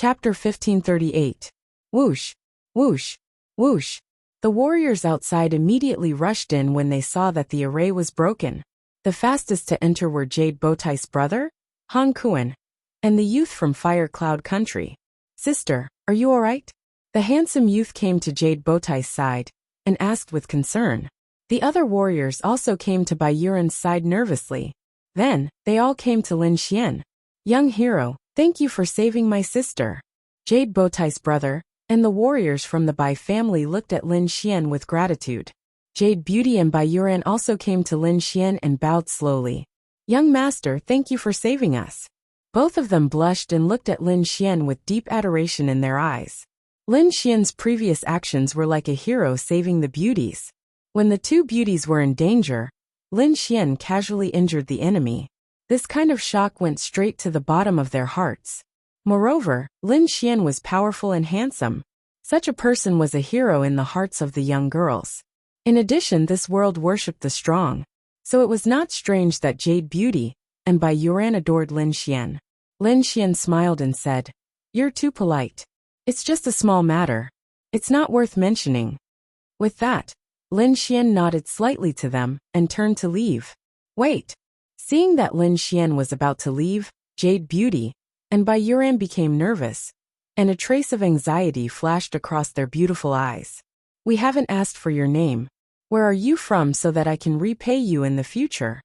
Chapter 1538. Whoosh, whoosh, whoosh. The warriors outside immediately rushed in when they saw that the array was broken. The fastest to enter were Jade Bowtie's brother, Han Kuan, and the youth from Fire Cloud Country. "Sister, are you alright?" The handsome youth came to Jade Bowtie's side and asked with concern. The other warriors also came to Bai Yuren's side nervously. Then, they all came to Lin Xian. "Young hero, thank you for saving my sister." Jade Bowtie's brother and the warriors from the Bai family looked at Lin Xian with gratitude. Jade Beauty and Bai Yuren also came to Lin Xian and bowed slowly. "Young master, thank you for saving us." Both of them blushed and looked at Lin Xian with deep adoration in their eyes. Lin Xian's previous actions were like a hero saving the beauties. When the two beauties were in danger, Lin Xian casually injured the enemy. This kind of shock went straight to the bottom of their hearts. Moreover, Lin Xian was powerful and handsome. Such a person was a hero in the hearts of the young girls. In addition, this world worshipped the strong. So it was not strange that Jade Beauty and Bai Yuren adored Lin Xian. Lin Xian smiled and said, "You're too polite. It's just a small matter. It's not worth mentioning." With that, Lin Xian nodded slightly to them and turned to leave. "Wait." Seeing that Lin Xian was about to leave, Jade Beauty and Bai Yuren became nervous, and a trace of anxiety flashed across their beautiful eyes. "We haven't asked for your name. Where are you from so that I can repay you in the future?"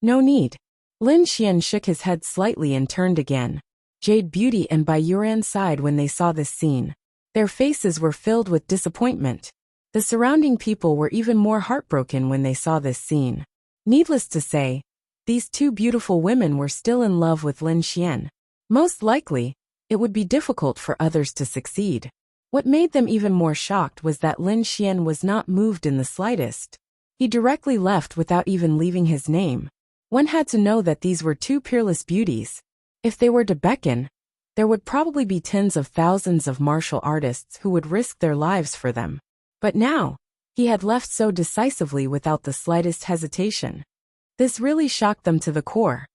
"No need." Lin Xian shook his head slightly and turned again. Jade Beauty and Bai Yuren sighed when they saw this scene. Their faces were filled with disappointment. The surrounding people were even more heartbroken when they saw this scene. Needless to say, these two beautiful women were still in love with Lin Xian. Most likely, it would be difficult for others to succeed. What made them even more shocked was that Lin Xian was not moved in the slightest. He directly left without even leaving his name. One had to know that these were two peerless beauties. If they were to beckon, there would probably be tens of thousands of martial artists who would risk their lives for them. But now, he had left so decisively without the slightest hesitation. This really shocked them to the core.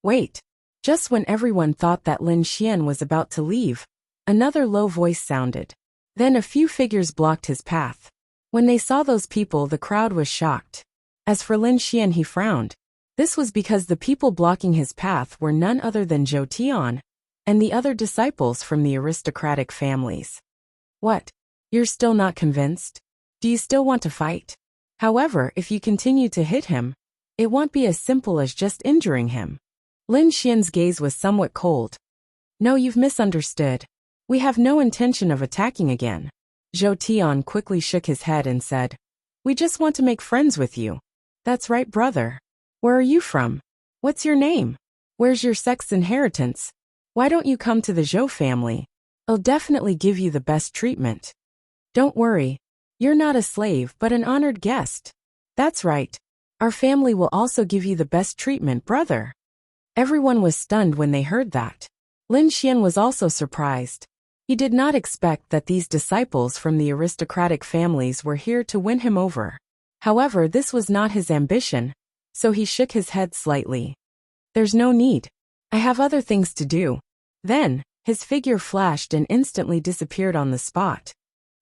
Wait. Just when everyone thought that Lin Xian was about to leave, another low voice sounded. Then a few figures blocked his path. When they saw those people, the crowd was shocked. As for Lin Xian, he frowned. This was because the people blocking his path were none other than Zhou Tian and the other disciples from the aristocratic families. "What? You're still not convinced? Do you still want to fight? However, if you continue to hit him, it won't be as simple as just injuring him." Lin Xian's gaze was somewhat cold. "No, you've misunderstood. We have no intention of attacking again." Zhou Tian quickly shook his head and said, "We just want to make friends with you." "That's right, brother. Where are you from? What's your name? Where's your sex inheritance? Why don't you come to the Zhou family? I'll definitely give you the best treatment." "Don't worry. You're not a slave but an honored guest." "That's right. Our family will also give you the best treatment, brother." Everyone was stunned when they heard that. Lin Xian was also surprised. He did not expect that these disciples from the aristocratic families were here to win him over. However, this was not his ambition, so he shook his head slightly. "There's no need. I have other things to do." Then, his figure flashed and instantly disappeared on the spot.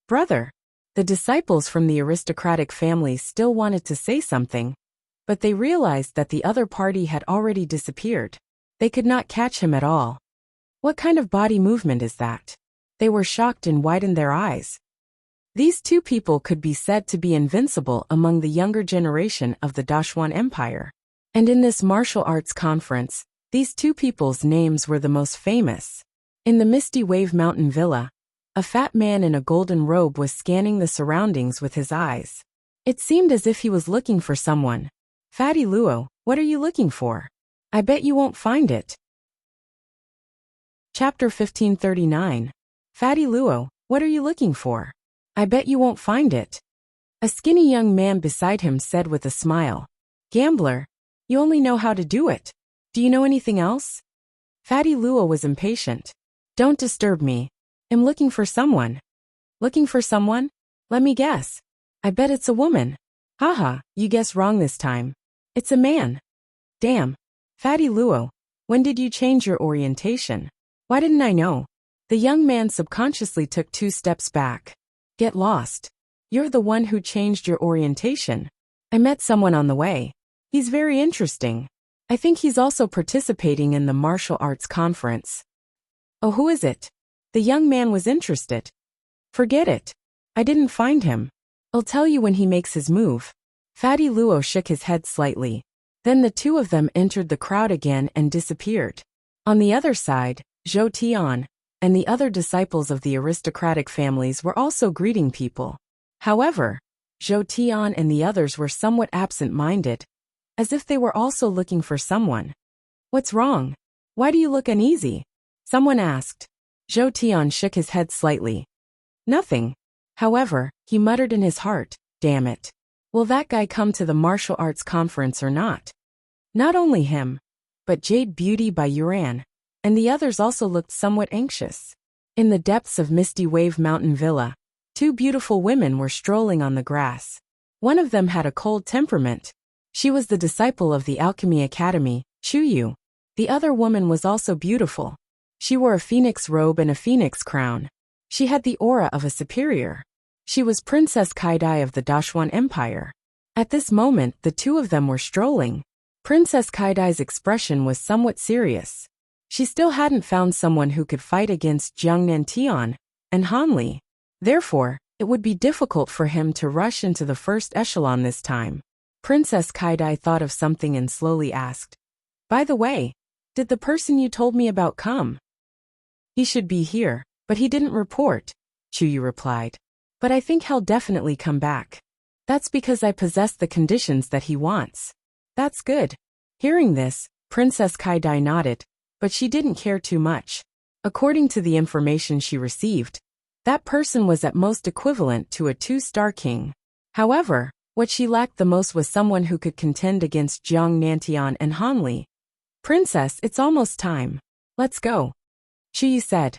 "Brother." The disciples from the aristocratic families still wanted to say something, but they realized that the other party had already disappeared. They could not catch him at all. What kind of body movement is that? They were shocked and widened their eyes. These two people could be said to be invincible among the younger generation of the Dashuan Empire. And in this martial arts conference, these two people's names were the most famous. In the Misty Wave Mountain Villa, a fat man in a golden robe was scanning the surroundings with his eyes. It seemed as if he was looking for someone. "Fatty Luo, what are you looking for? I bet you won't find it." Chapter 1539. Fatty Luo, what are you looking for? I bet you won't find it. A skinny young man beside him said with a smile. "Gambler, you only know how to do it. Do you know anything else?" Fatty Luo was impatient. "Don't disturb me. I'm looking for someone." "Looking for someone? Let me guess. I bet it's a woman." "Haha, you guessed wrong this time. It's a man." "Damn. Fatty Luo, when did you change your orientation? Why didn't I know?" The young man subconsciously took 2 steps back. Get lost. You're the one who changed your orientation. I met someone on the way. He's very interesting. I think he's also participating in the martial arts conference. Oh, who is it? The young man was interested. Forget it. I didn't find him. I'll tell you when he makes his move. Fatty Luo shook his head slightly. Then the 2 of them entered the crowd again and disappeared. On the other side, Zhou Tian and the other disciples of the aristocratic families were also greeting people. However, Zhou Tian and the others were somewhat absent-minded, as if they were also looking for someone. What's wrong? Why do you look uneasy? Someone asked. Zhou Tian shook his head slightly. Nothing. However, he muttered in his heart, damn it. Will that guy come to the martial arts conference or not? Not only him, but Jade Beauty by Yuran, and the others also looked somewhat anxious. In the depths of Misty Wave Mountain Villa, 2 beautiful women were strolling on the grass. One of them had a cold temperament. She was the disciple of the Alchemy Academy, Chuyu. The other woman was also beautiful. She wore a phoenix robe and a phoenix crown. She had the aura of a superior. She was Princess Kaidai of the Dashuan Empire. At this moment, the 2 of them were strolling. Princess Kaidai's expression was somewhat serious. She still hadn't found someone who could fight against Jiang Nantian and Han Li. Therefore, it would be difficult for him to rush into the first echelon this time. Princess Kaidai thought of something and slowly asked, by the way, did the person you told me about come? He should be here, but he didn't report, Chuyu replied. But I think he'll definitely come back. That's because I possess the conditions that he wants. That's good. Hearing this, Princess Kaidai nodded, but she didn't care too much. According to the information she received, that person was at most equivalent to a 2-star king. However, what she lacked the most was someone who could contend against Jiang Nantian and Han Li. Princess, it's almost time. Let's go. Chuyu said.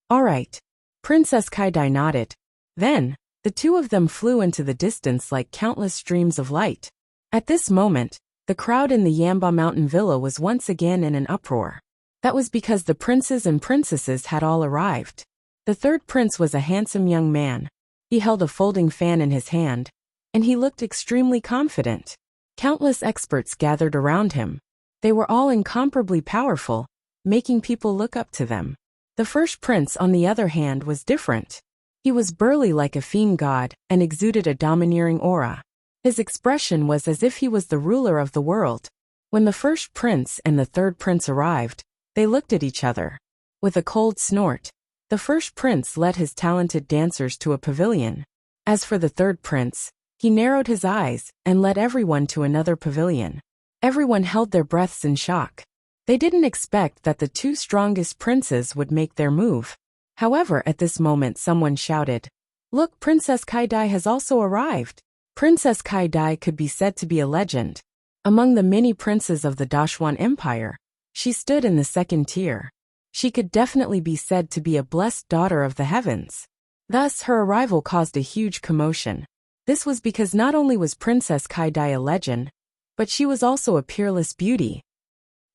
All right. Princess Kaidai nodded. Then, the 2 of them flew into the distance like countless streams of light. At this moment, the crowd in the Yamba Mountain Villa was once again in an uproar. That was because the princes and princesses had all arrived. The 3rd prince was a handsome young man. He held a folding fan in his hand, and he looked extremely confident. Countless experts gathered around him. They were all incomparably powerful, making people look up to them. The 1st prince, on the other hand, was different. He was burly like a fiend god and exuded a domineering aura. His expression was as if he was the ruler of the world. When the 1st prince and the 3rd prince arrived, they looked at each other. With a cold snort, the 1st prince led his talented dancers to a pavilion. As for the 3rd prince, he narrowed his eyes and led everyone to another pavilion. Everyone held their breaths in shock. They didn't expect that the 2 strongest princes would make their move. However, at this moment someone shouted, "Look, Princess Kaidai has also arrived." Princess Kaidai could be said to be a legend. Among the many princes of the Dashuan Empire, she stood in the 2nd tier. She could definitely be said to be a blessed daughter of the heavens. Thus, her arrival caused a huge commotion. This was because not only was Princess Kaidai a legend, but she was also a peerless beauty.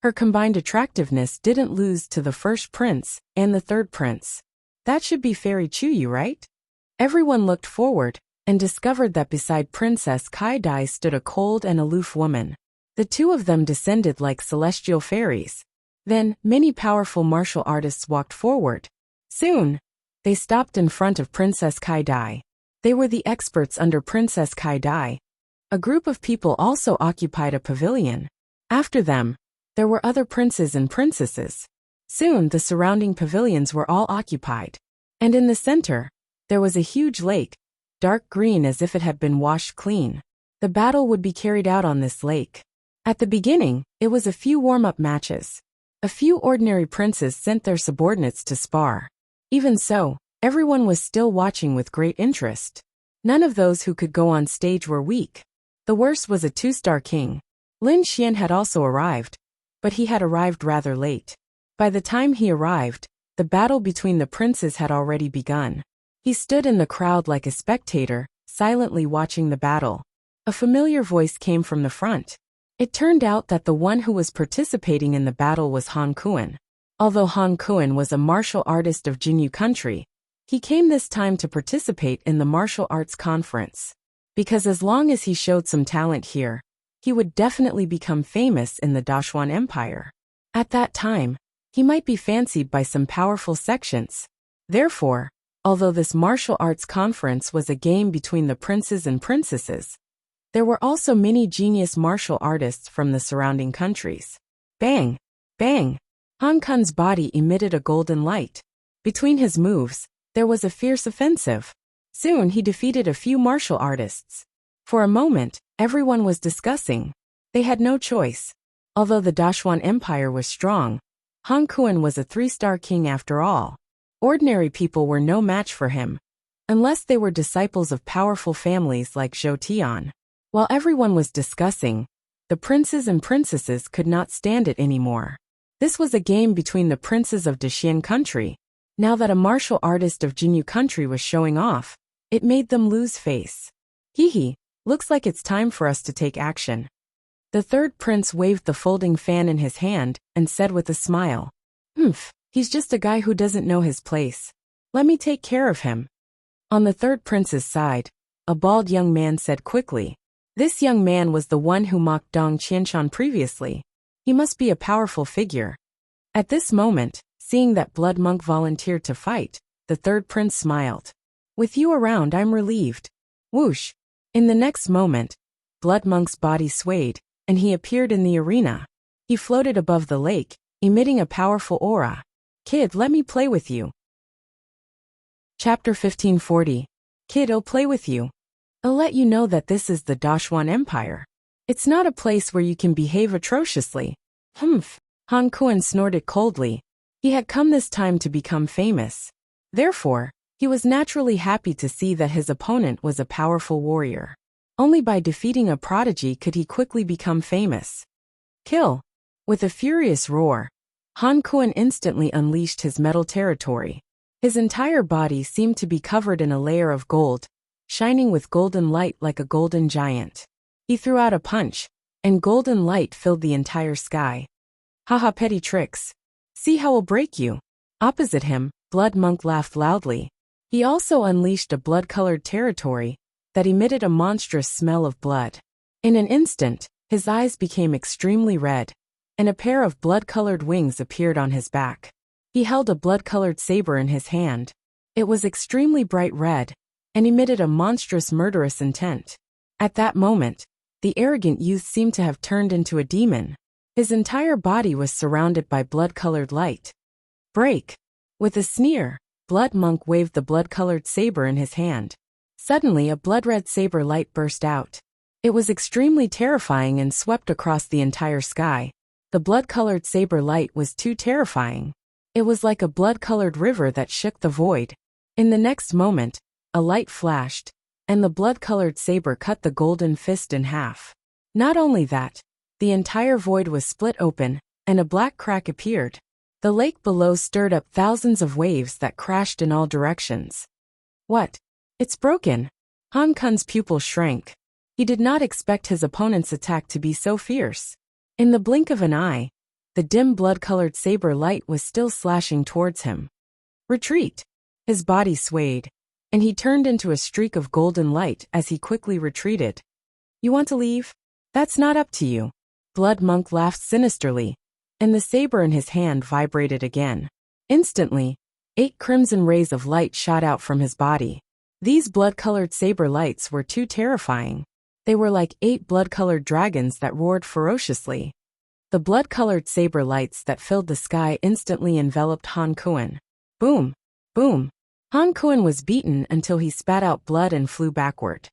Her combined attractiveness didn't lose to the 1st prince and the 3rd prince. That should be Fairy Chuyu, right? Everyone looked forward and discovered that beside Princess Kaidai stood a cold and aloof woman. The 2 of them descended like celestial fairies. Then, many powerful martial artists walked forward. Soon, they stopped in front of Princess Kaidai. They were the experts under Princess Kaidai. A group of people also occupied a pavilion. After them, there were other princes and princesses. Soon, the surrounding pavilions were all occupied. And in the center, there was a huge lake, dark green as if it had been washed clean. The battle would be carried out on this lake. At the beginning, it was a few warm-up matches. A few ordinary princes sent their subordinates to spar. Even so, everyone was still watching with great interest. None of those who could go on stage were weak. The worst was a 2-star king. Lin Xian had also arrived, but he had arrived rather late. By the time he arrived, the battle between the princes had already begun. He stood in the crowd like a spectator, silently watching the battle. A familiar voice came from the front. It turned out that the one who was participating in the battle was Han Kuan. Although Han Kuan was a martial artist of Jinyu country, he came this time to participate in the martial arts conference. Because as long as he showed some talent here, he would definitely become famous in the Dashuan Empire. At that time, he might be fancied by some powerful sections. Therefore, although this martial arts conference was a game between the princes and princesses, there were also many genius martial artists from the surrounding countries. Bang! Bang! Han Kun's body emitted a golden light. Between his moves, there was a fierce offensive. Soon he defeated a few martial artists. For a moment, everyone was discussing. They had no choice. Although the Dashuan Empire was strong, Han Kuan was a 3-star king after all. Ordinary people were no match for him, unless they were disciples of powerful families like Zhou Tian. While everyone was discussing, the princes and princesses could not stand it anymore. This was a game between the princes of Daxian country. Now that a martial artist of Jinyu country was showing off, it made them lose face. Hee, looks like it's time for us to take action. The third prince waved the folding fan in his hand and said with a smile, he's just a guy who doesn't know his place. Let me take care of him. On the third prince's side, a bald young man said quickly. This young man was the one who mocked Dong Qianshan previously. He must be a powerful figure. At this moment, seeing that Blood Monk volunteered to fight, the third prince smiled. With you around, I'm relieved. Whoosh! In the next moment, Blood Monk's body swayed, and he appeared in the arena. He floated above the lake, emitting a powerful aura. Kid, let me play with you. Chapter 1540. Kid, I'll play with you. I'll let you know that this is the Dashuan Empire. It's not a place where you can behave atrociously. Han Kuan snorted coldly. He had come this time to become famous. Therefore, he was naturally happy to see that his opponent was a powerful warrior. Only by defeating a prodigy could he quickly become famous. Kill! With a furious roar, Han Kuan instantly unleashed his metal territory. His entire body seemed to be covered in a layer of gold, shining with golden light like a golden giant. He threw out a punch, and golden light filled the entire sky. Haha, petty tricks. See how I'll break you. Opposite him, Blood Monk laughed loudly. He also unleashed a blood-colored territory that emitted a monstrous smell of blood. In an instant, his eyes became extremely red, and a pair of blood-colored wings appeared on his back. He held a blood-colored saber in his hand. It was extremely bright red, and emitted a monstrous murderous intent. At that moment, the arrogant youth seemed to have turned into a demon. His entire body was surrounded by blood-colored light. Break! With a sneer, Blood Monk waved the blood-colored saber in his hand. Suddenly a blood-red saber light burst out. It was extremely terrifying and swept across the entire sky. The blood-colored saber light was too terrifying. It was like a blood-colored river that shook the void. In the next moment, a light flashed, and the blood-colored saber cut the golden fist in half. Not only that, the entire void was split open, and a black crack appeared. The lake below stirred up thousands of waves that crashed in all directions. What? It's broken! Han Kun's pupil shrank. He did not expect his opponent's attack to be so fierce. In the blink of an eye, the dim blood-colored saber light was still slashing towards him. Retreat! His body swayed, and he turned into a streak of golden light as he quickly retreated. You want to leave? That's not up to you. Blood Monk laughed sinisterly, and the saber in his hand vibrated again. Instantly, 8 crimson rays of light shot out from his body. These blood-colored saber lights were too terrifying. They were like 8 blood-colored dragons that roared ferociously. The blood-colored saber lights that filled the sky instantly enveloped Han Kuan. Boom! Boom! Han Kuan was beaten until he spat out blood and flew backward.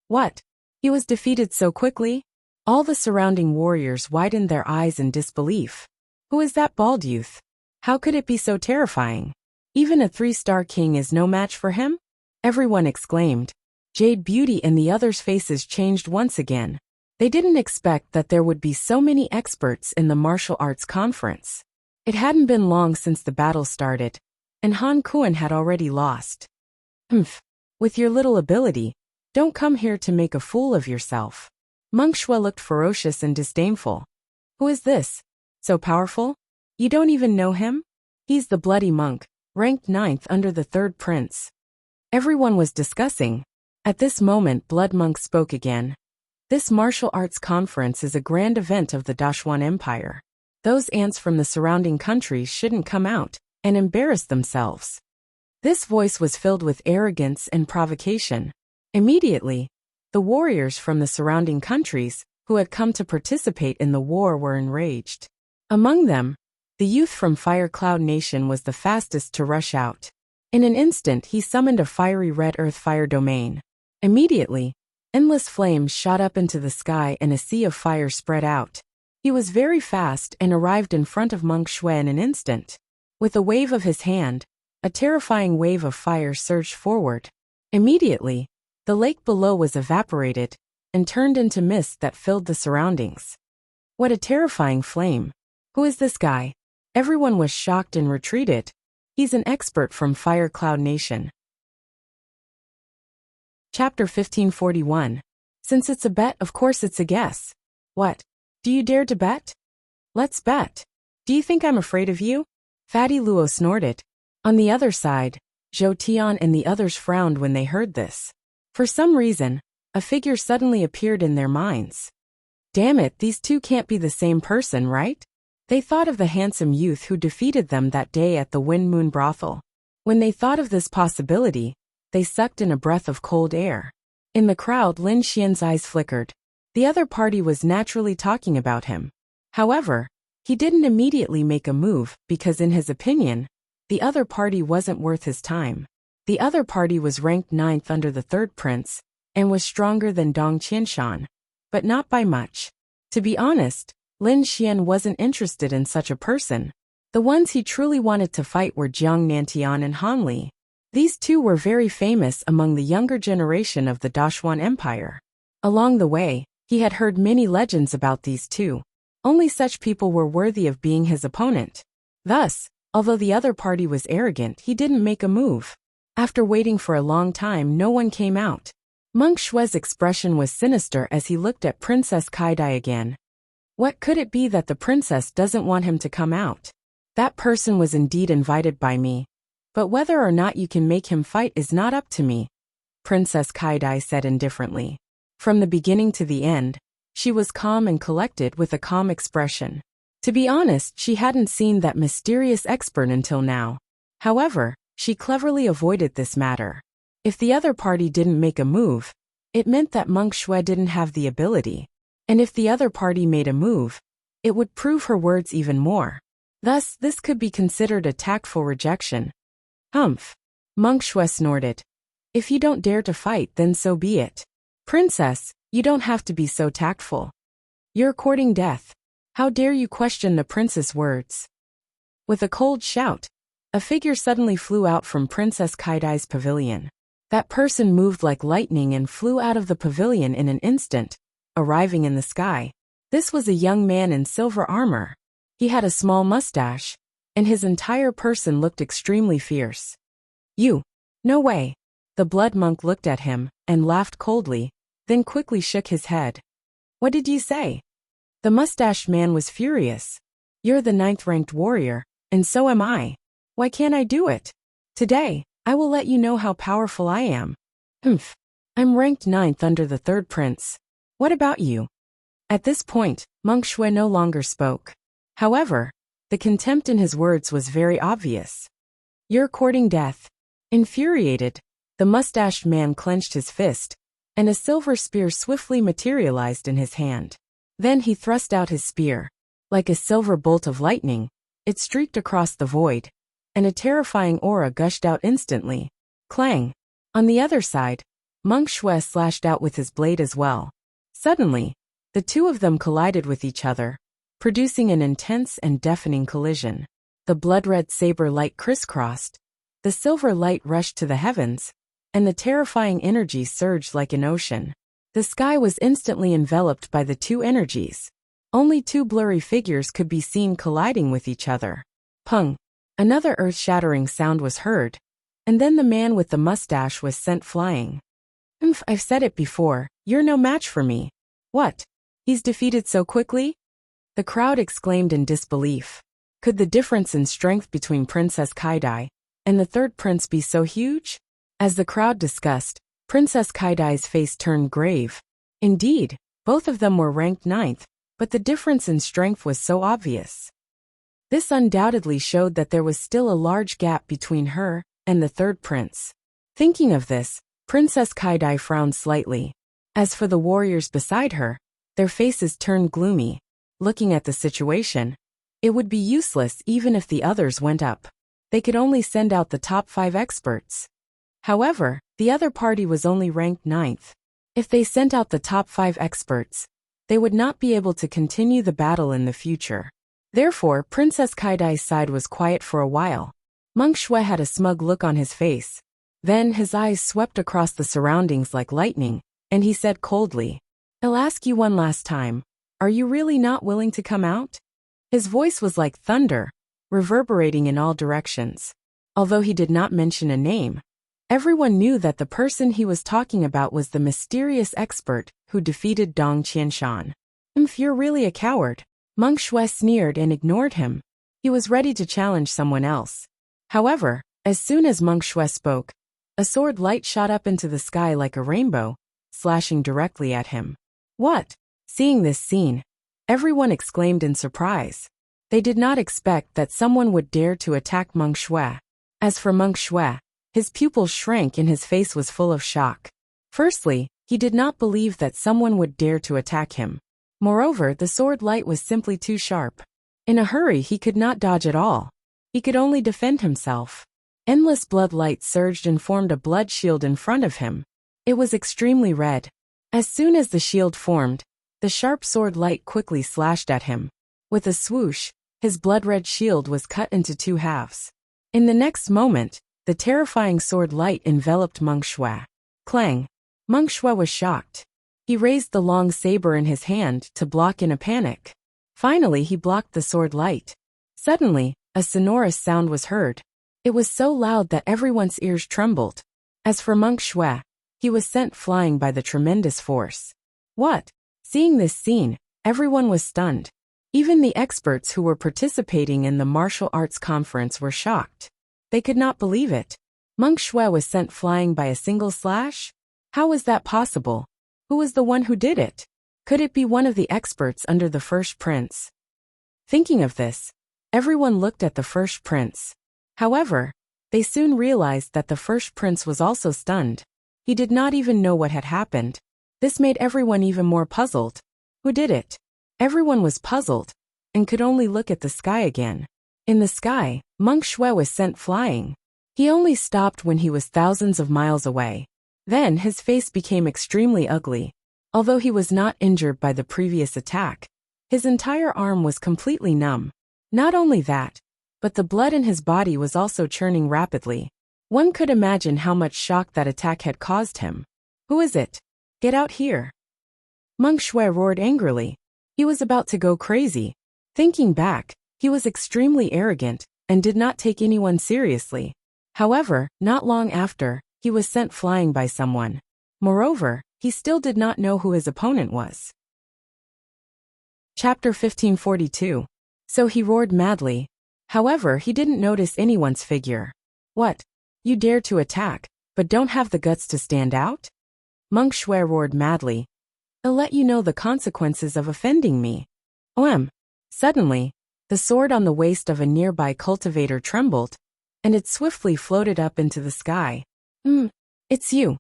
What? He was defeated so quickly? All the surrounding warriors widened their eyes in disbelief. Who is that bald youth? How could it be so terrifying? Even a 3-star king is no match for him? Everyone exclaimed. Jade Beauty and the others' faces changed once again. They didn't expect that there would be so many experts in the martial arts conference. It hadn't been long since the battle started, and Han Kuan had already lost. With your little ability, don't come here to make a fool of yourself. Monk Shui looked ferocious and disdainful. Who is this? So powerful? You don't even know him? He's the bloody monk, ranked 9th under the 3rd prince. Everyone was discussing. At this moment Blood Monk spoke again. This martial arts conference is a grand event of the Dashwan Empire. Those ants from the surrounding countries shouldn't come out and embarrass themselves. This voice was filled with arrogance and provocation. Immediately, the warriors from the surrounding countries who had come to participate in the war were enraged. Among them, the youth from Fire Cloud Nation was the fastest to rush out. In an instant he summoned a fiery red earth fire domain. Immediately, endless flames shot up into the sky and a sea of fire spread out. He was very fast and arrived in front of Monk Shui in an instant. With a wave of his hand, a terrifying wave of fire surged forward. Immediately, the lake below was evaporated and turned into mist that filled the surroundings. What a terrifying flame! Who is this guy? Everyone was shocked and retreated. He's an expert from Fire Cloud Nation. Chapter 1541. Since it's a bet, of course it's a guess. What? Do you dare to bet? Let's bet. Do you think I'm afraid of you? Fatty Luo snorted. On the other side, Zhou Tian and the others frowned when they heard this. For some reason, a figure suddenly appeared in their minds. Damn it, these two can't be the same person, right? They thought of the handsome youth who defeated them that day at the Wind Moon brothel. When they thought of this possibility, they sucked in a breath of cold air. In the crowd, Lin Xian's eyes flickered. The other party was naturally talking about him. However, he didn't immediately make a move because in his opinion, the other party wasn't worth his time. The other party was ranked 9th under the 3rd prince and was stronger than Dong Qianshan, but not by much. To be honest, Lin Xian wasn't interested in such a person. The ones he truly wanted to fight were Jiang Nantian and Han Li. These two were very famous among the younger generation of the Dashwan Empire. Along the way, he had heard many legends about these two. Only such people were worthy of being his opponent. Thus, although the other party was arrogant, he didn't make a move. After waiting for a long time, no one came out. Monk Shui's expression was sinister as he looked at Princess Kaidai again. What could it be that the princess doesn't want him to come out? That person was indeed invited by me. But whether or not you can make him fight is not up to me, Princess Kaidai said indifferently. From the beginning to the end, she was calm and collected with a calm expression. To be honest, she hadn't seen that mysterious expert until now. However, she cleverly avoided this matter. If the other party didn't make a move, it meant that Monk Shui didn't have the ability. And if the other party made a move, it would prove her words even more. Thus, this could be considered a tactful rejection. Humph. Monk Shui snorted. If you don't dare to fight, then so be it. Princess, you don't have to be so tactful. You're courting death. How dare you question the prince's words? With a cold shout, a figure suddenly flew out from Princess Kaidai's pavilion. That person moved like lightning and flew out of the pavilion in an instant, arriving in the sky. This was a young man in silver armor. He had a small mustache, and his entire person looked extremely fierce. You? No way. The blood monk looked at him and laughed coldly, then quickly shook his head. What did you say? The mustached man was furious. You're the 9th-ranked warrior, and so am I. Why can't I do it? Today, I will let you know how powerful I am. Humph. I'm ranked 9th under the 3rd prince. What about you? At this point, Monk Shui no longer spoke. However, the contempt in his words was very obvious. You're courting death. Infuriated, the mustached man clenched his fist, and a silver spear swiftly materialized in his hand. Then he thrust out his spear. Like a silver bolt of lightning, it streaked across the void, and a terrifying aura gushed out instantly. Clang! On the other side, Monk Shui slashed out with his blade as well. Suddenly, the two of them collided with each other, producing an intense and deafening collision. The blood-red saber light crisscrossed, the silver light rushed to the heavens, and the terrifying energy surged like an ocean. The sky was instantly enveloped by the two energies. Only two blurry figures could be seen colliding with each other. Pung! Another earth-shattering sound was heard, and then the man with the mustache was sent flying. I've said it before, you're no match for me. What? He's defeated so quickly? The crowd exclaimed in disbelief. Could the difference in strength between Princess Kaidai and the third prince be so huge? As the crowd discussed, Princess Kaidai's face turned grave. Indeed, both of them were ranked ninth, but the difference in strength was so obvious. This undoubtedly showed that there was still a large gap between her and the third prince. Thinking of this, Princess Kaidai frowned slightly. As for the warriors beside her, their faces turned gloomy. Looking at the situation, it would be useless even if the others went up. They could only send out the top 5 experts. However, the other party was only ranked ninth. If they sent out the top 5 experts, they would not be able to continue the battle in the future. Therefore, Princess Kaidai's side was quiet for a while. Monk Shui had a smug look on his face. Then his eyes swept across the surroundings like lightning, and he said coldly, "I'll ask you one last time. Are you really not willing to come out?" His voice was like thunder, reverberating in all directions. Although he did not mention a name, everyone knew that the person he was talking about was the mysterious expert who defeated Dong Qianshan. "If you're really a coward," Monk Shui sneered and ignored him. He was ready to challenge someone else. However, as soon as Monk Shui spoke, a sword light shot up into the sky like a rainbow, slashing directly at him. "What?" Seeing this scene, everyone exclaimed in surprise. They did not expect that someone would dare to attack Monk Shui. As for Monk Shui, his pupils shrank and his face was full of shock. Firstly, he did not believe that someone would dare to attack him. Moreover, the sword light was simply too sharp. In a hurry, he could not dodge at all. He could only defend himself. Endless blood light surged and formed a blood shield in front of him. It was extremely red. As soon as the shield formed, the sharp sword light quickly slashed at him. With a swoosh, his blood-red shield was cut into 2 halves. In the next moment, the terrifying sword light enveloped Monk Shui. Clang! Monk Shui was shocked. He raised the long saber in his hand to block in a panic. Finally, he blocked the sword light. Suddenly, a sonorous sound was heard. It was so loud that everyone's ears trembled. As for Monk Shui, he was sent flying by the tremendous force. What? Seeing this scene, everyone was stunned. Even the experts who were participating in the martial arts conference were shocked. They could not believe it. Monk Shui was sent flying by a single slash? How was that possible? Who was the one who did it? Could it be one of the experts under the first prince? Thinking of this, everyone looked at the first prince. However, they soon realized that the first prince was also stunned. He did not even know what had happened. This made everyone even more puzzled. Who did it? Everyone was puzzled, and could only look at the sky again. In the sky, Monk Shui was sent flying. He only stopped when he was thousands of miles away. Then his face became extremely ugly. Although he was not injured by the previous attack, his entire arm was completely numb. Not only that, but the blood in his body was also churning rapidly. One could imagine how much shock that attack had caused him. "Who is it? Get out here!" Monk Shui roared angrily. He was about to go crazy. Thinking back, he was extremely arrogant and did not take anyone seriously. However, not long after, he was sent flying by someone. Moreover, he still did not know who his opponent was. Chapter 1542. So he roared madly. However, he didn't notice anyone's figure. "What? You dare to attack, but don't have the guts to stand out?" Monk Shui roared madly. "I'll let you know the consequences of offending me." OM. Suddenly, the sword on the waist of a nearby cultivator trembled, and it swiftly floated up into the sky. It's you."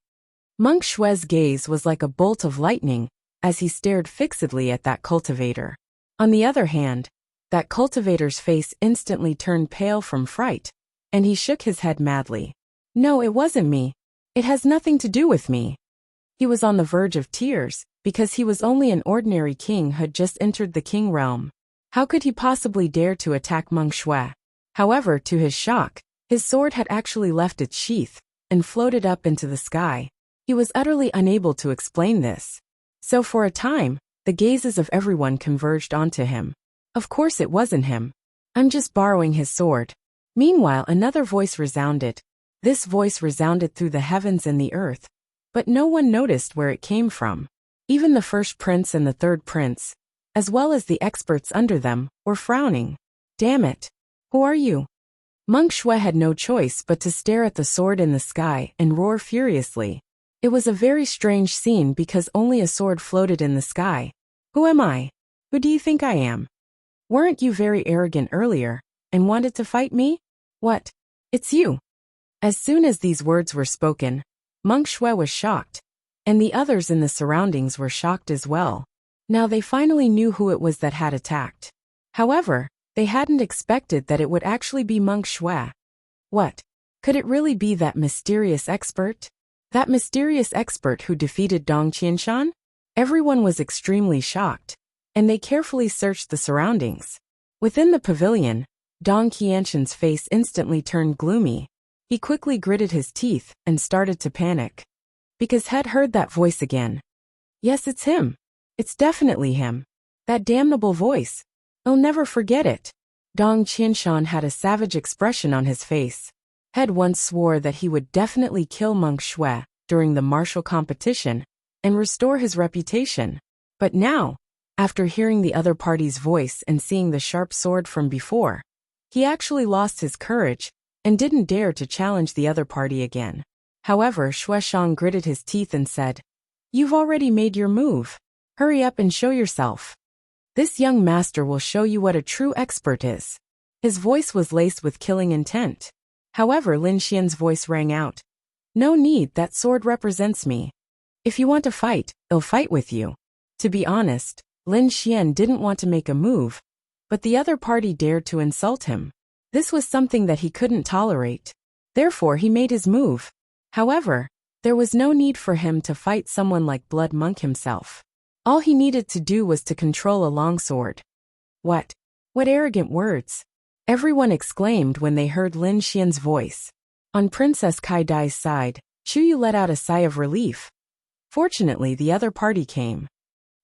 Monk Shui's gaze was like a bolt of lightning as he stared fixedly at that cultivator. On the other hand, that cultivator's face instantly turned pale from fright, and he shook his head madly. "No, it wasn't me. It has nothing to do with me." He was on the verge of tears, because he was only an ordinary king who had just entered the king realm. How could he possibly dare to attack Monk Shui? However, to his shock, his sword had actually left its sheath and floated up into the sky. He was utterly unable to explain this. So for a time, the gazes of everyone converged onto him. Of course it wasn't him. "I'm just borrowing his sword." Meanwhile, another voice resounded. This voice resounded through the heavens and the earth, but no one noticed where it came from. Even the first prince and the third prince, as well as the experts under them, were frowning. "Damn it. Who are you? Monk Shui had no choice but to stare at the sword in the sky and roar furiously. It was a very strange scene because only a sword floated in the sky. Who am I? Who do you think I am? Weren't you very arrogant earlier and wanted to fight me? What? It's you. As soon as these words were spoken, Monk Shui was shocked, and the others in the surroundings were shocked as well. Now they finally knew who it was that had attacked. However, they hadn't expected that it would actually be Monk Shui. What? Could it really be that mysterious expert? That mysterious expert who defeated Dong Qianshan? Everyone was extremely shocked, and they carefully searched the surroundings. Within the pavilion, Dong Qianshan's face instantly turned gloomy. He quickly gritted his teeth and started to panic. Because had heard that voice again. Yes, it's him. It's definitely him. That damnable voice. I'll never forget it. Dong Qianshan had a savage expression on his face. Had once swore that he would definitely kill Monk Shui during the martial competition and restore his reputation. But now, after hearing the other party's voice and seeing the sharp sword from before, he actually lost his courage and didn't dare to challenge the other party again. However, Shui Shang gritted his teeth and said, "You've already made your move. Hurry up and show yourself. This young master will show you what a true expert is." His voice was laced with killing intent. However, Lin Xian's voice rang out. "No need, that sword represents me. If you want to fight, I'll fight with you." To be honest, Lin Xian didn't want to make a move, but the other party dared to insult him. This was something that he couldn't tolerate. Therefore, he made his move. However, there was no need for him to fight someone like Blood Monk himself. All he needed to do was to control a longsword. What? What arrogant words! Everyone exclaimed when they heard Lin Xian's voice. On Princess Kai Dai's side, Chuyu let out a sigh of relief. Fortunately, the other party came.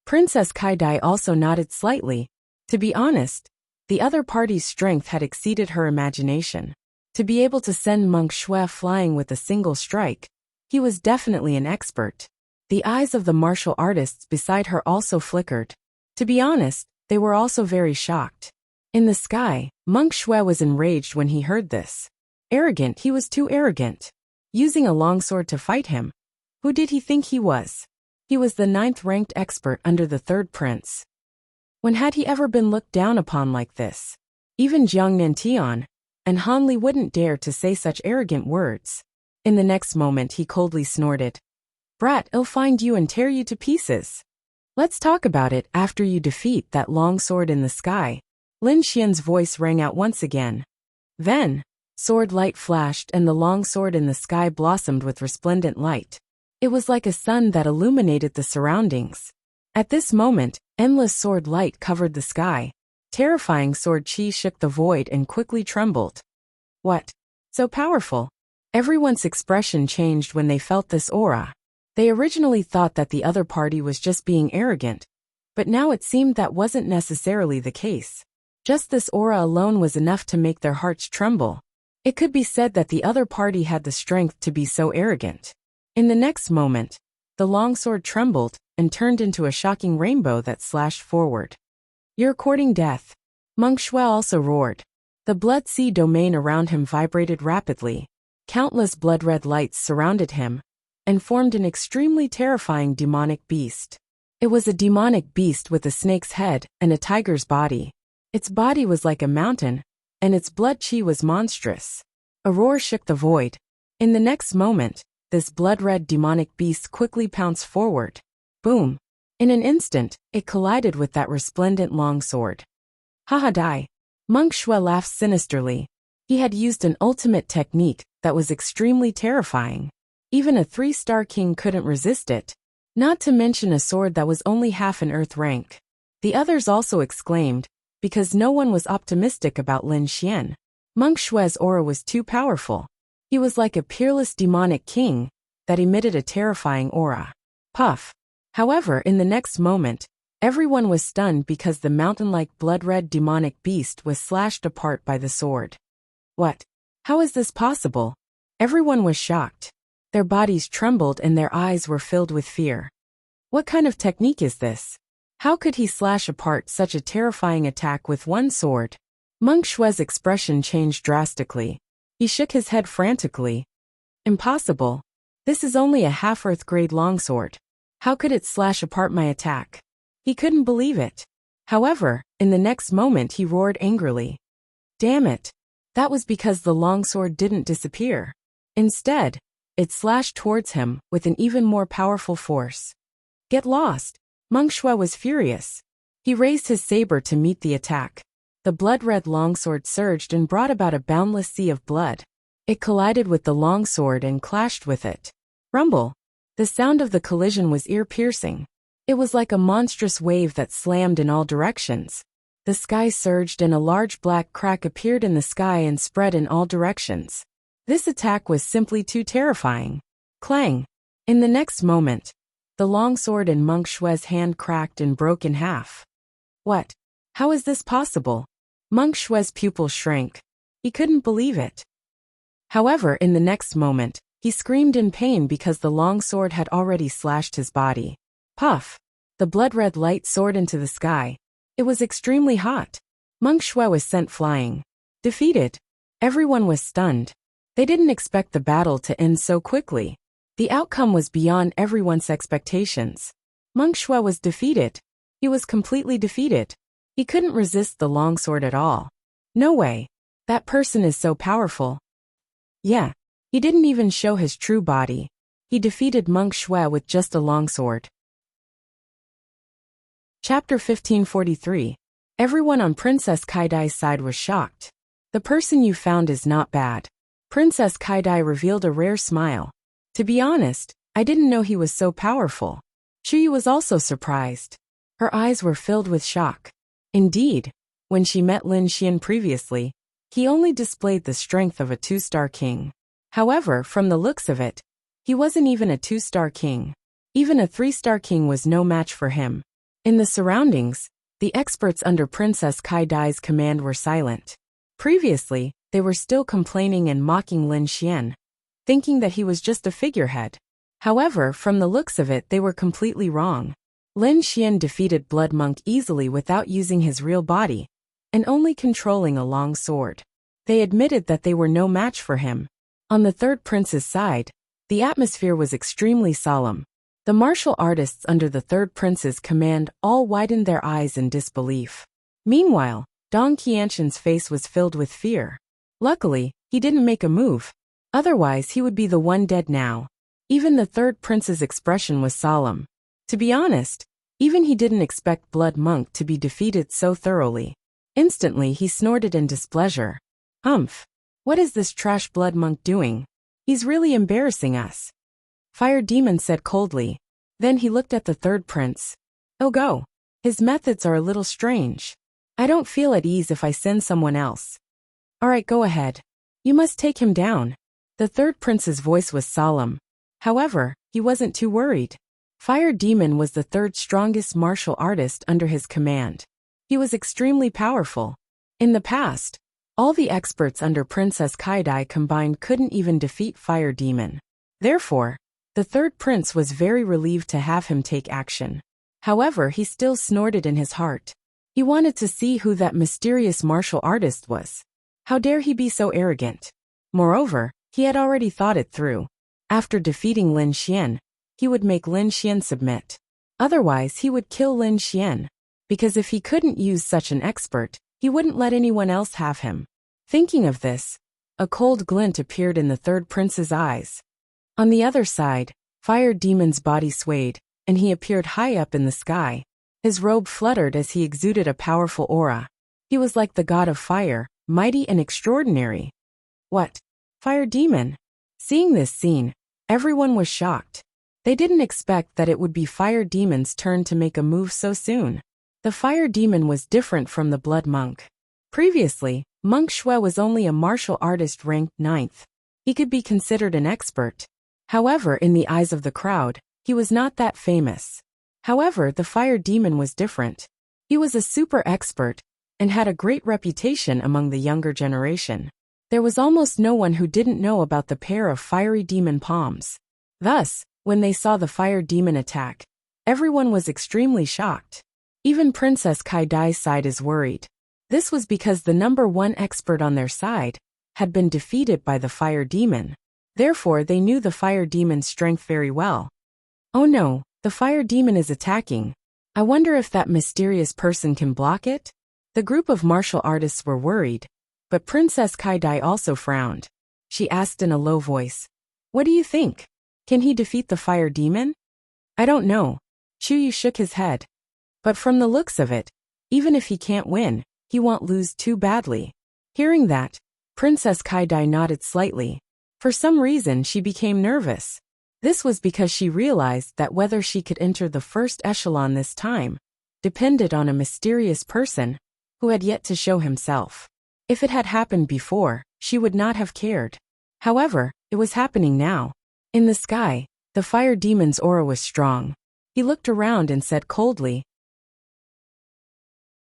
Princess Kai Dai also nodded slightly. To be honest, the other party's strength had exceeded her imagination. To be able to send Monk Shui flying with a single strike, he was definitely an expert. The eyes of the martial artists beside her also flickered. To be honest, they were also very shocked. In the sky, Monk Shui was enraged when he heard this. Arrogant, he was too arrogant. Using a longsword to fight him. Who did he think he was? He was the 9th-ranked expert under the 3rd prince. When had he ever been looked down upon like this? Even Jiang Nantian and Han Li wouldn't dare to say such arrogant words. In the next moment he coldly snorted. "Brat, I'll find you and tear you to pieces. Let's talk about it after you defeat that longsword in the sky." Lin Xian's voice rang out once again. Then, sword light flashed and the longsword in the sky blossomed with resplendent light. It was like a sun that illuminated the surroundings. At this moment, endless sword light covered the sky. Terrifying sword chi shook the void and quickly trembled. What? So powerful? Everyone's expression changed when they felt this aura. They originally thought that the other party was just being arrogant, but now it seemed that wasn't necessarily the case. Just this aura alone was enough to make their hearts tremble. It could be said that the other party had the strength to be so arrogant. In the next moment, the longsword trembled and turned into a shocking rainbow that slashed forward. "You're courting death." Monk Shui also roared. The blood sea domain around him vibrated rapidly. Countless blood-red lights surrounded him and formed an extremely terrifying demonic beast. It was a demonic beast with a snake's head and a tiger's body. Its body was like a mountain, and its blood chi was monstrous. A roar shook the void. In the next moment, this blood-red demonic beast quickly pounced forward. Boom! In an instant, it collided with that resplendent longsword. "Haha die!" Monk Shui laughed sinisterly. He had used an ultimate technique that was extremely terrifying. Even a 3-star king couldn't resist it. Not to mention a sword that was only half an earth rank. The others also exclaimed, because no one was optimistic about Lin Xian. Monk Shui's aura was too powerful. He was like a peerless demonic king that emitted a terrifying aura. Puff! However, in the next moment, everyone was stunned because the mountain-like blood-red demonic beast was slashed apart by the sword. What? How is this possible? Everyone was shocked. Their bodies trembled and their eyes were filled with fear. What kind of technique is this? How could he slash apart such a terrifying attack with one sword? Monk Shue's expression changed drastically. He shook his head frantically. Impossible. This is only a half-earth grade longsword. How could it slash apart my attack? He couldn't believe it. However, in the next moment he roared angrily. Damn it. That was because the longsword didn't disappear. Instead, it slashed towards him with an even more powerful force. Get lost. Monk Shue was furious. He raised his saber to meet the attack. The blood-red longsword surged and brought about a boundless sea of blood. It collided with the longsword and clashed with it. Rumble. The sound of the collision was ear-piercing. It was like a monstrous wave that slammed in all directions. The sky surged and a large black crack appeared in the sky and spread in all directions. This attack was simply too terrifying. Clang! In the next moment, the longsword in Monk Shue's hand cracked and broke in half. What? How is this possible? Monk Shue's pupils shrank. He couldn't believe it. However, in the next moment, he screamed in pain because the longsword had already slashed his body. Puff! The blood-red light soared into the sky. It was extremely hot. Monk Shue was sent flying. Defeated. Everyone was stunned. They didn't expect the battle to end so quickly. The outcome was beyond everyone's expectations. Monk Shue was defeated. He was completely defeated. He couldn't resist the longsword at all. No way. That person is so powerful. Yeah. He didn't even show his true body. He defeated Monk Shue with just a longsword. Chapter 1543. Everyone on Princess Kaidai's side was shocked. The person you found is not bad. Princess Kaidai revealed a rare smile. To be honest, I didn't know he was so powerful. Chuyi was also surprised. Her eyes were filled with shock. Indeed, when she met Lin Xian previously, he only displayed the strength of a 2-star king. However, from the looks of it, he wasn't even a 2-star king. Even a 3-star king was no match for him. In the surroundings, the experts under Princess Kaidai's command were silent. Previously, they were still complaining and mocking Lin Xian, thinking that he was just a figurehead. However, from the looks of it, they were completely wrong. Lin Xian defeated Blood Monk easily without using his real body, and only controlling a long sword. They admitted that they were no match for him. On the third prince's side, the atmosphere was extremely solemn. The martial artists under the third prince's command all widened their eyes in disbelief. Meanwhile, Dong Qianshan's face was filled with fear. Luckily, he didn't make a move. Otherwise, he would be the one dead now. Even the third prince's expression was solemn. To be honest, even he didn't expect Blood Monk to be defeated so thoroughly. Instantly, he snorted in displeasure. Humph! What is this trash Blood Monk doing? He's really embarrassing us. Fire Demon said coldly. Then he looked at the third prince. Oh go. His methods are a little strange. I don't feel at ease if I send someone else. Alright, go ahead. You must take him down. The third prince's voice was solemn. However, he wasn't too worried. Fire Demon was the third strongest martial artist under his command. He was extremely powerful. In the past, all the experts under Princess Kaidai combined couldn't even defeat Fire Demon. Therefore, the third prince was very relieved to have him take action. However, he still snorted in his heart. He wanted to see who that mysterious martial artist was. How dare he be so arrogant? Moreover, he had already thought it through. After defeating Lin Xian, he would make Lin Xian submit. Otherwise, he would kill Lin Xian. Because if he couldn't use such an expert, he wouldn't let anyone else have him. Thinking of this, a cold glint appeared in the third prince's eyes. On the other side, Fire Demon's body swayed, and he appeared high up in the sky. His robe fluttered as he exuded a powerful aura. He was like the god of fire, mighty and extraordinary. What? Fire Demon? Seeing this scene, everyone was shocked. They didn't expect that it would be Fire Demon's turn to make a move so soon. The Fire Demon was different from the Blood Monk. Previously, Monk Shue was only a martial artist ranked 9th. He could be considered an expert. However, in the eyes of the crowd, he was not that famous. However, the Fire Demon was different. He was a super expert, and had a great reputation among the younger generation. There was almost no one who didn't know about the pair of fiery demon palms. Thus, when they saw the Fire Demon attack, everyone was extremely shocked. Even Princess Kaidai's side is worried. This was because the number one expert on their side had been defeated by the fire demon. Therefore, they knew the fire demon's strength very well. Oh no, the fire demon is attacking. I wonder if that mysterious person can block it? The group of martial artists were worried, but Princess Kai-Dai also frowned. She asked in a low voice, "What do you think? Can he defeat the fire demon?" "I don't know." Chuyu shook his head. "But from the looks of it, even if he can't win, he won't lose too badly." Hearing that, Princess Kai-Dai nodded slightly. For some reason she became nervous. This was because she realized that whether she could enter the first echelon this time depended on a mysterious person who had yet to show himself. If it had happened before, she would not have cared. However, it was happening now. In the sky, the fire demon's aura was strong. He looked around and said coldly,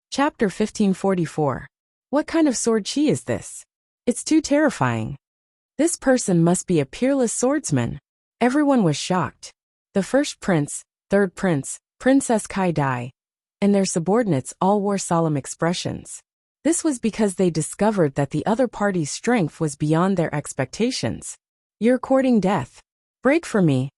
Chapter 1544. What kind of sword chi is this? It's too terrifying. This person must be a peerless swordsman. Everyone was shocked. The first prince, third prince, Princess Kai-Dai, and their subordinates all wore solemn expressions. This was because they discovered that the other party's strength was beyond their expectations. "You're courting death. Break for me."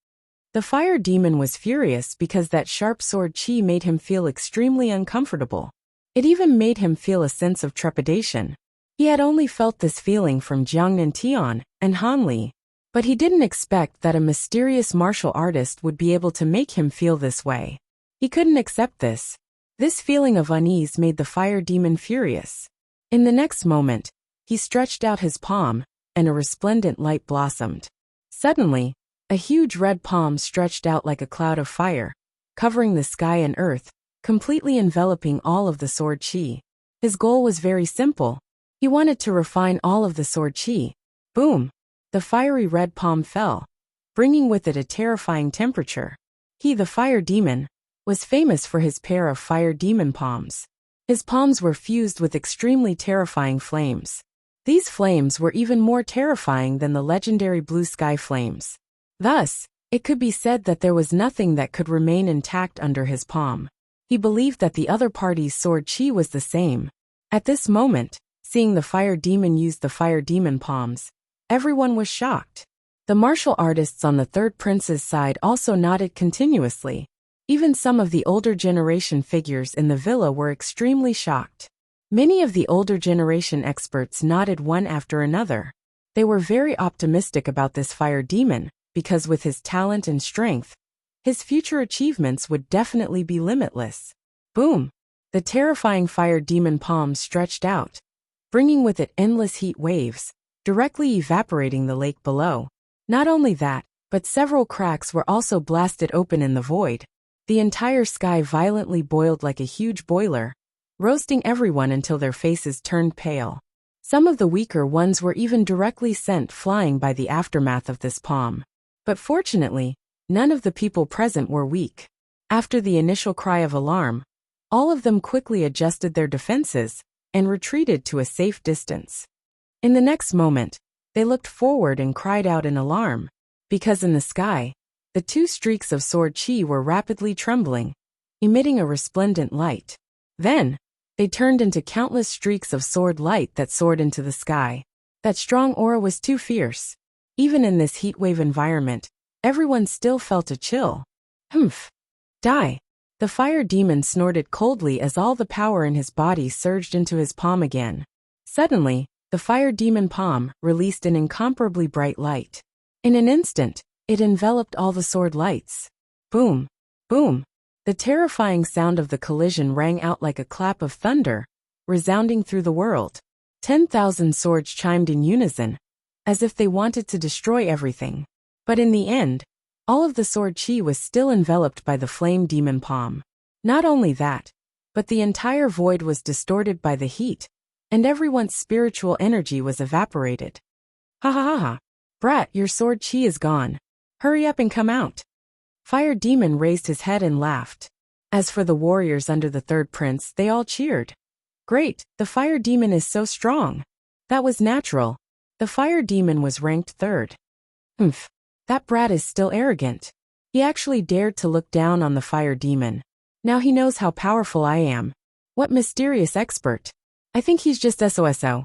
The fire demon was furious because that sharp sword chi made him feel extremely uncomfortable. It even made him feel a sense of trepidation. He had only felt this feeling from Jiang Nantian and Han Li, but he didn't expect that a mysterious martial artist would be able to make him feel this way. He couldn't accept this. This feeling of unease made the fire demon furious. In the next moment, he stretched out his palm, and a resplendent light blossomed. Suddenly, a huge red palm stretched out like a cloud of fire, covering the sky and earth, completely enveloping all of the sword chi. His goal was very simple. He wanted to refine all of the sword chi. Boom! The fiery red palm fell, bringing with it a terrifying temperature. He, the fire demon, was famous for his pair of fire demon palms. His palms were fused with extremely terrifying flames. These flames were even more terrifying than the legendary blue sky flames. Thus, it could be said that there was nothing that could remain intact under his palm. He believed that the other party's sword chi was the same. At this moment, seeing the fire demon use the fire demon palms, everyone was shocked. The martial artists on the third prince's side also nodded continuously. Even some of the older generation figures in the villa were extremely shocked. Many of the older generation experts nodded one after another. They were very optimistic about this fire demon, because with his talent and strength, his future achievements would definitely be limitless. Boom! The terrifying fire demon palm stretched out, bringing with it endless heat waves, directly evaporating the lake below. Not only that, but several cracks were also blasted open in the void. The entire sky violently boiled like a huge boiler, roasting everyone until their faces turned pale. Some of the weaker ones were even directly sent flying by the aftermath of this palm. But fortunately, none of the people present were weak. After the initial cry of alarm, all of them quickly adjusted their defenses and retreated to a safe distance. In the next moment, they looked forward and cried out in alarm, because in the sky, the two streaks of sword chi were rapidly trembling, emitting a resplendent light. Then, they turned into countless streaks of sword light that soared into the sky. That strong aura was too fierce. Even in this heatwave environment, everyone still felt a chill. Humph! Die! The fire demon snorted coldly as all the power in his body surged into his palm again. Suddenly, the fire demon palm released an incomparably bright light. In an instant, it enveloped all the sword lights. Boom! Boom! The terrifying sound of the collision rang out like a clap of thunder, resounding through the world. 10,000 swords chimed in unison, as if they wanted to destroy everything. But in the end, all of the sword chi was still enveloped by the flame demon palm. Not only that, but the entire void was distorted by the heat, and everyone's spiritual energy was evaporated. Ha ha ha ha! Brat, your sword chi is gone. Hurry up and come out. Fire demon raised his head and laughed. As for the warriors under the third prince, they all cheered. Great, the fire demon is so strong. That was natural. The fire demon was ranked third. Humph, that brat is still arrogant. He actually dared to look down on the fire demon. Now he knows how powerful I am. What mysterious expert. I think he's just SOSO.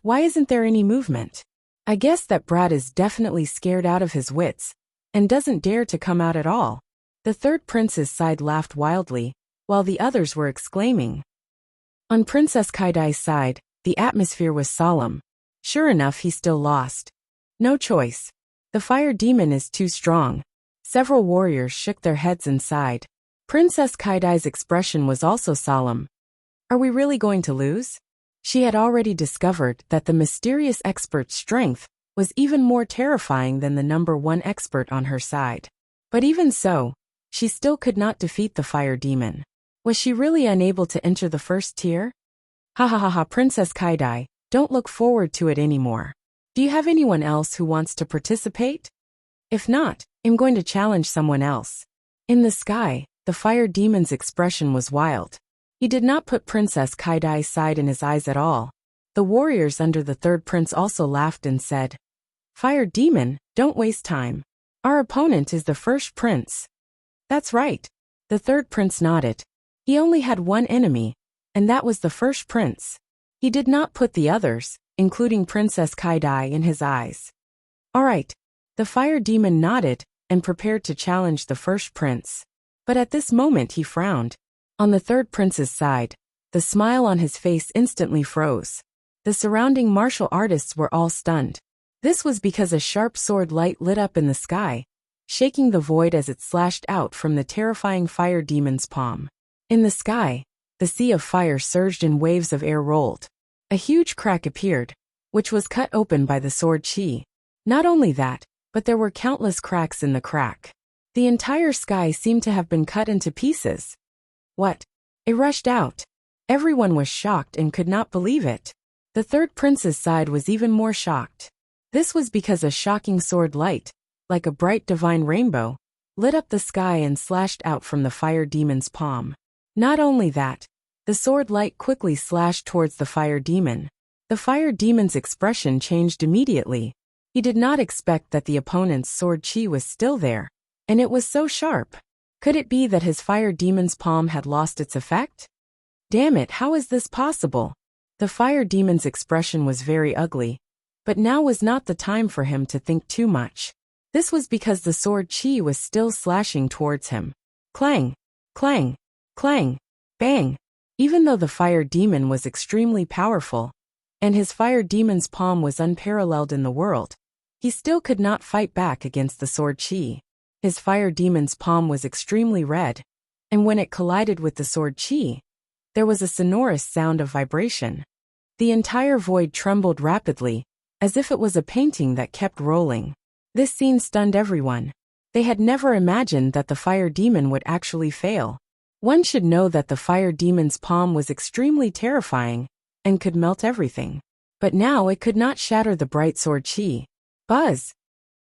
Why isn't there any movement? I guess that brat is definitely scared out of his wits and doesn't dare to come out at all. The third prince's side laughed wildly, while the others were exclaiming. On Princess Kaidai's side, the atmosphere was solemn. Sure enough, he still lost. No choice. The fire demon is too strong. Several warriors shook their heads and sighed. Princess Kaidai's expression was also solemn. Are we really going to lose? She had already discovered that the mysterious expert's strength was even more terrifying than the number one expert on her side. But even so, she still could not defeat the fire demon. Was she really unable to enter the first tier? Ha ha ha ha, Princess Kaidai, don't look forward to it anymore. Do you have anyone else who wants to participate? If not, I'm going to challenge someone else. In the sky, the fire demon's expression was wild. He did not put Princess Kaidai's side in his eyes at all. The warriors under the third prince also laughed and said, Fire demon, don't waste time. Our opponent is the first prince. That's right. The third prince nodded. He only had one enemy, and that was the first prince. He did not put the others, including Princess Kaidai, in his eyes. All right. The fire demon nodded and prepared to challenge the first prince. But at this moment he frowned. On the third prince's side, the smile on his face instantly froze. The surrounding martial artists were all stunned. This was because a sharp sword light lit up in the sky, shaking the void as it slashed out from the terrifying fire demon's palm. In the sky, the sea of fire surged and waves of air rolled. A huge crack appeared, which was cut open by the sword chi. Not only that, but there were countless cracks in the crack. The entire sky seemed to have been cut into pieces. What? It rushed out. Everyone was shocked and could not believe it. The third prince's side was even more shocked. This was because a shocking sword light, like a bright divine rainbow, lit up the sky and slashed out from the fire demon's palm. Not only that, the sword light quickly slashed towards the fire demon. The fire demon's expression changed immediately. He did not expect that the opponent's sword chi was still there, and it was so sharp. Could it be that his fire demon's palm had lost its effect? Damn it, how is this possible? The fire demon's expression was very ugly, but now was not the time for him to think too much. This was because the sword chi was still slashing towards him. Clang, clang, clang, bang. Even though the fire demon was extremely powerful, and his fire demon's palm was unparalleled in the world, he still could not fight back against the sword chi. His fire demon's palm was extremely red, and when it collided with the sword chi, there was a sonorous sound of vibration. The entire void trembled rapidly, as if it was a painting that kept rolling. This scene stunned everyone. They had never imagined that the fire demon would actually fail. One should know that the fire demon's palm was extremely terrifying and could melt everything. But now it could not shatter the bright sword chi. Buzz!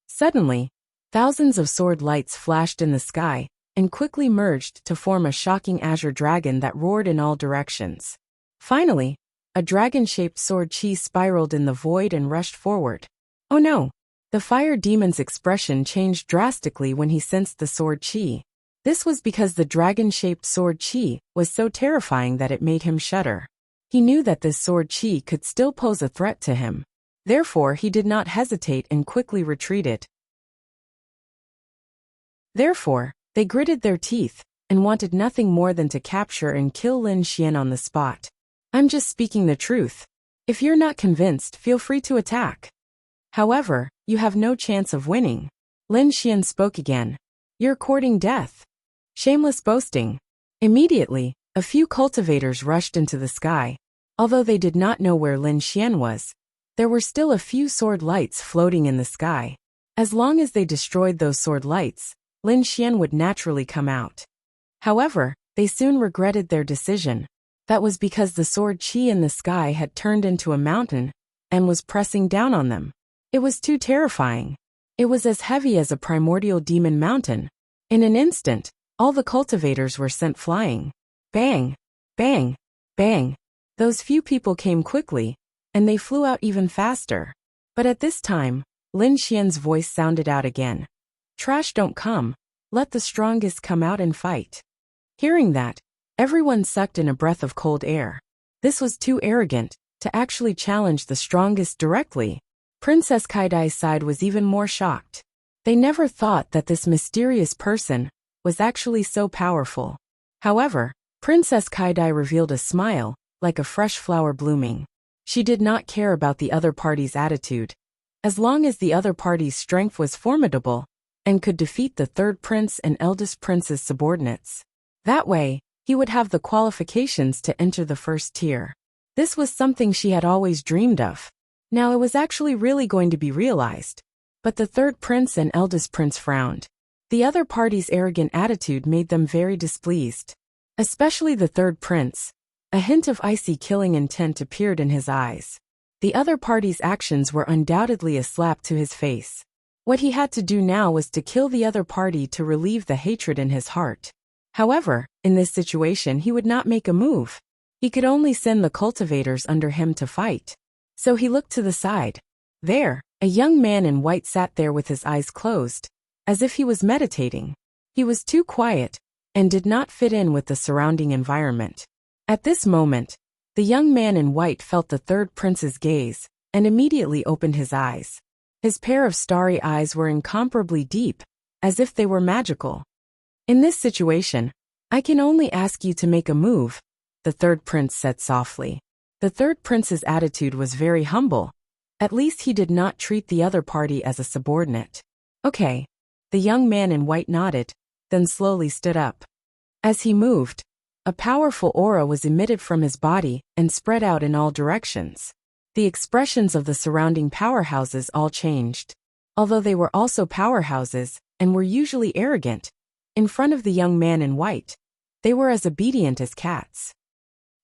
Suddenly, thousands of sword lights flashed in the sky and quickly merged to form a shocking azure dragon that roared in all directions. Finally, a dragon-shaped sword chi spiraled in the void and rushed forward. Oh no! The fire demon's expression changed drastically when he sensed the sword chi. This was because the dragon-shaped sword chi was so terrifying that it made him shudder. He knew that this sword chi could still pose a threat to him. Therefore, he did not hesitate and quickly retreated. Therefore, they gritted their teeth and wanted nothing more than to capture and kill Lin Xian on the spot. I'm just speaking the truth. If you're not convinced, feel free to attack. However, you have no chance of winning. Lin Xian spoke again. You're courting death. Shameless boasting. Immediately, a few cultivators rushed into the sky. Although they did not know where Lin Xian was, there were still a few sword lights floating in the sky. As long as they destroyed those sword lights, Lin Xian would naturally come out. However, they soon regretted their decision. That was because the sword chi in the sky had turned into a mountain and was pressing down on them. It was too terrifying. It was as heavy as a primordial demon mountain. In an instant, all the cultivators were sent flying. Bang! Bang! Bang! Those few people came quickly, and they flew out even faster. But at this time, Lin Xian's voice sounded out again. Trash don't come. Let the strongest come out and fight. Hearing that, everyone sucked in a breath of cold air. This was too arrogant to actually challenge the strongest directly. Princess Kaidai's side was even more shocked. They never thought that this mysterious person was actually so powerful. However, Princess Kaidai revealed a smile, like a fresh flower blooming. She did not care about the other party's attitude. As long as the other party's strength was formidable and could defeat the third prince and eldest prince's subordinates. That way, he would have the qualifications to enter the first tier. This was something she had always dreamed of. Now it was actually really going to be realized. But the third prince and eldest prince frowned. The other party's arrogant attitude made them very displeased. Especially the third prince. A hint of icy killing intent appeared in his eyes. The other party's actions were undoubtedly a slap to his face. What he had to do now was to kill the other party to relieve the hatred in his heart. However, in this situation he would not make a move. He could only send the cultivators under him to fight. So he looked to the side. There, a young man in white sat there with his eyes closed, as if he was meditating. He was too quiet and did not fit in with the surrounding environment. At this moment, the young man in white felt the third prince's gaze and immediately opened his eyes. His pair of starry eyes were incomparably deep, as if they were magical. In this situation, I can only ask you to make a move, the third prince said softly. The third prince's attitude was very humble. At least he did not treat the other party as a subordinate. Okay. The young man in white nodded, then slowly stood up. As he moved, a powerful aura was emitted from his body and spread out in all directions. The expressions of the surrounding powerhouses all changed. Although they were also powerhouses and were usually arrogant, in front of the young man in white, they were as obedient as cats.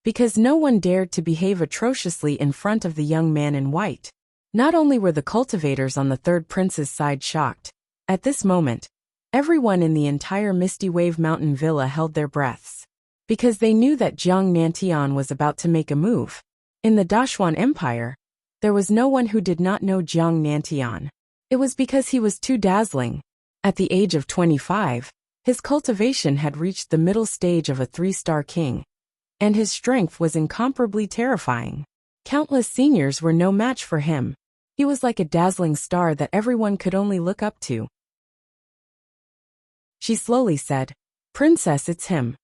Because no one dared to behave atrociously in front of the young man in white. Not only were the cultivators on the third prince's side shocked, at this moment, everyone in the entire Misty Wave Mountain Villa held their breaths. Because they knew that Jiang Nantian was about to make a move. In the Dashuan Empire, there was no one who did not know Jiang Nantian. It was because he was too dazzling. At the age of 25, his cultivation had reached the middle stage of a 3-star king. And his strength was incomparably terrifying. Countless seniors were no match for him. He was like a dazzling star that everyone could only look up to. She slowly said, "Princess, it's him."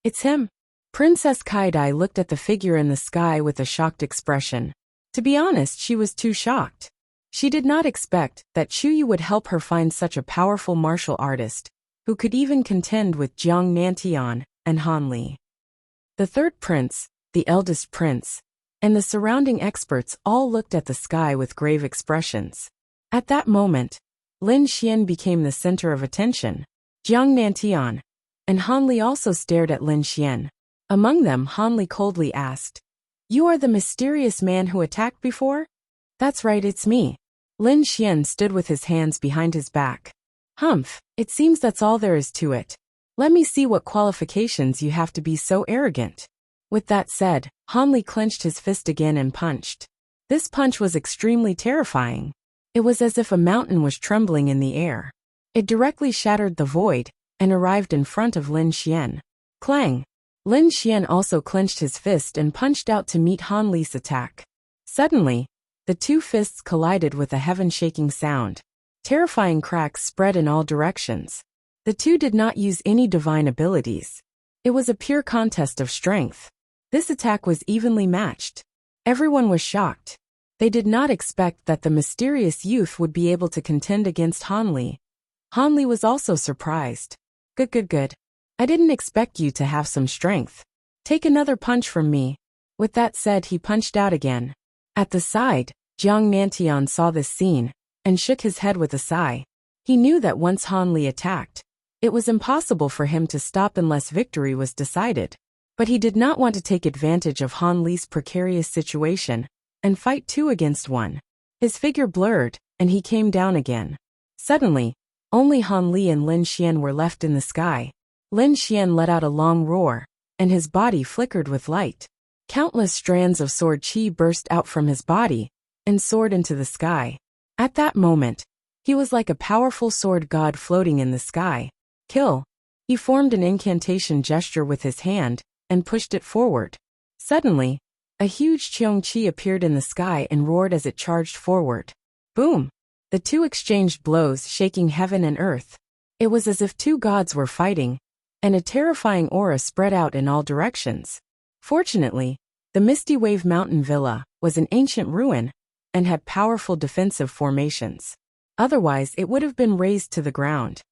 "It's him?" Princess Kaidai looked at the figure in the sky with a shocked expression. To be honest, she was too shocked. She did not expect that Chuyu would help her find such a powerful martial artist, who could even contend with Jiang Nantian and Han Li. The third prince, the eldest prince, and the surrounding experts all looked at the sky with grave expressions. At that moment, Lin Xian became the center of attention. Jiang Nantian and Han Li also stared at Lin Xian. Among them, Han Li coldly asked, "You are the mysterious man who attacked before?" "That's right, it's me." Lin Xian stood with his hands behind his back. "Humph, it seems that's all there is to it. Let me see what qualifications you have to be so arrogant." With that said, Han Li clenched his fist again and punched. This punch was extremely terrifying. It was as if a mountain was trembling in the air. It directly shattered the void and arrived in front of Lin Xian. Clang! Lin Xian also clenched his fist and punched out to meet Han Li's attack. Suddenly, the two fists collided with a heaven-shaking sound. Terrifying cracks spread in all directions. The two did not use any divine abilities. It was a pure contest of strength. This attack was evenly matched. Everyone was shocked. They did not expect that the mysterious youth would be able to contend against Han Li. Han Li was also surprised. Good. I didn't expect you to have some strength. Take another punch from me." With that said, he punched out again. At the side, Jiang Nantian saw this scene and shook his head with a sigh. He knew that once Han Li attacked, it was impossible for him to stop unless victory was decided. But he did not want to take advantage of Han Li's precarious situation and fight 2 against 1. His figure blurred, and he came down again. Suddenly, only Han Li and Lin Xian were left in the sky. Lin Xian let out a long roar, and his body flickered with light. Countless strands of sword chi burst out from his body and soared into the sky. At that moment, he was like a powerful sword god floating in the sky. Kill! He formed an incantation gesture with his hand and pushed it forward. Suddenly, A huge Cheongqi appeared in the sky and roared as it charged forward. Boom! The two exchanged blows, shaking heaven and earth. It was as if two gods were fighting, and a terrifying aura spread out in all directions. Fortunately, the Misty Wave Mountain Villa was an ancient ruin and had powerful defensive formations. Otherwise, it would have been razed to the ground.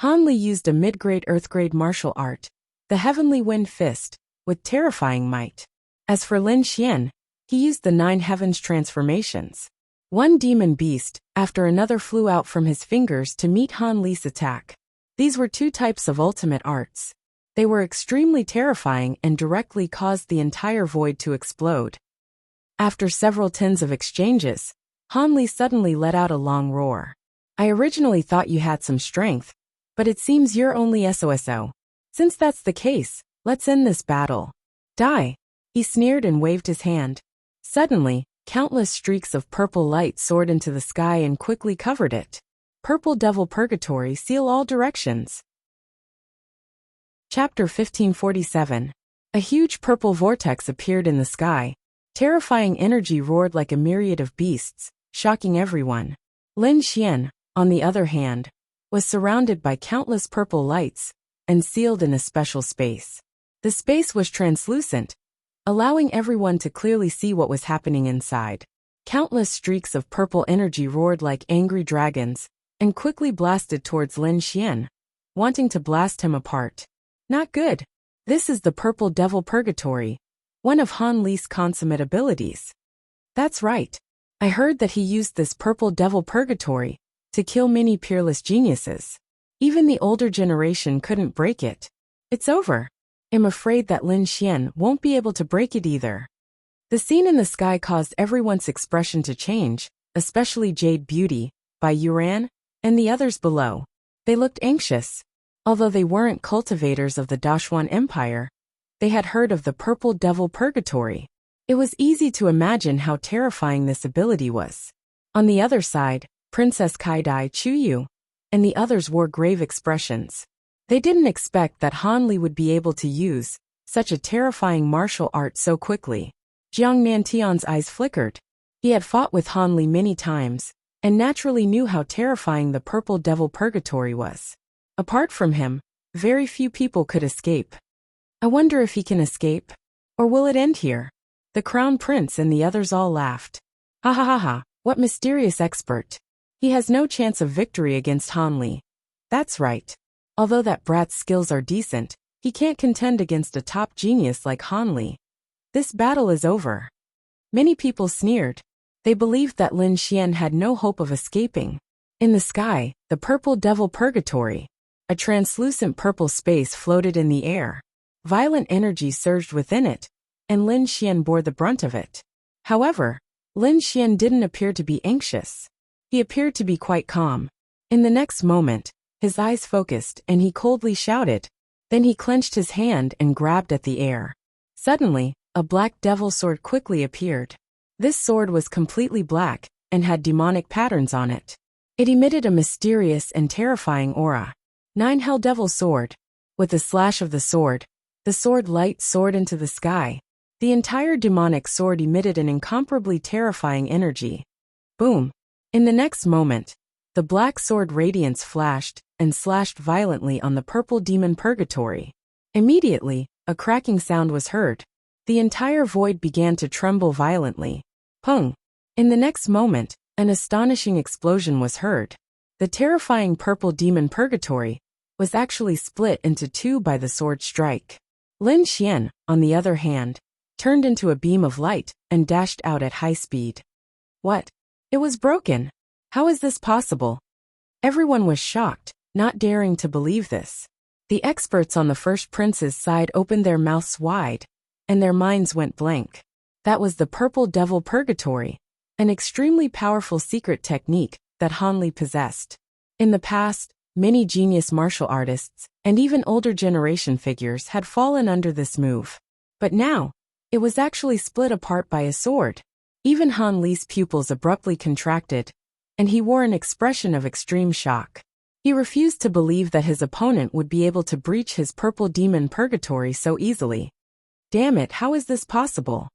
Han Li used a mid-grade earth-grade martial art, the Heavenly Wind Fist, with terrifying might. As for Lin Xian, he used the 9 Heavens transformations. One demon beast after another flew out from his fingers to meet Han Li's attack. These were 2 types of ultimate arts. They were extremely terrifying and directly caused the entire void to explode. After several tens of exchanges, Han Li suddenly let out a long roar. I originally thought you had some strength, but it seems you're only SOSO. Since that's the case, let's end this battle. Die! He sneered and waved his hand. Suddenly, countless streaks of purple light soared into the sky and quickly covered it. Purple Devil Purgatory seal all directions. Chapter 1547. A huge purple vortex appeared in the sky. Terrifying energy roared like a myriad of beasts, shocking everyone. Lin Xian, on the other hand, was surrounded by countless purple lights and sealed in a special space. The space was translucent, allowing everyone to clearly see what was happening inside. Countless streaks of purple energy roared like angry dragons and quickly blasted towards Lin Xian, wanting to blast him apart. Not good. This is the Purple Devil Purgatory, one of Han Li's consummate abilities. That's right. I heard that he used this Purple Devil Purgatory to kill many peerless geniuses. Even the older generation couldn't break it. It's over. I'm afraid that Lin Xian won't be able to break it either. The scene in the sky caused everyone's expression to change, especially Jade Beauty, Bai Yuran, and the others below. They looked anxious. Although they weren't cultivators of the Dashuan Empire, they had heard of the Purple Devil Purgatory. It was easy to imagine how terrifying this ability was. On the other side, Princess Kaidai Chuyu and the others wore grave expressions. They didn't expect that Han Li would be able to use such a terrifying martial art so quickly. Jiang Nantian's eyes flickered. He had fought with Han Li many times, and naturally knew how terrifying the Purple Devil Purgatory was. Apart from him, very few people could escape. I wonder if he can escape? Or will it end here? The Crown Prince and the others all laughed. Ha ha ha ha, what mysterious expert. He has no chance of victory against Han Li. That's right. Although that brat's skills are decent, he can't contend against a top genius like Han Li. This battle is over. Many people sneered. They believed that Lin Xian had no hope of escaping. In the sky, the Purple Devil Purgatory, a translucent purple space floated in the air. Violent energy surged within it, and Lin Xian bore the brunt of it. However, Lin Xian didn't appear to be anxious. He appeared to be quite calm. In the next moment, his eyes focused and he coldly shouted. Then he clenched his hand and grabbed at the air. Suddenly, a black devil sword quickly appeared. This sword was completely black and had demonic patterns on it. It emitted a mysterious and terrifying aura. 9 Hell Devil Sword. With a slash of the sword light soared into the sky. The entire demonic sword emitted an incomparably terrifying energy. Boom! In the next moment, the black sword radiance flashed and slashed violently on the Purple Demon Purgatory. Immediately, a cracking sound was heard. The entire void began to tremble violently. Pung! In the next moment, an astonishing explosion was heard. The terrifying Purple Demon Purgatory was actually split into 2 by the sword strike. Lin Xian, on the other hand, turned into a beam of light and dashed out at high speed. What? It was broken. How is this possible? Everyone was shocked, not daring to believe this. The experts on the First Prince's side opened their mouths wide, and their minds went blank. That was the Purple Devil Purgatory, an extremely powerful secret technique that Han Li possessed. In the past, many genius martial artists and even older generation figures had fallen under this move. But now, it was actually split apart by a sword. Even Han Li's pupils abruptly contracted, and he wore an expression of extreme shock. He refused to believe that his opponent would be able to breach his Purple Demon Purgatory so easily. Damn it, how is this possible?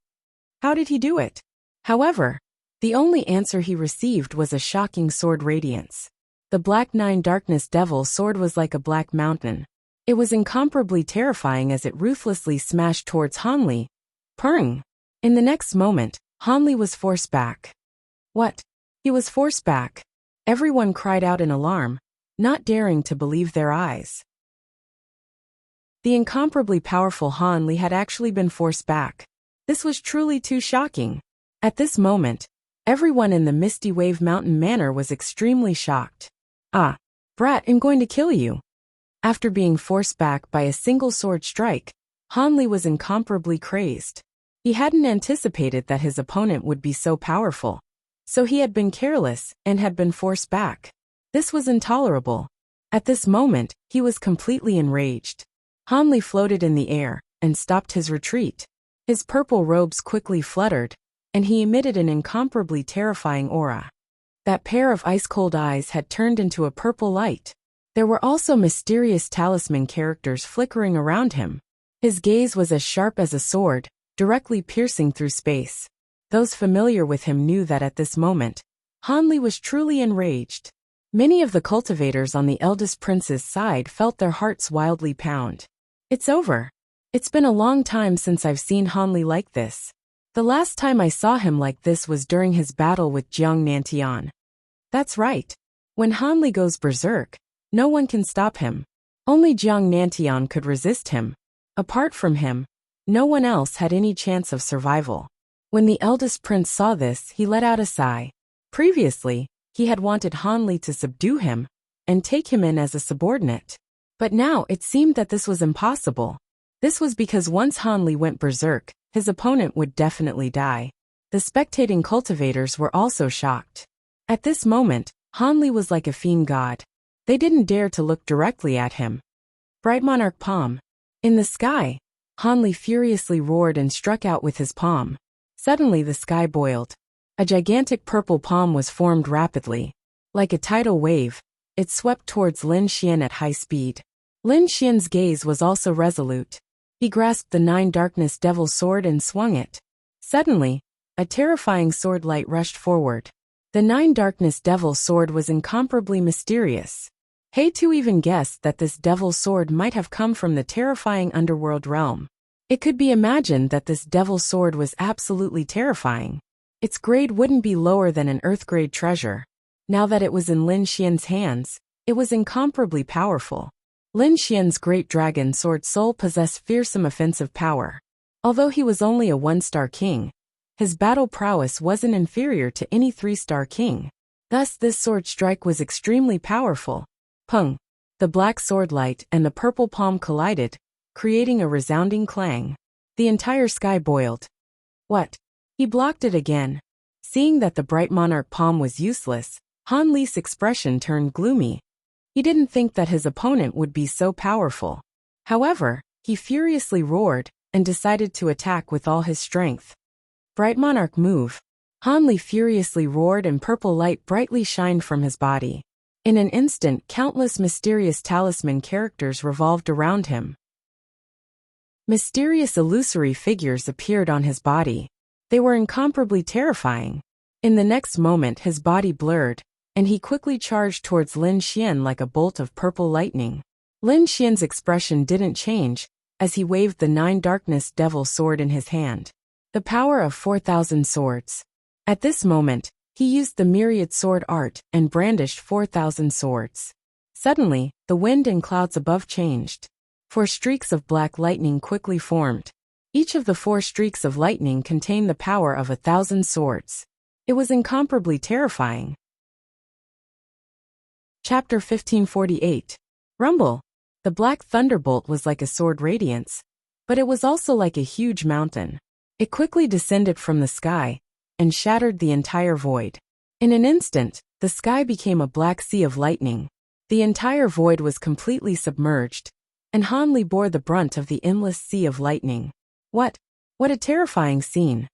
How did he do it? However, the only answer he received was a shocking sword radiance. The Black Nine Darkness Devil sword was like a black mountain. It was incomparably terrifying as it ruthlessly smashed towards Hanli. Purring! In the next moment, Hanli was forced back. What? He was forced back. Everyone cried out in alarm, not daring to believe their eyes. The incomparably powerful Hanli had actually been forced back. This was truly too shocking. At this moment, everyone in the Misty Wave Mountain Manor was extremely shocked. Ah, brat, I'm going to kill you. After being forced back by a single sword strike, Hanli was incomparably crazed. He hadn't anticipated that his opponent would be so powerful. So he had been careless and had been forced back. This was intolerable. At this moment, he was completely enraged. Hanli floated in the air and stopped his retreat. His purple robes quickly fluttered, and he emitted an incomparably terrifying aura. That pair of ice-cold eyes had turned into a purple light. There were also mysterious talisman characters flickering around him. His gaze was as sharp as a sword, directly piercing through space. Those familiar with him knew that at this moment, Hanli was truly enraged. Many of the cultivators on the eldest prince's side felt their hearts wildly pound. It's over. It's been a long time since I've seen Hanli like this. The last time I saw him like this was during his battle with Jiang Nantian. That's right. When Hanli goes berserk, no one can stop him. Only Jiang Nantian could resist him. Apart from him, no one else had any chance of survival. When the eldest prince saw this, he let out a sigh. Previously, he had wanted Hanli to subdue him and take him in as a subordinate. But now it seemed that this was impossible. This was because once Hanli went berserk, his opponent would definitely die. The spectating cultivators were also shocked. At this moment, Hanli was like a fiend god. They didn't dare to look directly at him. Bright Monarch Palm. In the sky, Hanli furiously roared and struck out with his palm. Suddenly the sky boiled. A gigantic purple palm was formed rapidly. Like a tidal wave, it swept towards Lin Xian at high speed. Lin Xian's gaze was also resolute. He grasped the Nine Darkness Devil sword and swung it. Suddenly, a terrifying sword light rushed forward. The Nine Darkness Devil sword was incomparably mysterious. He-Tu even guessed that this devil sword might have come from the terrifying underworld realm. It could be imagined that this devil sword was absolutely terrifying. Its grade wouldn't be lower than an Earth-grade treasure. Now that it was in Lin Xian's hands, it was incomparably powerful. Lin Xian's great dragon sword soul possessed fearsome offensive power. Although he was only a one-star king, his battle prowess wasn't inferior to any three-star king. Thus this sword strike was extremely powerful. Pung! The black sword light and the purple palm collided, creating a resounding clang. The entire sky boiled. What? He blocked it again. Seeing that the bright monarch palm was useless, Hanli's expression turned gloomy. He didn't think that his opponent would be so powerful. However, he furiously roared and decided to attack with all his strength. Bright Monarch move. Hanli furiously roared and purple light brightly shined from his body. In an instant, countless mysterious talisman characters revolved around him. Mysterious illusory figures appeared on his body. They were incomparably terrifying. In the next moment his body blurred, and he quickly charged towards Lin Xian like a bolt of purple lightning. Lin Xian's expression didn't change, as he waved the Nine Darkness Devil sword in his hand. The power of 4,000 swords. At this moment, he used the myriad sword art and brandished 4,000 swords. Suddenly, the wind and clouds above changed. 4 streaks of black lightning quickly formed. Each of the 4 streaks of lightning contained the power of 1,000 swords. It was incomparably terrifying. Chapter 1548. Rumble. The black thunderbolt was like a sword radiance, but it was also like a huge mountain. It quickly descended from the sky and shattered the entire void. In an instant, the sky became a black sea of lightning. The entire void was completely submerged, and Hanli bore the brunt of the endless sea of lightning. What a terrifying scene.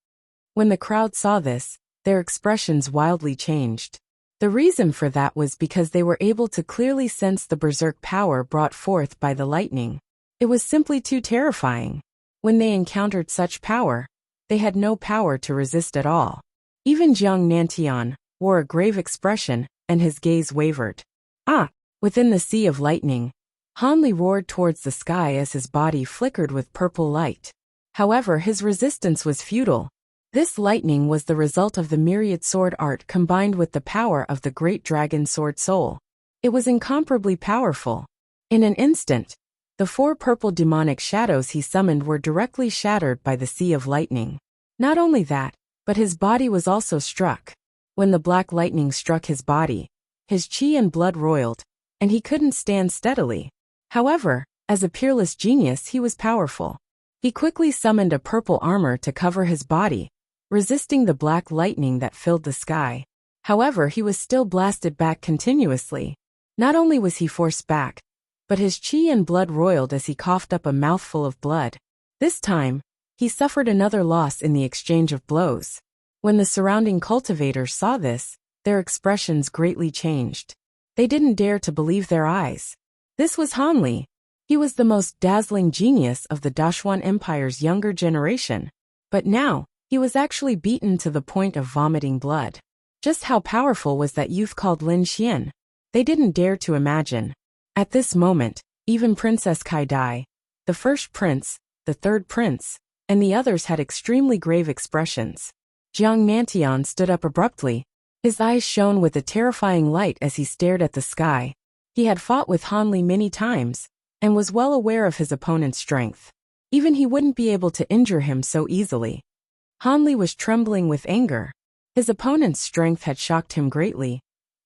When the crowd saw this, their expressions wildly changed. The reason for that was because they were able to clearly sense the berserk power brought forth by the lightning. It was simply too terrifying. When they encountered such power, they had no power to resist at all. Even Jiang Nantian wore a grave expression, and his gaze wavered. Ah! Within the sea of lightning, Han Li roared towards the sky as his body flickered with purple light. However, his resistance was futile. This lightning was the result of the myriad sword art combined with the power of the great dragon sword soul. It was incomparably powerful. In an instant, the 4 purple demonic shadows he summoned were directly shattered by the sea of lightning. Not only that, but his body was also struck. When the black lightning struck his body, his chi and blood roiled, and he couldn't stand steadily. However, as a peerless genius, he was powerful. He quickly summoned a purple armor to cover his body, resisting the black lightning that filled the sky. However, he was still blasted back continuously. Not only was he forced back, but his chi and blood roiled as he coughed up a mouthful of blood. This time, he suffered another loss in the exchange of blows. When the surrounding cultivators saw this, their expressions greatly changed. They didn't dare to believe their eyes. This was Han Li. He was the most dazzling genius of the Dashuan Empire's younger generation. But now, he was actually beaten to the point of vomiting blood. Just how powerful was that youth called Lin Xian? They didn't dare to imagine. At this moment, even Princess Kai Dai, the first prince, the third prince, and the others had extremely grave expressions. Jiang Nantian stood up abruptly. His eyes shone with a terrifying light as he stared at the sky. He had fought with Han Li many times, and was well aware of his opponent's strength. Even he wouldn't be able to injure him so easily. Han Li was trembling with anger. His opponent's strength had shocked him greatly,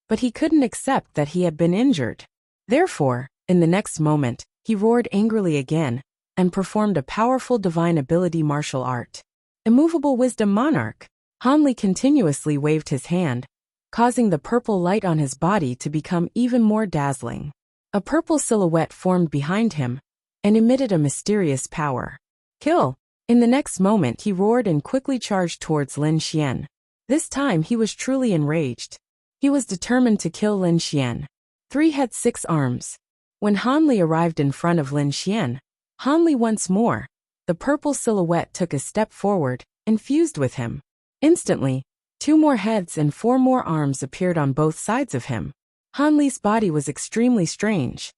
but he couldn't accept that he had been injured. Therefore, in the next moment, he roared angrily again, and performed a powerful divine ability martial art. Immovable Wisdom Monarch. Han Li continuously waved his hand, causing the purple light on his body to become even more dazzling. A purple silhouette formed behind him, and emitted a mysterious power. Kill! In the next moment he roared and quickly charged towards Lin Xian. This time he was truly enraged. He was determined to kill Lin Xian. 3 heads 6 arms. When Han Li arrived in front of Lin Xian, Han Li once more, the purple silhouette took a step forward, and fused with him. Instantly, 2 more heads and 4 more arms appeared on both sides of him. Han Li's body was extremely strange.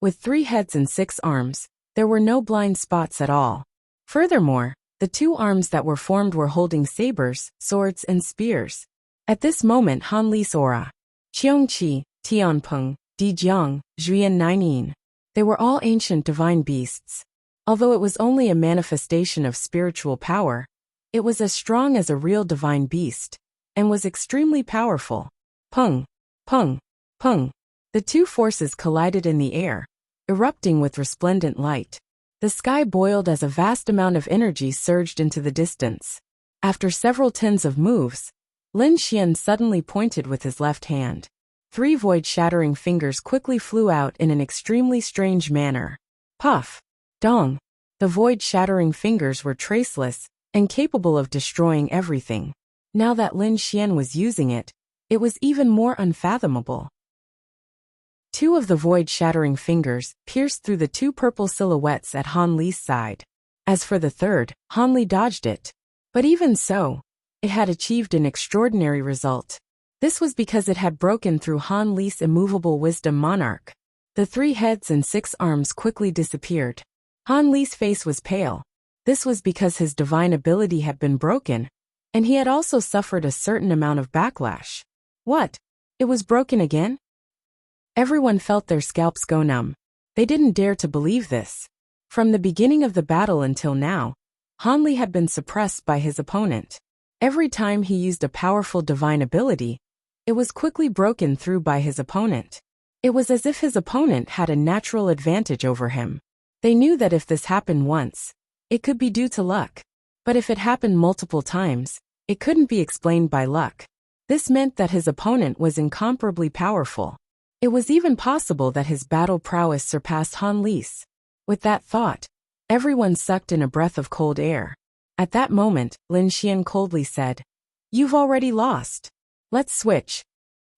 With 3 heads and 6 arms, there were no blind spots at all. Furthermore, the 2 arms that were formed were holding sabers, swords, and spears. At this moment Han Li's aura, Qiongqi, Tianpeng, Dijiang, Zhuyan Nineyin. They were all ancient divine beasts. Although it was only a manifestation of spiritual power, it was as strong as a real divine beast, and was extremely powerful. Peng, peng, peng. The 2 forces collided in the air, erupting with resplendent light. The sky boiled as a vast amount of energy surged into the distance. After several tens of moves, Lin Xian suddenly pointed with his left hand. 3 void-shattering fingers quickly flew out in an extremely strange manner. Puff! Dong! The void-shattering fingers were traceless, and capable of destroying everything. Now that Lin Xian was using it, it was even more unfathomable. 2 of the void-shattering fingers pierced through the 2 purple silhouettes at Han Li's side. As for the third, Han Li dodged it. But even so, it had achieved an extraordinary result. This was because it had broken through Han Li's immovable Wisdom Monarch. The 3 heads and 6 arms quickly disappeared. Han Li's face was pale. This was because his divine ability had been broken, and he had also suffered a certain amount of backlash. What? It was broken again? Everyone felt their scalps go numb. They didn't dare to believe this. From the beginning of the battle until now, Han Li had been suppressed by his opponent. Every time he used a powerful divine ability, it was quickly broken through by his opponent. It was as if his opponent had a natural advantage over him. They knew that if this happened once, it could be due to luck. But if it happened multiple times, it couldn't be explained by luck. This meant that his opponent was incomparably powerful. It was even possible that his battle prowess surpassed Han Li's. With that thought, everyone sucked in a breath of cold air. At that moment, Lin Xian coldly said, "You've already lost. Let's switch."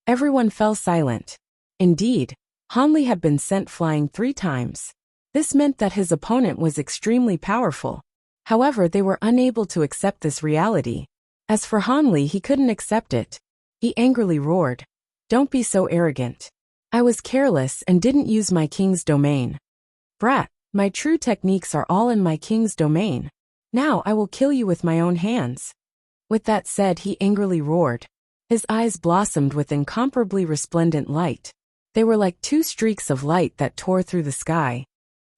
Everyone fell silent. Indeed, Han Li had been sent flying 3 times. This meant that his opponent was extremely powerful. However, they were unable to accept this reality. As for Han Li, he couldn't accept it. He angrily roared, "Don't be so arrogant. I was careless and didn't use my king's domain. Brat, my true techniques are all in my king's domain. Now I will kill you with my own hands." With that said, he angrily roared. His eyes blossomed with incomparably resplendent light. They were like two streaks of light that tore through the sky.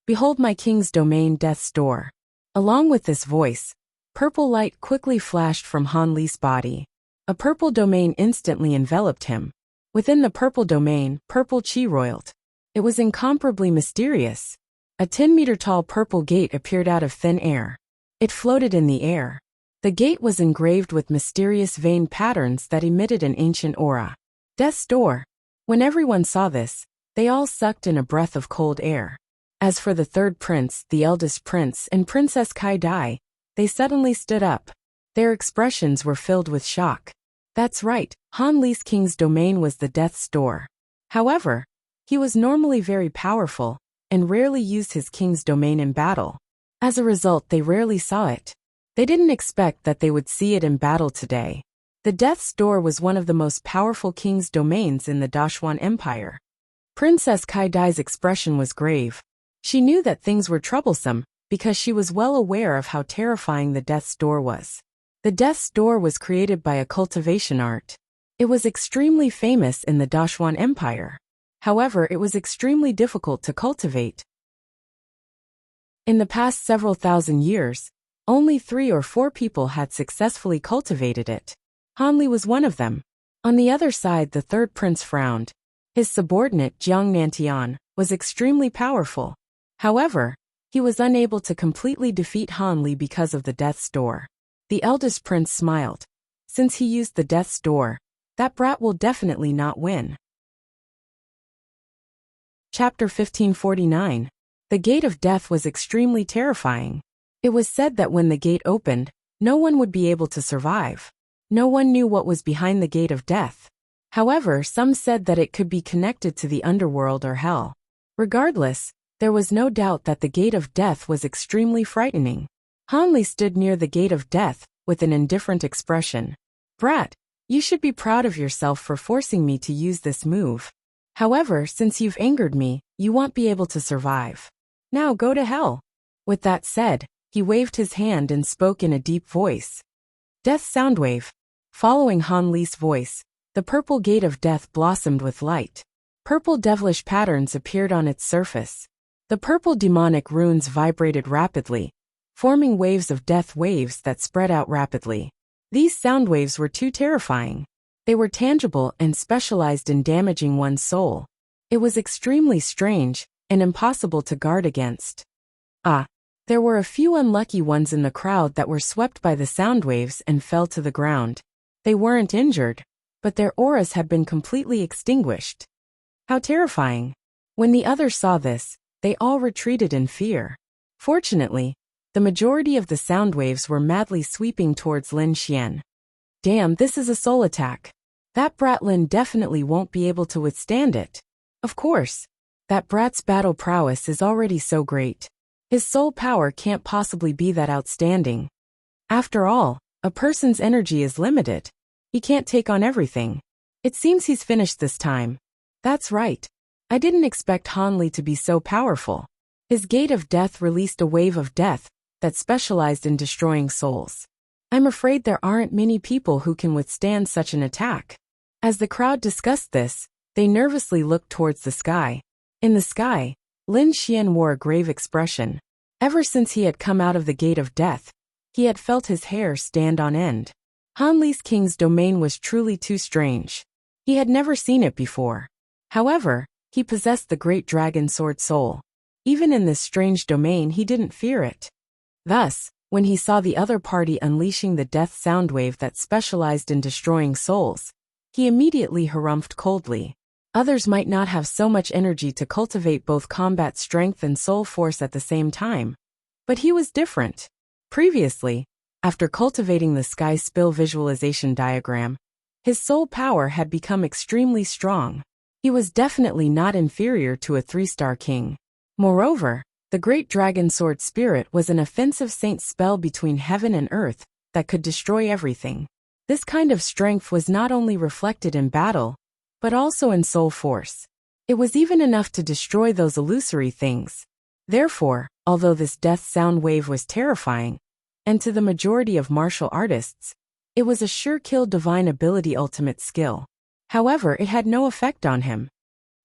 "Behold my king's domain, Death's Door." Along with this voice, purple light quickly flashed from Han Li's body. A purple domain instantly enveloped him. Within the purple domain, purple chi roiled. It was incomparably mysterious. A 10-meter-tall purple gate appeared out of thin air. It floated in the air. The gate was engraved with mysterious vein patterns that emitted an ancient aura. Death's Door. When everyone saw this, they all sucked in a breath of cold air. As for the third prince, the eldest prince, and Princess Kai Dai, they suddenly stood up. Their expressions were filled with shock. That's right, Han Li's king's domain was the Death's Door. However, he was normally very powerful, and rarely used his king's domain in battle. As a result, they rarely saw it. They didn't expect that they would see it in battle today. The Death's Door was one of the most powerful king's domains in the Dashuan Empire. Princess Kai Dai's expression was grave. She knew that things were troublesome, because she was well aware of how terrifying the Death's Door was. The Death's Door was created by a cultivation art. It was extremely famous in the Dashuan Empire. However, it was extremely difficult to cultivate. In the past several thousand years, only 3 or 4 people had successfully cultivated it. Han Li was one of them. On the other side, the third prince frowned. His subordinate, Jiang Nantian, was extremely powerful. However, he was unable to completely defeat Han Li because of the Death's Door. The eldest prince smiled. Since he used the Death's Door, that brat will definitely not win. Chapter 1549. The Gate of Death was extremely terrifying. It was said that when the gate opened, no one would be able to survive. No one knew what was behind the Gate of Death. However, some said that it could be connected to the underworld or hell. Regardless, there was no doubt that the Gate of Death was extremely frightening. Han Li stood near the Gate of Death, with an indifferent expression. "Brat, you should be proud of yourself for forcing me to use this move. However, since you've angered me, you won't be able to survive. Now go to hell." With that said, he waved his hand and spoke in a deep voice. Death Soundwave. Following Han Li's voice, the purple Gate of Death blossomed with light. Purple devilish patterns appeared on its surface. The purple demonic runes vibrated rapidly, forming waves of death waves that spread out rapidly. These sound waves were too terrifying. They were tangible and specialized in damaging one's soul. It was extremely strange and impossible to guard against. There were a few unlucky ones in the crowd that were swept by the sound waves and fell to the ground. They weren't injured, but their auras had been completely extinguished. How terrifying! When the others saw this, they all retreated in fear. Fortunately, the majority of the sound waves were madly sweeping towards Lin Xian. Damn, this is a soul attack. That brat Lin definitely won't be able to withstand it. Of course, that brat's battle prowess is already so great. His soul power can't possibly be that outstanding. After all, a person's energy is limited. He can't take on everything. It seems he's finished this time. That's right. I didn't expect Han Li to be so powerful. His Gate of Death released a wave of death that specialized in destroying souls. I'm afraid there aren't many people who can withstand such an attack. As the crowd discussed this, they nervously looked towards the sky. In the sky, Lin Xian wore a grave expression. Ever since he had come out of the Gate of Death, he had felt his hair stand on end. Han Li's king's domain was truly too strange. He had never seen it before. However, he possessed the great dragon sword soul. Even in this strange domain, he didn't fear it. Thus, when he saw the other party unleashing the death sound wave that specialized in destroying souls, he immediately harumphed coldly. Others might not have so much energy to cultivate both combat strength and soul force at the same time. But he was different. Previously, after cultivating the sky spill visualization diagram, his soul power had become extremely strong. He was definitely not inferior to a 3-star king. Moreover, The great dragon sword spirit was an offensive saint spell between heaven and earth that could destroy everything. This kind of strength was not only reflected in battle, but also in soul force. It was even enough to destroy those illusory things. Therefore, although this death sound wave was terrifying, and to the majority of martial artists, it was a sure kill divine ability ultimate skill. However, it had no effect on him.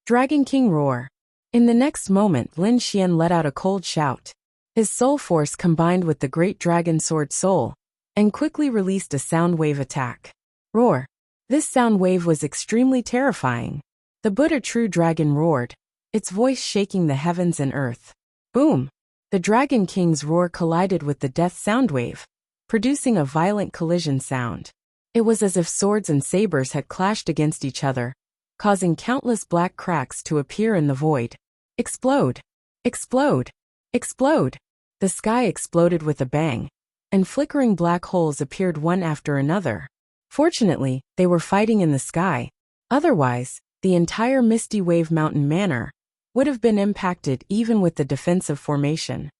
Dragon King roar. In the next moment Lin Xian let out a cold shout. His soul force combined with the great dragon sword soul, and quickly released a sound wave attack. Roar. This sound wave was extremely terrifying. The Buddha true dragon roared, its voice shaking the heavens and earth. Boom! The Dragon King's roar collided with the death sound wave, producing a violent collision sound. It was as if swords and sabers had clashed against each other, causing countless black cracks to appear in the void. Explode! Explode! Explode! The sky exploded with a bang, and flickering black holes appeared one after another. Fortunately, they were fighting in the sky. Otherwise, the entire Misty Wave Mountain Manor would have been impacted even with the defensive formation.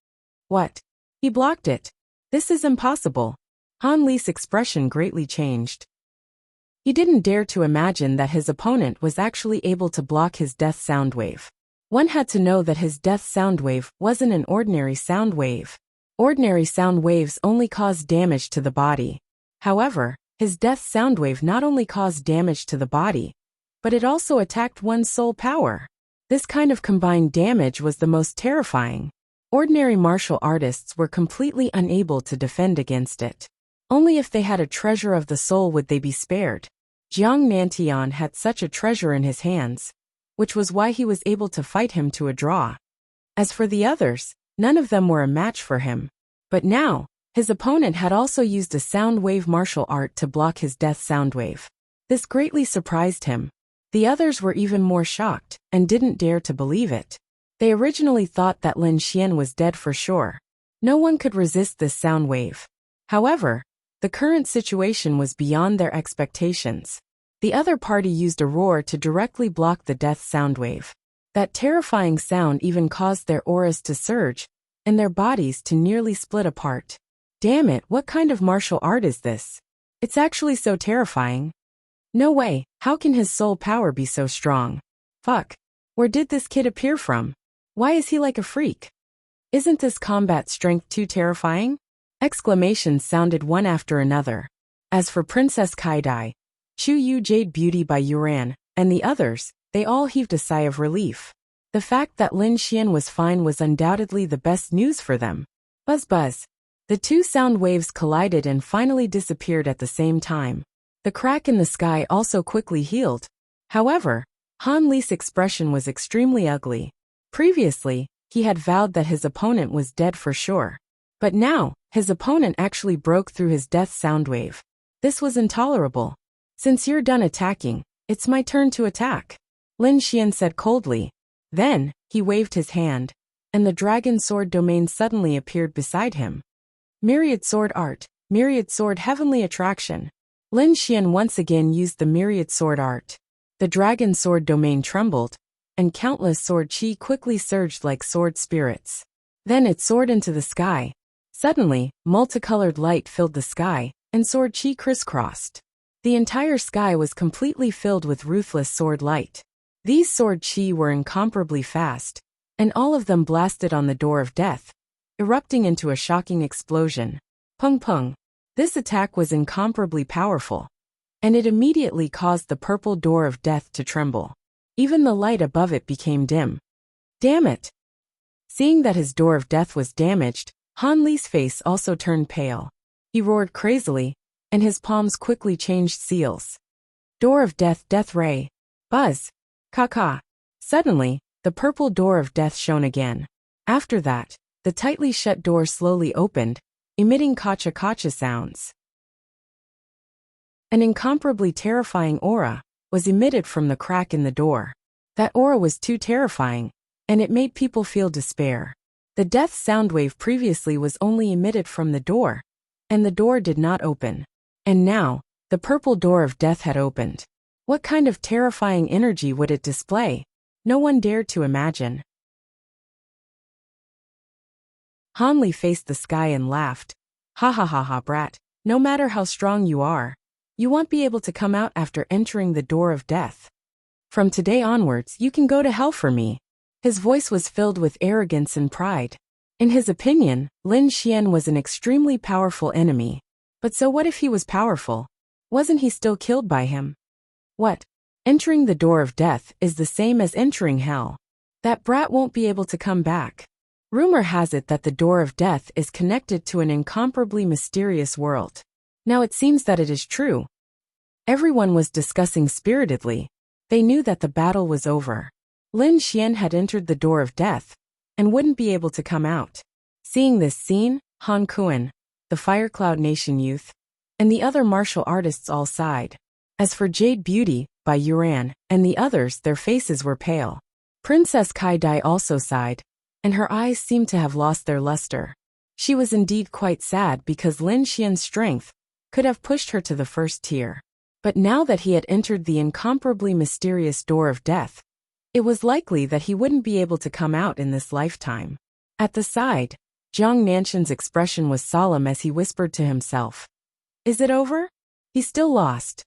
What? He blocked it. This is impossible. Han Li's expression greatly changed. He didn't dare to imagine that his opponent was actually able to block his death sound wave. One had to know that his death sound wave wasn't an ordinary sound wave. Ordinary sound waves only cause damage to the body. However, his death sound wave not only caused damage to the body, but it also attacked one's soul power. This kind of combined damage was the most terrifying. Ordinary martial artists were completely unable to defend against it. Only if they had a treasure of the soul would they be spared. Jiang Nantian had such a treasure in his hands, which was why he was able to fight him to a draw. As for the others, none of them were a match for him. But now, his opponent had also used a sound wave martial art to block his death sound wave. This greatly surprised him. The others were even more shocked, and didn't dare to believe it. They originally thought that Lin Xian was dead for sure. No one could resist this sound wave. However, the current situation was beyond their expectations. The other party used a roar to directly block the death sound wave. That terrifying sound even caused their auras to surge, and their bodies to nearly split apart. Damn it, what kind of martial art is this? It's actually so terrifying. No way, how can his soul power be so strong? Fuck. Where did this kid appear from? Why is he like a freak? Isn't this combat strength too terrifying? Exclamations sounded one after another. As for Princess Kaidai, Chu Yu Jade Beauty by Yuran, and the others, they all heaved a sigh of relief. The fact that Lin Xian was fine was undoubtedly the best news for them. Buzz buzz. The two sound waves collided and finally disappeared at the same time. The crack in the sky also quickly healed. However, Han Li's expression was extremely ugly. Previously, he had vowed that his opponent was dead for sure. But now, his opponent actually broke through his death sound wave. This was intolerable. Since you're done attacking, it's my turn to attack, Lin Xian said coldly. Then, he waved his hand, and the dragon sword domain suddenly appeared beside him. Myriad sword art, myriad sword heavenly attraction. Lin Xian once again used the myriad sword art. The dragon sword domain trembled, and countless sword chi quickly surged like sword spirits. Then it soared into the sky. Suddenly, multicolored light filled the sky, and sword chi crisscrossed. The entire sky was completely filled with ruthless sword light. These sword chi were incomparably fast, and all of them blasted on the door of death, erupting into a shocking explosion. Pung pung. This attack was incomparably powerful, and it immediately caused the purple door of death to tremble. Even the light above it became dim. Damn it! Seeing that his door of death was damaged, Han Li's face also turned pale. He roared crazily, and his palms quickly changed seals. Door of death, death ray. Buzz. Ka-ka. Suddenly, the purple door of death shone again. After that, the tightly shut door slowly opened, emitting kacha-kacha sounds. An incomparably terrifying aura was emitted from the crack in the door. That aura was too terrifying, and it made people feel despair. The death sound wave previously was only emitted from the door, and the door did not open. And now, the purple door of death had opened. What kind of terrifying energy would it display? No one dared to imagine. Hanli faced the sky and laughed. Ha ha ha ha, brat. No matter how strong you are, you won't be able to come out after entering the door of death. From today onwards, you can go to hell for me. His voice was filled with arrogance and pride. In his opinion, Lin Xian was an extremely powerful enemy. But so what if he was powerful? Wasn't he still killed by him? What? Entering the door of death is the same as entering hell. That brat won't be able to come back. Rumor has it that the door of death is connected to an incomparably mysterious world. Now it seems that it is true. Everyone was discussing spiritedly. They knew that the battle was over. Lin Xian had entered the door of death and wouldn't be able to come out. Seeing this scene, Han Kuan, the Firecloud Nation youth, and the other martial artists all sighed. As for Jade Beauty, Bai Yuran, and the others, their faces were pale. Princess Kai Dai also sighed, and her eyes seemed to have lost their luster. She was indeed quite sad because Lin Xian's strength could have pushed her to the first tier. But now that he had entered the incomparably mysterious door of death, it was likely that he wouldn't be able to come out in this lifetime. At the side, Jiang Nanshan's expression was solemn as he whispered to himself. Is it over? He's still lost.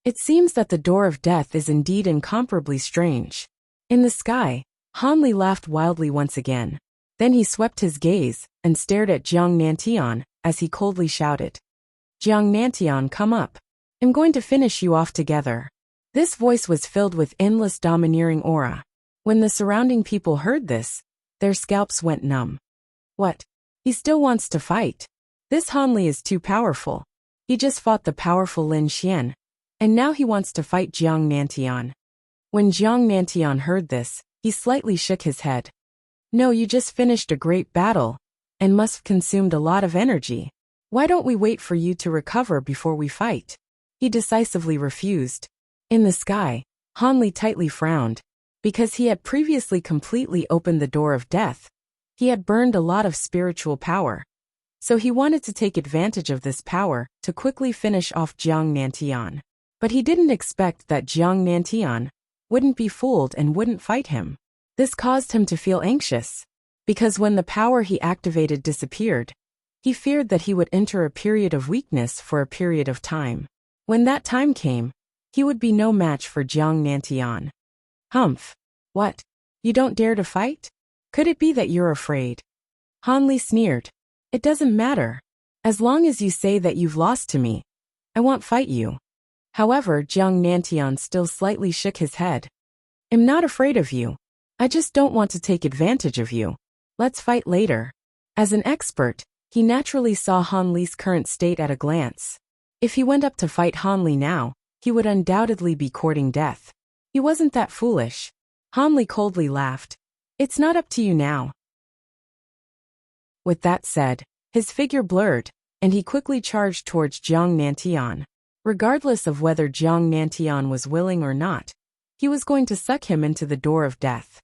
It seems that the door of death is indeed incomparably strange. In the sky, Hanli laughed wildly once again. Then he swept his gaze and stared at Jiang Nantian as he coldly shouted. Jiang Nantian, come up. I'm going to finish you off together. This voice was filled with endless domineering aura. When the surrounding people heard this, their scalps went numb. What? He still wants to fight. This Hanli is too powerful. He just fought the powerful Lin Xian, and now he wants to fight Jiang Nantian. When Jiang Nantian heard this, he slightly shook his head. No, you just finished a great battle, and must have consumed a lot of energy. Why don't we wait for you to recover before we fight? He decisively refused. In the sky, Hanli tightly frowned. Because he had previously completely opened the door of death, he had burned a lot of spiritual power. So he wanted to take advantage of this power to quickly finish off Jiang Nantian. But he didn't expect that Jiang Nantian wouldn't be fooled and wouldn't fight him. This caused him to feel anxious. Because when the power he activated disappeared, he feared that he would enter a period of weakness for a period of time. When that time came, he would be no match for Jiang Nantian. Humph. What? You don't dare to fight? Could it be that you're afraid? Hanli sneered. It doesn't matter. As long as you say that you've lost to me, I won't fight you. However, Jiang Nantian still slightly shook his head. I'm not afraid of you. I just don't want to take advantage of you. Let's fight later. As an expert, he naturally saw Hanli's current state at a glance. If he went up to fight Hanli now, he would undoubtedly be courting death. He wasn't that foolish. Hanli coldly laughed. It's not up to you now. With that said, his figure blurred, and he quickly charged towards Jiang Nantian. Regardless of whether Jiang Nantian was willing or not, he was going to suck him into the door of death.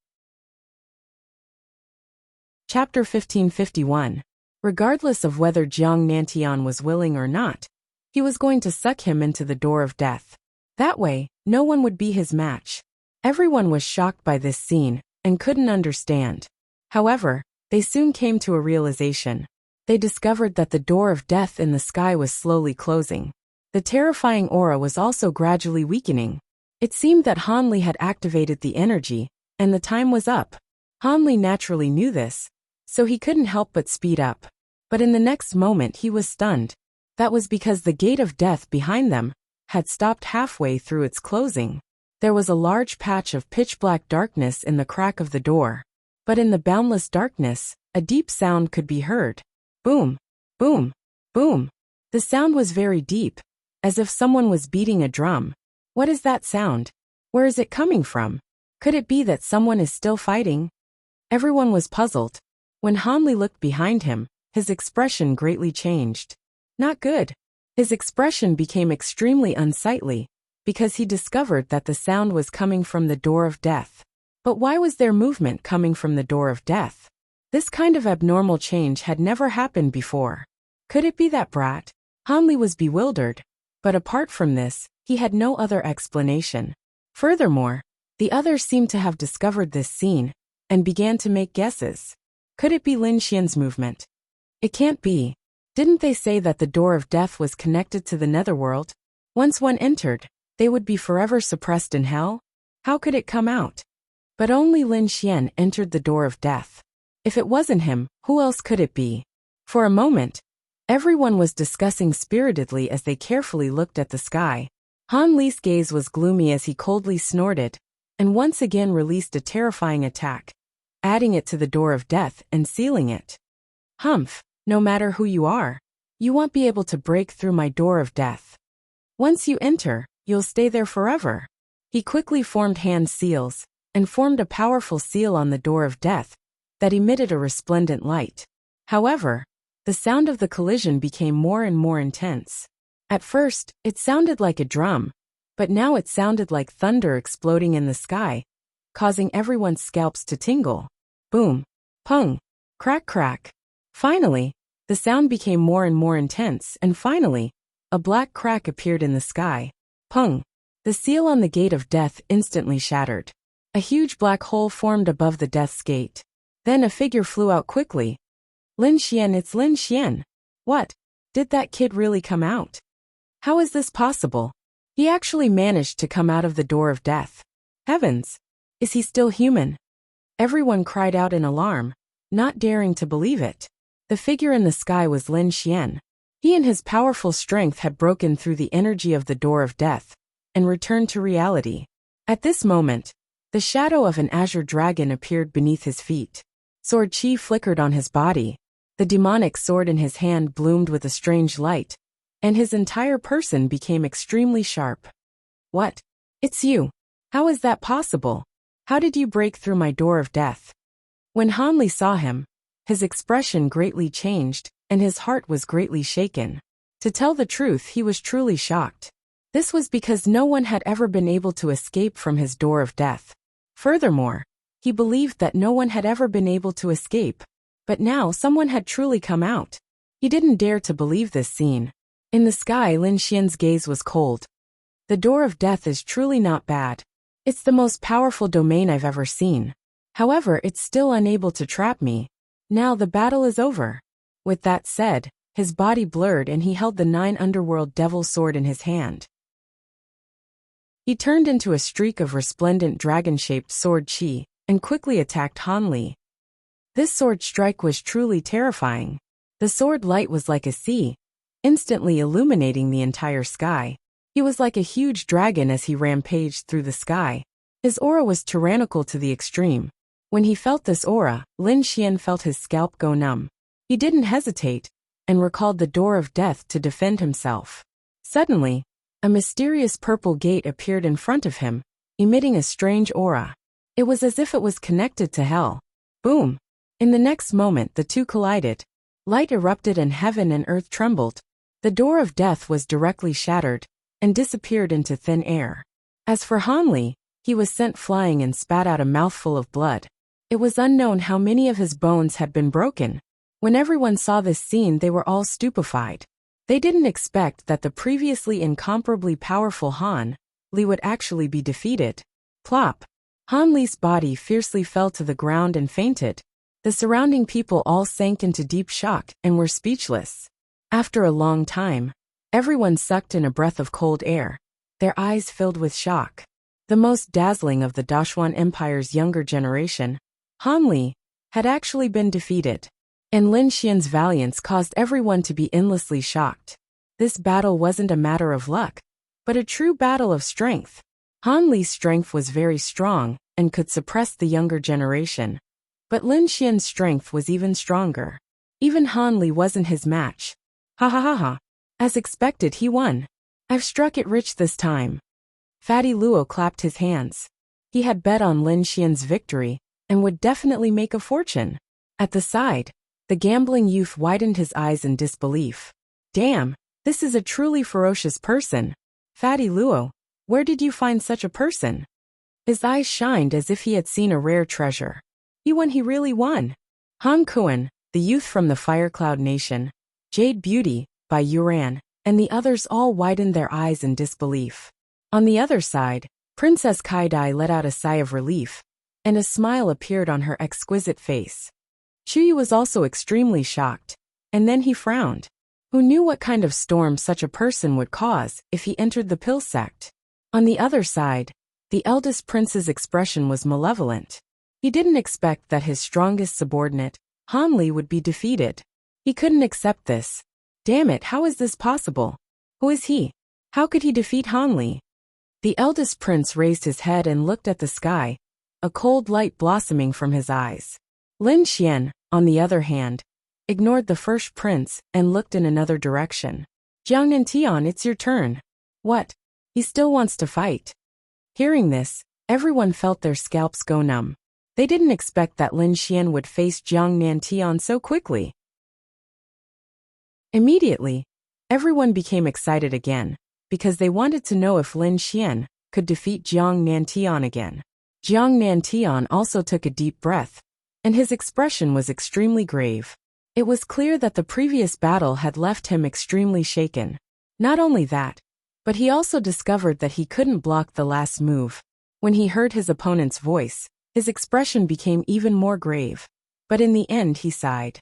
Chapter 1551. Regardless of whether Jiang Nantian was willing or not, he was going to suck him into the door of death. That way, no one would be his match. Everyone was shocked by this scene and couldn't understand. However, they soon came to a realization. They discovered that the door of death in the sky was slowly closing. The terrifying aura was also gradually weakening. It seemed that Hanli had activated the energy, and the time was up. Hanli naturally knew this, so he couldn't help but speed up. But in the next moment he was stunned. That was because the gate of death behind them had stopped halfway through its closing. There was a large patch of pitch-black darkness in the crack of the door. But in the boundless darkness, a deep sound could be heard. Boom, boom, boom. The sound was very deep, as if someone was beating a drum. What is that sound? Where is it coming from? Could it be that someone is still fighting? Everyone was puzzled. When Hanli looked behind him, his expression greatly changed. Not good. His expression became extremely unsightly, because he discovered that the sound was coming from the door of death. But why was there movement coming from the door of death? This kind of abnormal change had never happened before. Could it be that brat? Hanli was bewildered, but apart from this, he had no other explanation. Furthermore, the others seemed to have discovered this scene and began to make guesses. Could it be Lin Xian's movement? It can't be. Didn't they say that the door of death was connected to the netherworld? Once one entered, they would be forever suppressed in hell? How could it come out? But only Lin Xian entered the door of death. If it wasn't him, who else could it be? For a moment, everyone was discussing spiritedly as they carefully looked at the sky. Han Li's gaze was gloomy as he coldly snorted, and once again released a terrifying attack, adding it to the door of death and sealing it. Humph, no matter who you are, you won't be able to break through my door of death. Once you enter, you'll stay there forever. He quickly formed hand seals, and formed a powerful seal on the door of death that emitted a resplendent light. However, the sound of the collision became more and more intense. At first, it sounded like a drum, but now it sounded like thunder exploding in the sky, causing everyone's scalps to tingle. Boom, pung, crack crack. Finally, the sound became more and more intense, and finally, a black crack appeared in the sky. Pung. The seal on the gate of death instantly shattered. A huge black hole formed above the death's gate. Then a figure flew out quickly. Lin Xian, it's Lin Xian. What? Did that kid really come out? How is this possible? He actually managed to come out of the door of death. Heavens! Is he still human? Everyone cried out in alarm, not daring to believe it. The figure in the sky was Lin Xian. He and his powerful strength had broken through the energy of the door of death and returned to reality. At this moment, the shadow of an azure dragon appeared beneath his feet. Sword chi flickered on his body. The demonic sword in his hand bloomed with a strange light, and his entire person became extremely sharp. What? It's you. How is that possible? How did you break through my door of death? When Han Li saw him, his expression greatly changed, and his heart was greatly shaken. To tell the truth, he was truly shocked. This was because no one had ever been able to escape from his door of death. Furthermore, he believed that no one had ever been able to escape. But now someone had truly come out. He didn't dare to believe this scene. In the sky, Lin Xian's gaze was cold. The door of death is truly not bad. It's the most powerful domain I've ever seen. However, it's still unable to trap me. Now the battle is over. With that said, his body blurred and he held the 9 underworld devil sword in his hand. He turned into a streak of resplendent dragon-shaped sword chi, and quickly attacked Han Li. This sword strike was truly terrifying. The sword light was like a sea, instantly illuminating the entire sky. He was like a huge dragon as he rampaged through the sky. His aura was tyrannical to the extreme. When he felt this aura, Lin Xian felt his scalp go numb. He didn't hesitate, and recalled the door of death to defend himself. Suddenly, a mysterious purple gate appeared in front of him, emitting a strange aura. It was as if it was connected to hell. Boom! In the next moment the two collided. Light erupted and heaven and earth trembled. The door of death was directly shattered, and disappeared into thin air. As for Han Li, he was sent flying and spat out a mouthful of blood. It was unknown how many of his bones had been broken. When everyone saw this scene, they were all stupefied. They didn't expect that the previously incomparably powerful Han Li would actually be defeated. Plop! Han Li's body fiercely fell to the ground and fainted. The surrounding people all sank into deep shock and were speechless. After a long time, everyone sucked in a breath of cold air, their eyes filled with shock. The most dazzling of the Dashuan Empire's younger generation, Han Li, had actually been defeated. And Lin Xian's valiance caused everyone to be endlessly shocked. This battle wasn't a matter of luck, but a true battle of strength. Han Li's strength was very strong, and could suppress the younger generation. But Lin Xian's strength was even stronger. Even Han Li wasn't his match. Ha ha ha ha. As expected, he won. I've struck it rich this time. Fatty Luo clapped his hands. He had bet on Lin Xian's victory, and would definitely make a fortune. At the side, the gambling youth widened his eyes in disbelief. Damn, this is a truly ferocious person. Fatty Luo, where did you find such a person? His eyes shined as if he had seen a rare treasure. He really won. Han Kuan, the youth from the Firecloud Nation, Jade Beauty, Bai Yuran, and the others all widened their eyes in disbelief. On the other side, Princess Kaidai let out a sigh of relief, and a smile appeared on her exquisite face. Chuyu was also extremely shocked, and then he frowned. Who knew what kind of storm such a person would cause if he entered the pill sect? On the other side, the eldest prince's expression was malevolent. He didn't expect that his strongest subordinate, Han Li, would be defeated. He couldn't accept this. Damn it, how is this possible? Who is he? How could he defeat Han Li? The eldest prince raised his head and looked at the sky, a cold light blossoming from his eyes. Lin Xian, on the other hand, ignored the first prince and looked in another direction. Jiang Nantian, it's your turn. What? He still wants to fight. Hearing this, everyone felt their scalps go numb. They didn't expect that Lin Xian would face Jiang Nantian so quickly. Immediately, everyone became excited again, because they wanted to know if Lin Xian could defeat Jiang Nantian again. Jiang Nantian also took a deep breath, and his expression was extremely grave. It was clear that the previous battle had left him extremely shaken. Not only that, but he also discovered that he couldn't block the last move. When he heard his opponent's voice, his expression became even more grave. But in the end he sighed.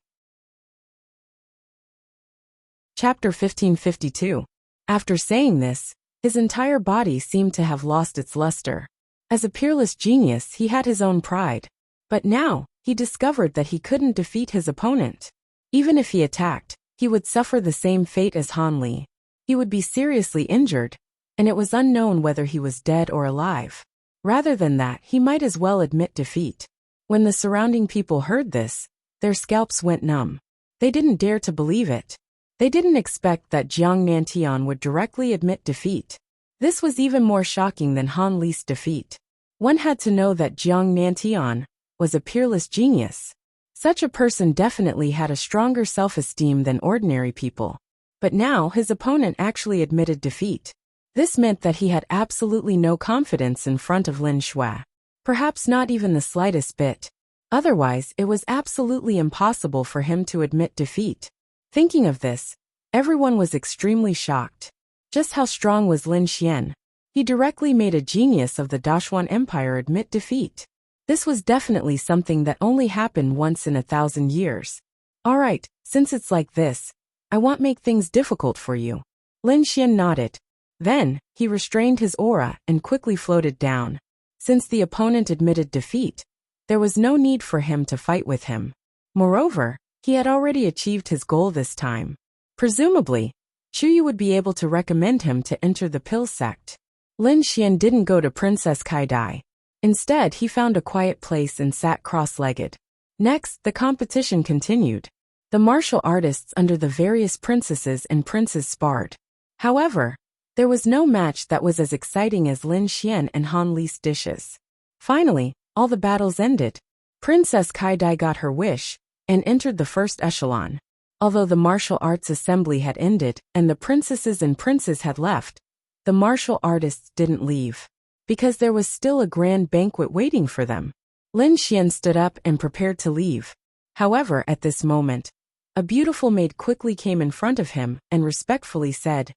Chapter 1552. After saying this, his entire body seemed to have lost its luster. As a peerless genius, he had his own pride. But now, he discovered that he couldn't defeat his opponent. Even if he attacked, he would suffer the same fate as Han Li. He would be seriously injured, and it was unknown whether he was dead or alive. Rather than that, he might as well admit defeat. When the surrounding people heard this, their scalps went numb. They didn't dare to believe it. They didn't expect that Jiang Nantian would directly admit defeat. This was even more shocking than Han Li's defeat. One had to know that Jiang Nantian was a peerless genius. Such a person definitely had a stronger self-esteem than ordinary people. But now his opponent actually admitted defeat. This meant that he had absolutely no confidence in front of Lin Shui. Perhaps not even the slightest bit. Otherwise, it was absolutely impossible for him to admit defeat. Thinking of this, everyone was extremely shocked. Just how strong was Lin Xian? He directly made a genius of the Dashuan Empire admit defeat. This was definitely something that only happened once in 1,000 years. Alright, since it's like this, I won't make things difficult for you. Lin Xian nodded. Then, he restrained his aura and quickly floated down. Since the opponent admitted defeat, there was no need for him to fight with him. Moreover, he had already achieved his goal this time. Presumably, Chuyu would be able to recommend him to enter the pill sect. Lin Xian didn't go to Princess Kaidai. Instead, he found a quiet place and sat cross-legged. Next, the competition continued. The martial artists under the various princesses and princes sparred. However, there was no match that was as exciting as Lin Xian and Han Li's dishes. Finally, all the battles ended. Princess Kaidai got her wish and entered the first echelon. Although the martial arts assembly had ended and the princesses and princes had left, the martial artists didn't leave, because there was still a grand banquet waiting for them. Lin Xian stood up and prepared to leave. However, at this moment, a beautiful maid quickly came in front of him and respectfully said,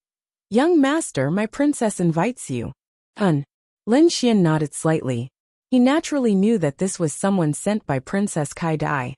"Young master, my princess invites you." Lin Xian nodded slightly. He naturally knew that this was someone sent by Princess Kaidai.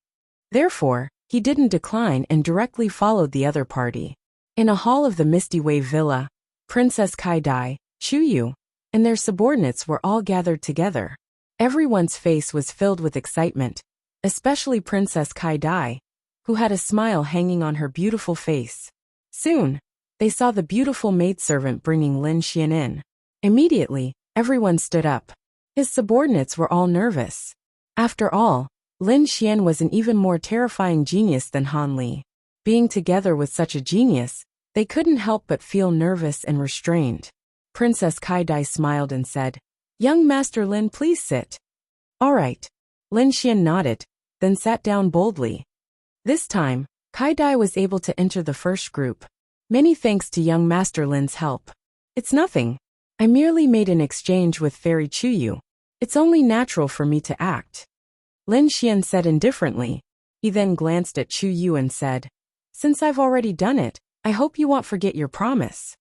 Therefore, he didn't decline and directly followed the other party. In a hall of the Misty Wave Villa, Princess Kaidai, Chuyu, and their subordinates were all gathered together. Everyone's face was filled with excitement, especially Princess Kaidai, who had a smile hanging on her beautiful face. Soon, they saw the beautiful maidservant bringing Lin Xian in. Immediately, everyone stood up. His subordinates were all nervous. After all, Lin Xian was an even more terrifying genius than Han Li. Being together with such a genius, they couldn't help but feel nervous and restrained. Princess Kaidai smiled and said, "Young Master Lin, please sit." "All right." Lin Xian nodded, then sat down boldly. This time, Kaidai was able to enter the first group. "Many thanks to young Master Lin's help." "It's nothing. I merely made an exchange with Fairy Chuyu. It's only natural for me to act." Lin Xian said indifferently. He then glanced at Chuyu and said, "Since I've already done it, I hope you won't forget your promise."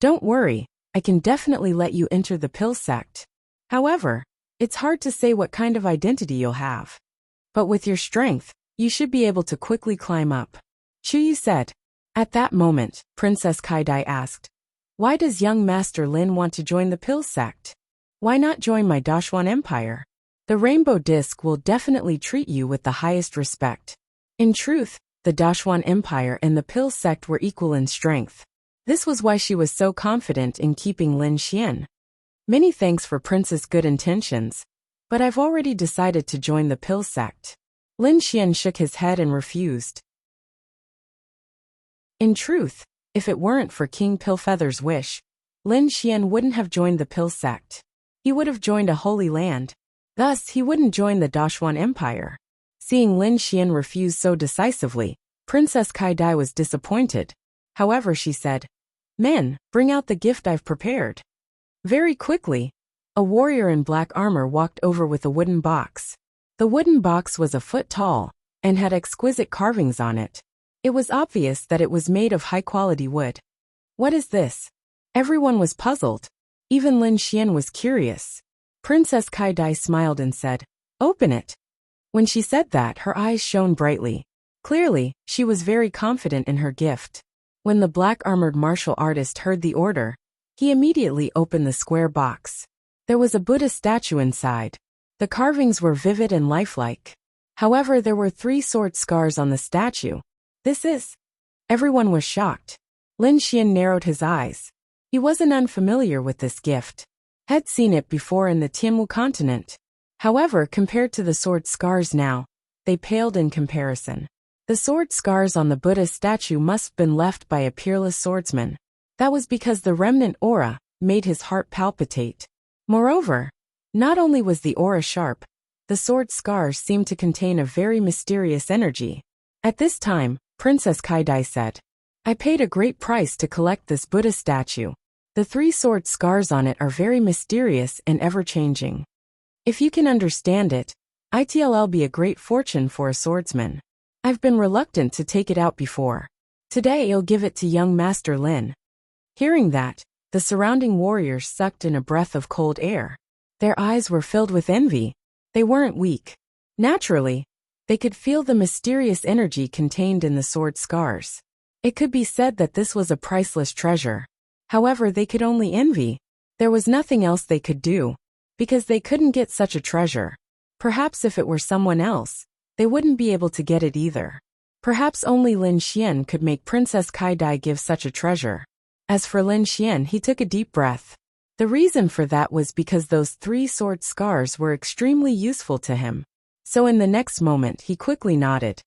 "Don't worry, I can definitely let you enter the pill sect. However, it's hard to say what kind of identity you'll have. But with your strength, You should be able to quickly climb up. Chuyu said. At that moment, Princess Kaidai asked, why does young Master Lin want to join the pill sect? Why not join my Dashuan Empire? The rainbow disc will definitely treat you with the highest respect. In truth, the Dashuan Empire and the pill sect were equal in strength. This was why she was so confident in keeping Lin Xian. Many thanks for Prince's good intentions, but I've already decided to join the pill sect. Lin Xian shook his head and refused. In truth, if it weren't for King Pillfeather's wish, Lin Xian wouldn't have joined the pill sect. He would have joined a holy land. Thus, he wouldn't join the Dashuan Empire. Seeing Lin Xian refuse so decisively, Princess Kaidai was disappointed. However, she said, Men, bring out the gift I've prepared. Very quickly, a warrior in black armor walked over with a wooden box. The wooden box was a foot tall and had exquisite carvings on it. It was obvious that it was made of high-quality wood. What is this? Everyone was puzzled. Even Lin Xian was curious. Princess Kaidai smiled and said, Open it. When she said that, her eyes shone brightly. Clearly, she was very confident in her gift. When the black-armored martial artist heard the order, he immediately opened the square box. There was a Buddha statue inside. The carvings were vivid and lifelike. However, there were 3 sword scars on the statue. This is... Everyone was shocked. Lin Xian narrowed his eyes. He wasn't unfamiliar with this gift. Had seen it before in the Tianwu continent. However, compared to the sword scars now, they paled in comparison. The sword scars on the Buddha statue must have been left by a peerless swordsman. That was because the remnant aura made his heart palpitate. Moreover, not only was the aura sharp, the sword scars seemed to contain a very mysterious energy. At this time, Princess Kaidai said, I paid a great price to collect this Buddha statue. The 3 sword scars on it are very mysterious and ever-changing. If you can understand it, it'll be a great fortune for a swordsman. I've been reluctant to take it out before. Today I'll give it to young Master Lin. Hearing that, the surrounding warriors sucked in a breath of cold air. Their eyes were filled with envy. They weren't weak. Naturally, they could feel the mysterious energy contained in the sword scars. It could be said that this was a priceless treasure. However, they could only envy. There was nothing else they could do, because they couldn't get such a treasure. Perhaps if it were someone else, they wouldn't be able to get it either. Perhaps only Lin Xian could make Princess Kaidai give such a treasure. As for Lin Xian, he took a deep breath. The reason for that was because those 3 sword scars were extremely useful to him. So in the next moment he quickly nodded.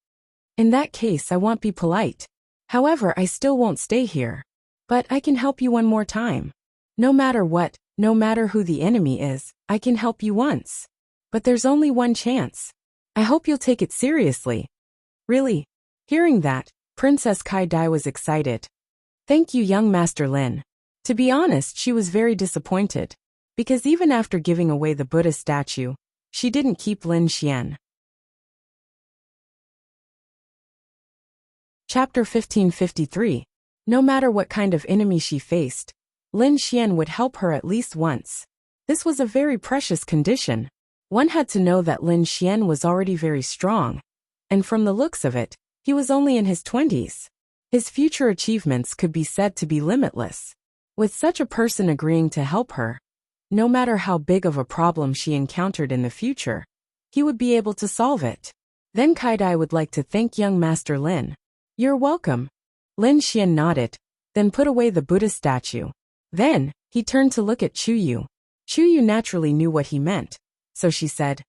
In that case I won't be polite. However, I still won't stay here. But I can help you one more time. No matter what, no matter who the enemy is, I can help you once. But there's only one chance. I hope you'll take it seriously. Really? Hearing that, Princess Kaidai was excited. Thank you, young Master Lin. To be honest, she was very disappointed. Because even after giving away the Buddha statue, she didn't keep Lin Xian. Chapter 1553. No matter what kind of enemy she faced, Lin Xian would help her at least once. This was a very precious condition. One had to know that Lin Xian was already very strong, and from the looks of it, he was only in his 20s. His future achievements could be said to be limitless. With such a person agreeing to help her, no matter how big of a problem she encountered in the future, he would be able to solve it. Then Kaidai would like to thank young Master Lin. You're welcome. Lin Xian nodded, then put away the Buddha statue. Then, he turned to look at Chuyu. Chuyu naturally knew what he meant, so she said,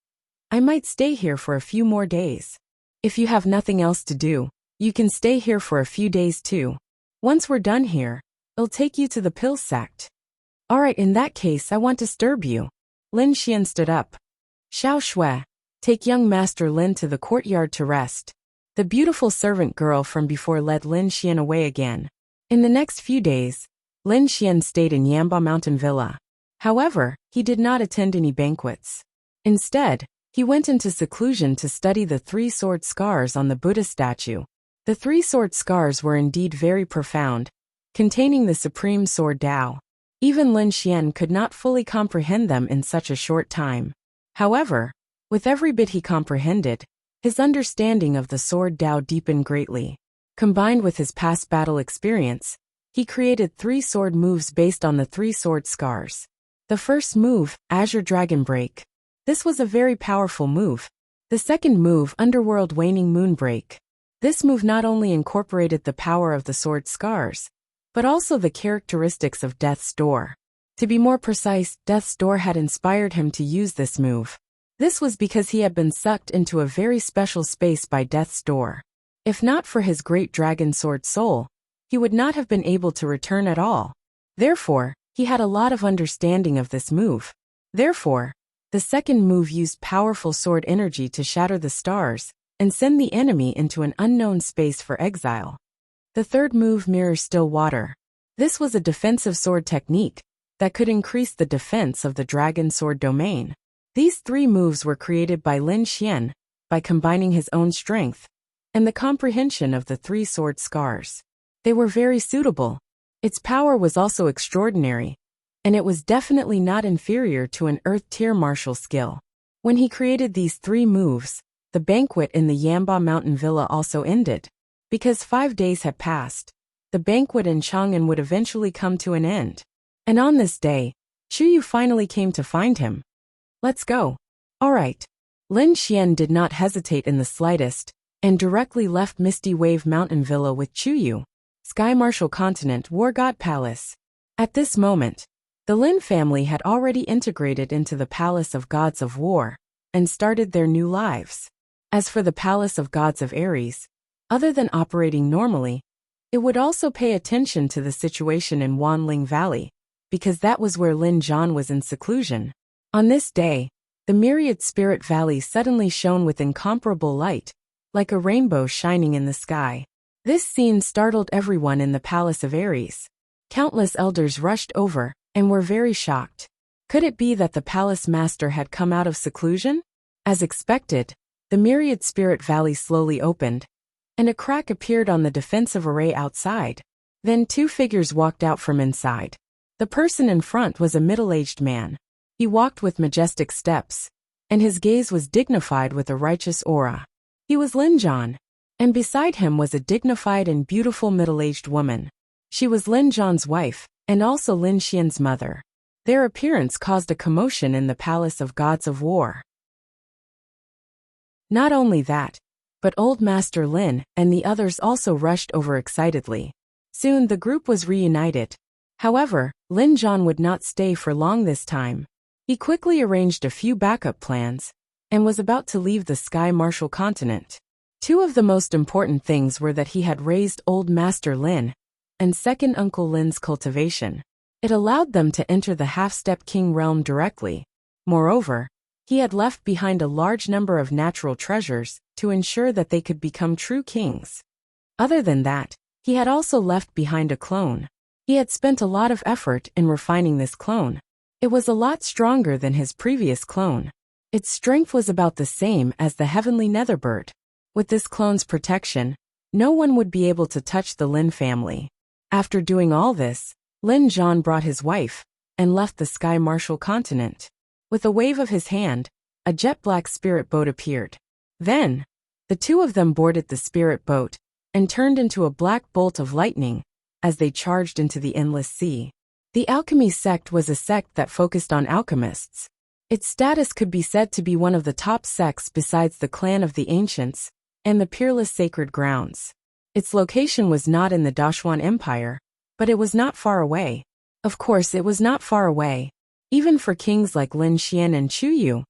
I might stay here for a few more days. If you have nothing else to do, you can stay here for a few days too. Once we're done here, it'll take you to the pill sect. Alright, in that case I won't disturb you. Lin Xian stood up. Xiao Shui, take young Master Lin to the courtyard to rest. The beautiful servant girl from before led Lin Xian away again. In the next few days, Lin Xian stayed in Yamba Mountain Villa. However, he did not attend any banquets. Instead, he went into seclusion to study the 3 sword scars on the Buddha statue. The 3 sword scars were indeed very profound, containing the supreme sword Tao. Even Lin Xian could not fully comprehend them in such a short time. However, with every bit he comprehended, His understanding of the sword Dao deepened greatly. Combined with his past battle experience, he created 3 sword moves based on the 3 sword scars. The first move, Azure Dragon Break. This was a very powerful move. The second move, Underworld Waning Moon Break. This move not only incorporated the power of the sword scars, but also the characteristics of Death's Door. To be more precise, Death's Door had inspired him to use this move. This was because he had been sucked into a very special space by Death's Door. If not for his great dragon sword soul, he would not have been able to return at all. Therefore, he had a lot of understanding of this move. Therefore, the second move used powerful sword energy to shatter the stars and send the enemy into an unknown space for exile. The third move, Mirror Still Water. This was a defensive sword technique that could increase the defense of the dragon sword domain. These 3 moves were created by Lin Xian by combining his own strength and the comprehension of the 3 sword scars. They were very suitable. Its power was also extraordinary, and it was definitely not inferior to an Earth-tier martial skill. When he created these 3 moves, the banquet in the Yamba Mountain Villa also ended. Because 5 days had passed, the banquet in Chang'an would eventually come to an end. And on this day, Chuyu finally came to find him. Let's go. Alright. Lin Xian did not hesitate in the slightest, and directly left Misty Wave Mountain Villa with Chuyu. Sky Martial Continent War God Palace. At this moment, the Lin family had already integrated into the Palace of Gods of War, and started their new lives. As for the Palace of Gods of Ares, other than operating normally, it would also pay attention to the situation in Wanling Valley, because that was where Lin Zhan was in seclusion. On this day, the myriad Spirit Valley suddenly shone with incomparable light, like a rainbow shining in the sky. This scene startled everyone in the Palace of Ares. Countless elders rushed over, and were very shocked. Could it be that the palace master had come out of seclusion? As expected, the myriad Spirit Valley slowly opened, and a crack appeared on the defensive array outside. Then 2 figures walked out from inside. The person in front was a middle-aged man. He walked with majestic steps, and his gaze was dignified with a righteous aura. He was Lin Zhan, and beside him was a dignified and beautiful middle-aged woman. She was Lin Zhan's wife, and also Lin Xian's mother. Their appearance caused a commotion in the Palace of Gods of War. Not only that, but Old Master Lin and the others also rushed over excitedly. Soon the group was reunited. However, Lin Zhan would not stay for long this time. He quickly arranged a few backup plans, and was about to leave the Sky Martial Continent. 2 of the most important things were that he had raised Old Master Lin, and second Uncle Lin's cultivation. It allowed them to enter the Half-Step King realm directly. Moreover, he had left behind a large number of natural treasures to ensure that they could become true kings. Other than that, he had also left behind a clone. He had spent a lot of effort in refining this clone. It was a lot stronger than his previous clone. Its strength was about the same as the heavenly Netherbird. With this clone's protection, no one would be able to touch the Lin family. After doing all this, Lin Zhan brought his wife, and left the Sky Martial Continent. With a wave of his hand, a jet-black spirit boat appeared. Then, the 2 of them boarded the spirit boat, and turned into a black bolt of lightning, as they charged into the endless sea. The alchemy sect was a sect that focused on alchemists. Its status could be said to be one of the top sects besides the clan of the ancients, and the peerless sacred grounds. Its location was not in the Dashuan Empire, but it was not far away. Of course it was not far away. Even for kings like Lin Xian and Chuyu,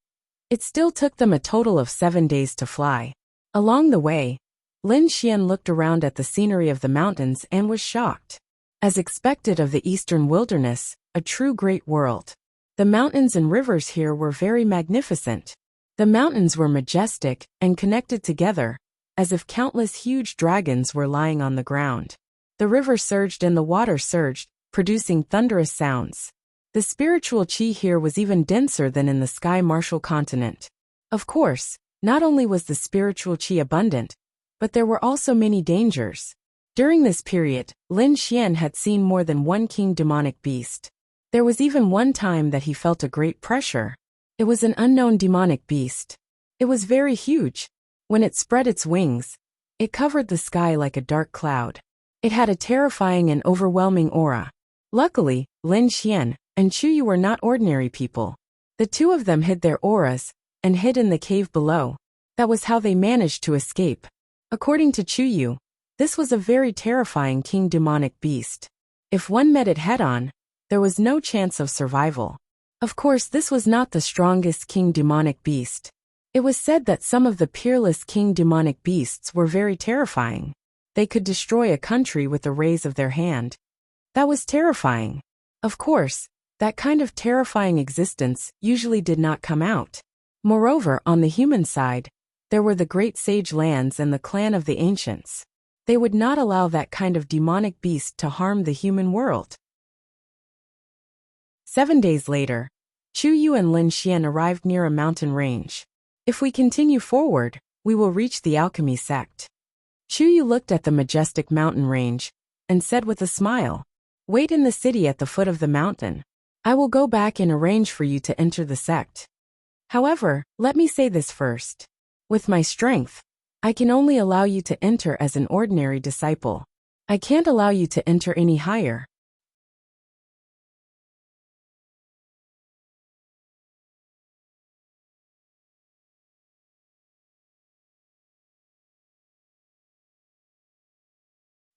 it still took them a total of 7 days to fly. Along the way, Lin Xian looked around at the scenery of the mountains and was shocked. As expected of the eastern wilderness, a true great world. The mountains and rivers here were very magnificent. The mountains were majestic and connected together, as if countless huge dragons were lying on the ground. The river surged and the water surged, producing thunderous sounds. The spiritual chi here was even denser than in the Sky Martial Continent. Of course, not only was the spiritual chi abundant, but there were also many dangers. During this period, Lin Xian had seen more than one king demonic beast. There was even one time that he felt a great pressure. It was an unknown demonic beast. It was very huge. When it spread its wings, it covered the sky like a dark cloud. It had a terrifying and overwhelming aura. Luckily, Lin Xian and Chu Yu were not ordinary people. The two of them hid their auras and hid in the cave below. That was how they managed to escape. According to Chu Yu, this was a very terrifying king demonic beast. If one met it head-on, there was no chance of survival. Of course, this was not the strongest king demonic beast. It was said that some of the peerless king demonic beasts were very terrifying. They could destroy a country with the raise of their hand. That was terrifying. Of course, that kind of terrifying existence usually did not come out. Moreover, on the human side, there were the great sage lands and the clan of the ancients. They would not allow that kind of demonic beast to harm the human world. 7 days later, Chu Yu and Lin Xian arrived near a mountain range. If we continue forward, we will reach the alchemy sect. Chu Yu looked at the majestic mountain range and said with a smile, "Wait in the city at the foot of the mountain. I will go back and arrange for you to enter the sect. However, let me say this first. With my strength, I can only allow you to enter as an ordinary disciple. I can't allow you to enter any higher."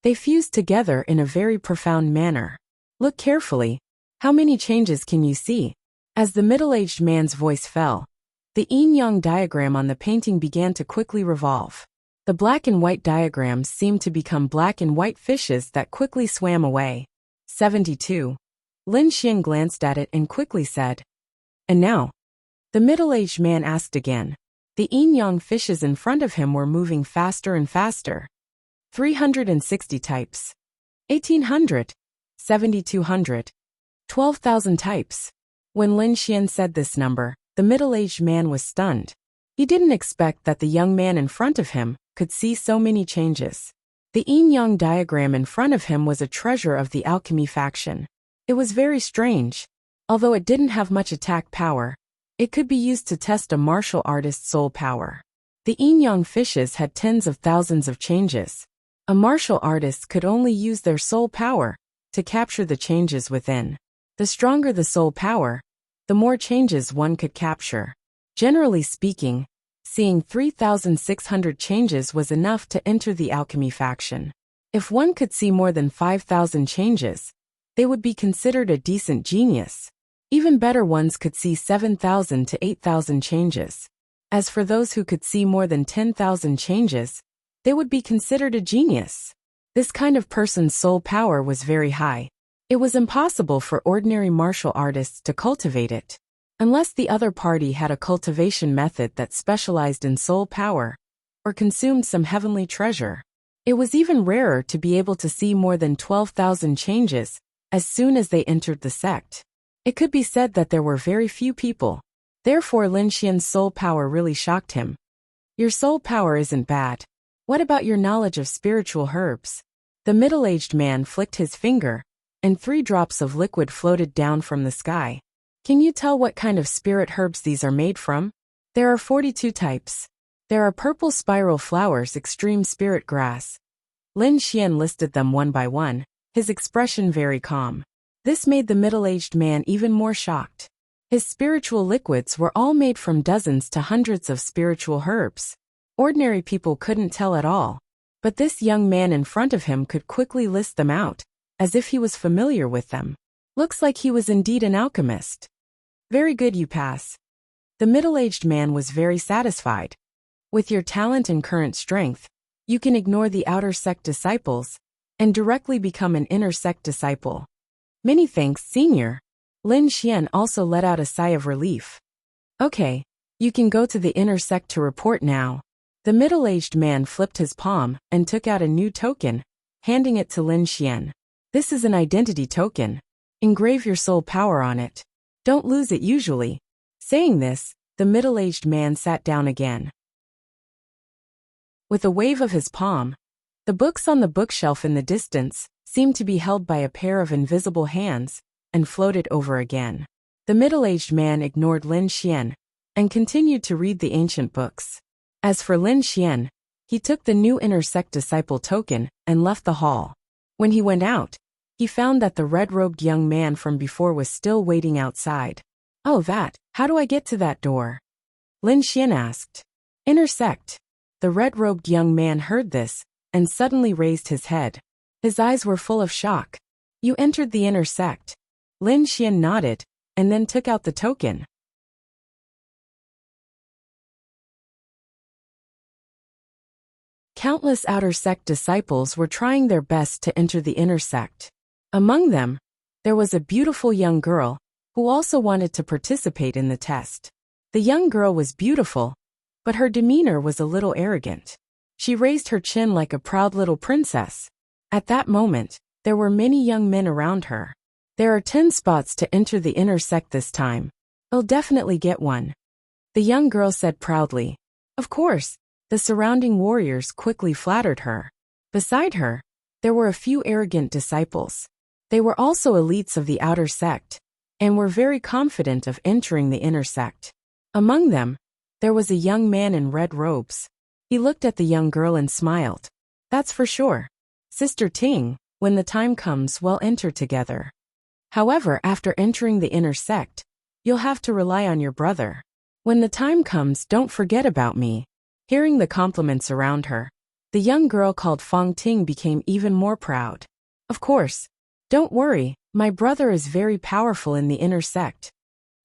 They fused together in a very profound manner. Look carefully. How many changes can you see? As the middle-aged man's voice fell, the yin-yang diagram on the painting began to quickly revolve. The black and white diagrams seemed to become black and white fishes that quickly swam away. 72. Lin Xian glanced at it and quickly said, "And now?" The middle-aged man asked again. The yin-yang fishes in front of him were moving faster and faster. 360 types. 1800. 7200. 12,000 types. When Lin Xian said this number, the middle-aged man was stunned. He didn't expect that the young man in front of him could see so many changes. The yin-yang diagram in front of him was a treasure of the alchemy faction. It was very strange. Although it didn't have much attack power, it could be used to test a martial artist's soul power. The yin-yang fishes had tens of thousands of changes. A martial artist could only use their soul power to capture the changes within. The stronger the soul power, the more changes one could capture. Generally speaking, seeing 3,600 changes was enough to enter the alchemy faction. If one could see more than 5,000 changes, they would be considered a decent genius. Even better ones could see 7,000 to 8,000 changes. As for those who could see more than 10,000 changes, they would be considered a genius. This kind of person's soul power was very high. It was impossible for ordinary martial artists to cultivate it, unless the other party had a cultivation method that specialized in soul power, or consumed some heavenly treasure. It was even rarer to be able to see more than 12,000 changes as soon as they entered the sect. It could be said that there were very few people. Therefore, Lin Xian's soul power really shocked him. Your soul power isn't bad. What about your knowledge of spiritual herbs? The middle-aged man flicked his finger, and 3 drops of liquid floated down from the sky. Can you tell what kind of spirit herbs these are made from? There are 42 types. There are purple spiral flowers, extreme spirit grass. Lin Xian listed them one by one, his expression very calm. This made the middle-aged man even more shocked. His spiritual liquids were all made from dozens to hundreds of spiritual herbs. Ordinary people couldn't tell at all, but this young man in front of him could quickly list them out, as if he was familiar with them. Looks like he was indeed an alchemist. Very good, you pass. The middle-aged man was very satisfied. With your talent and current strength, you can ignore the outer sect disciples and directly become an inner sect disciple. Many thanks, senior. Lin Xian also let out a sigh of relief. Okay, you can go to the inner sect to report now. The middle-aged man flipped his palm and took out a new token, handing it to Lin Xian. This is an identity token. Engrave your soul power on it. Don't lose it usually. Saying this, the middle-aged man sat down again. With a wave of his palm, the books on the bookshelf in the distance seemed to be held by a pair of invisible hands and floated over again. The middle-aged man ignored Lin Xian and continued to read the ancient books. As for Lin Xian, he took the new inner sect disciple token and left the hall. When he went out, he found that the red-robed young man from before was still waiting outside. "Oh, how do I get to that door?" Lin Xian asked. "Inner sect." The red-robed young man heard this and suddenly raised his head. His eyes were full of shock. "You entered the inner sect." Lin Xian nodded and then took out the token. Countless outer sect disciples were trying their best to enter the inner sect. Among them, there was a beautiful young girl who also wanted to participate in the test. The young girl was beautiful, but her demeanor was a little arrogant. She raised her chin like a proud little princess. At that moment, there were many young men around her. "There are 10 spots to enter the inner sect this time. I'll definitely get one," the young girl said proudly. Of course, the surrounding warriors quickly flattered her. Beside her, there were a few arrogant disciples. They were also elites of the outer sect, and were very confident of entering the inner sect. Among them, there was a young man in red robes. He looked at the young girl and smiled. "That's for sure. Sister Ting, when the time comes, we'll enter together. However, after entering the inner sect, you'll have to rely on your brother. When the time comes, don't forget about me." Hearing the compliments around her, the young girl called Fong Ting became even more proud. "Of course. Don't worry, my brother is very powerful in the inner sect.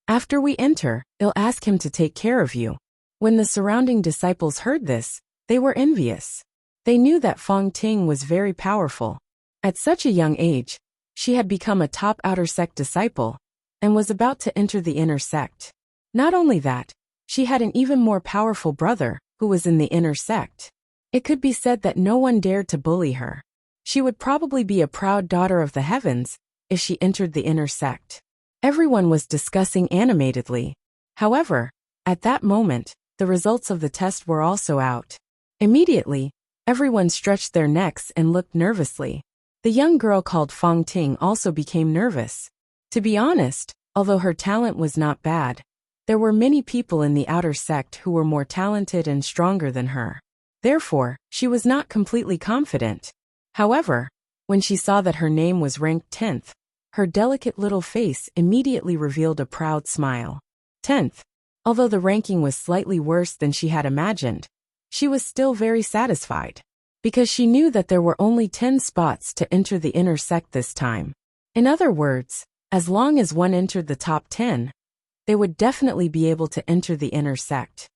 After we enter, I'll ask him to take care of you." When the surrounding disciples heard this, they were envious. They knew that Fong Ting was very powerful. At such a young age, she had become a top outer sect disciple and was about to enter the inner sect. Not only that, she had an even more powerful brother who was in the inner sect. It could be said that no one dared to bully her. She would probably be a proud daughter of the heavens if she entered the inner sect. Everyone was discussing animatedly. However, at that moment, the results of the test were also out. Immediately, everyone stretched their necks and looked nervously. The young girl called Fong Ting also became nervous. To be honest, although her talent was not bad, there were many people in the outer sect who were more talented and stronger than her. Therefore, she was not completely confident. However, when she saw that her name was ranked 10th, her delicate little face immediately revealed a proud smile. 10th. Although the ranking was slightly worse than she had imagined, she was still very satisfied, because she knew that there were only 10 spots to enter the inner sect this time. In other words, as long as one entered the top 10, they would definitely be able to enter the inner sect.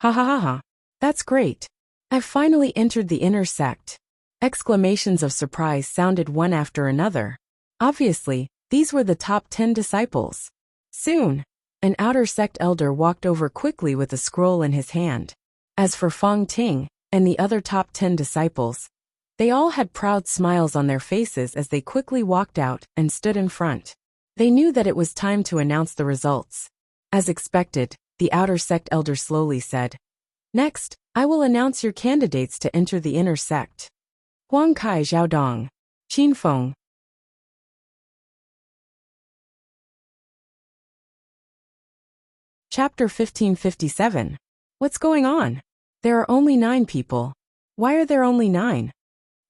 "Ha ha ha ha. That's great. I've finally entered the inner sect." Exclamations of surprise sounded one after another. Obviously, these were the top 10 disciples. Soon, an outer sect elder walked over quickly with a scroll in his hand. As for Fong Ting and the other top 10 disciples, they all had proud smiles on their faces as they quickly walked out and stood in front. They knew that it was time to announce the results. As expected, the outer sect elder slowly said, "Next, I will announce your candidates to enter the inner sect. Huang Kai Xiaodong, Qin Feng." Chapter 1557. What's going on? There are only 9 people. Why are there only 9?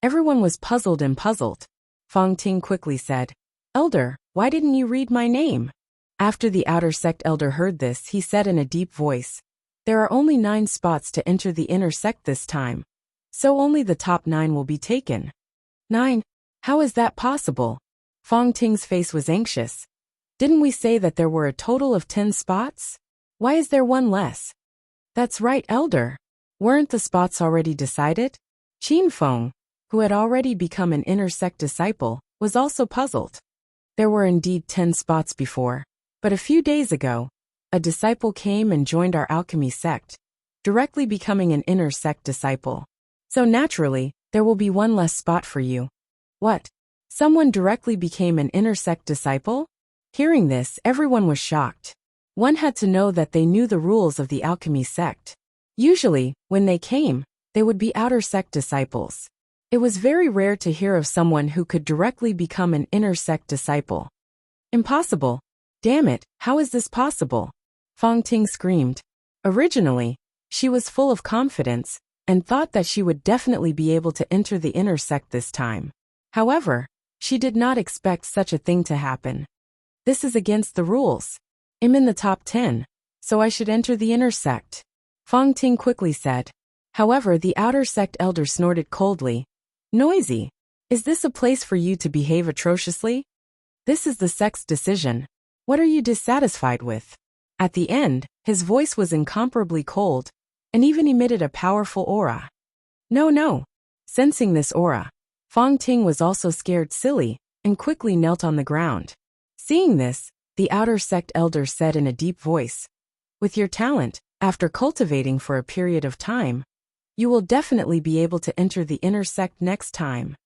Everyone was puzzled and puzzled. Fong Ting quickly said, "Elder, why didn't you read my name?" After the outer sect elder heard this, he said in a deep voice, "There are only 9 spots to enter the inner sect this time, so only the top 9 will be taken." 9? How is that possible? Fong Ting's face was anxious. "Didn't we say that there were a total of 10 spots? Why is there one less?" "That's right, Elder. Weren't the spots already decided?" Qin Feng, who had already become an inner sect disciple, was also puzzled. There were indeed 10 spots before, but a few days ago, a disciple came and joined our alchemy sect, directly becoming an inner sect disciple. So naturally, there will be one less spot for you. What? Someone directly became an inner sect disciple? Hearing this, everyone was shocked. One had to know that they knew the rules of the alchemy sect. Usually, when they came, they would be outer sect disciples. It was very rare to hear of someone who could directly become an inner sect disciple. Impossible. Damn it, how is this possible? Fong Ting screamed. Originally, She was full of confidence and thought that she would definitely be able to enter the inner sect this time. However, she did not expect such a thing to happen. This is against the rules. I'm in the top 10, so I should enter the inner sect, Fong Ting quickly said. However, the outer sect elder snorted coldly. Noisy. Is this a place for you to behave atrociously? This is the sect's decision. What are you dissatisfied with? At the end, his voice was incomparably cold, and even emitted a powerful aura. No. Sensing this aura, Fong Ting was also scared silly, and quickly knelt on the ground. Seeing this, the outer sect elder said in a deep voice, with your talent, after cultivating for a period of time, you will definitely be able to enter the inner sect next time.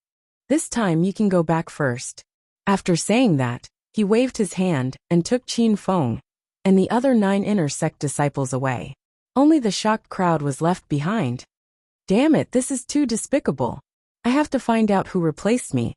This time you can go back first. After saying that, he waved his hand and took Qin Feng and the other 9 inner sect disciples away. Only the shocked crowd was left behind. Damn it, this is too despicable. I have to find out who replaced me.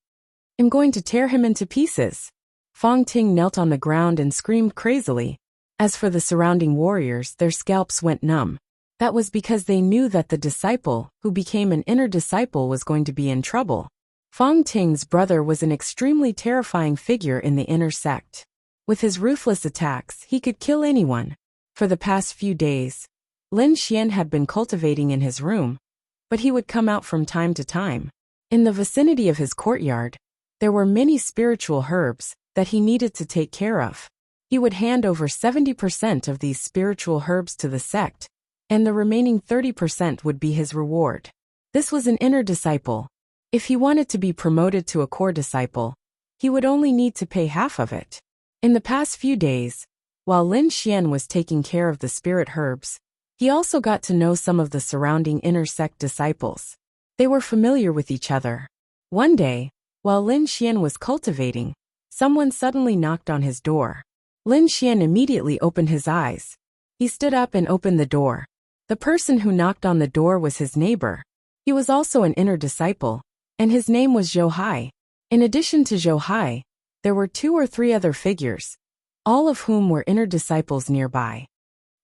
I'm going to tear him into pieces. Fong Ting knelt on the ground and screamed crazily. As for the surrounding warriors, their scalps went numb. That was because they knew that the disciple, who became an inner disciple, was going to be in trouble. Fong Ting's brother was an extremely terrifying figure in the inner sect. With his ruthless attacks, he could kill anyone. For the past few days, Lin Xian had been cultivating in his room, but he would come out from time to time. In the vicinity of his courtyard, there were many spiritual herbs that he needed to take care of. He would hand over 70% of these spiritual herbs to the sect, and the remaining 30% would be his reward. This was an inner disciple. If he wanted to be promoted to a core disciple, he would only need to pay half of it. In the past few days, while Lin Xian was taking care of the spirit herbs, he also got to know some of the surrounding inner sect disciples. They were familiar with each other. One day, while Lin Xian was cultivating, someone suddenly knocked on his door. Lin Xian immediately opened his eyes. He stood up and opened the door. The person who knocked on the door was his neighbor. He was also an inner disciple, and his name was Zhou Hai. In addition to Zhou Hai, there were 2 or 3 other figures, all of whom were inner disciples nearby.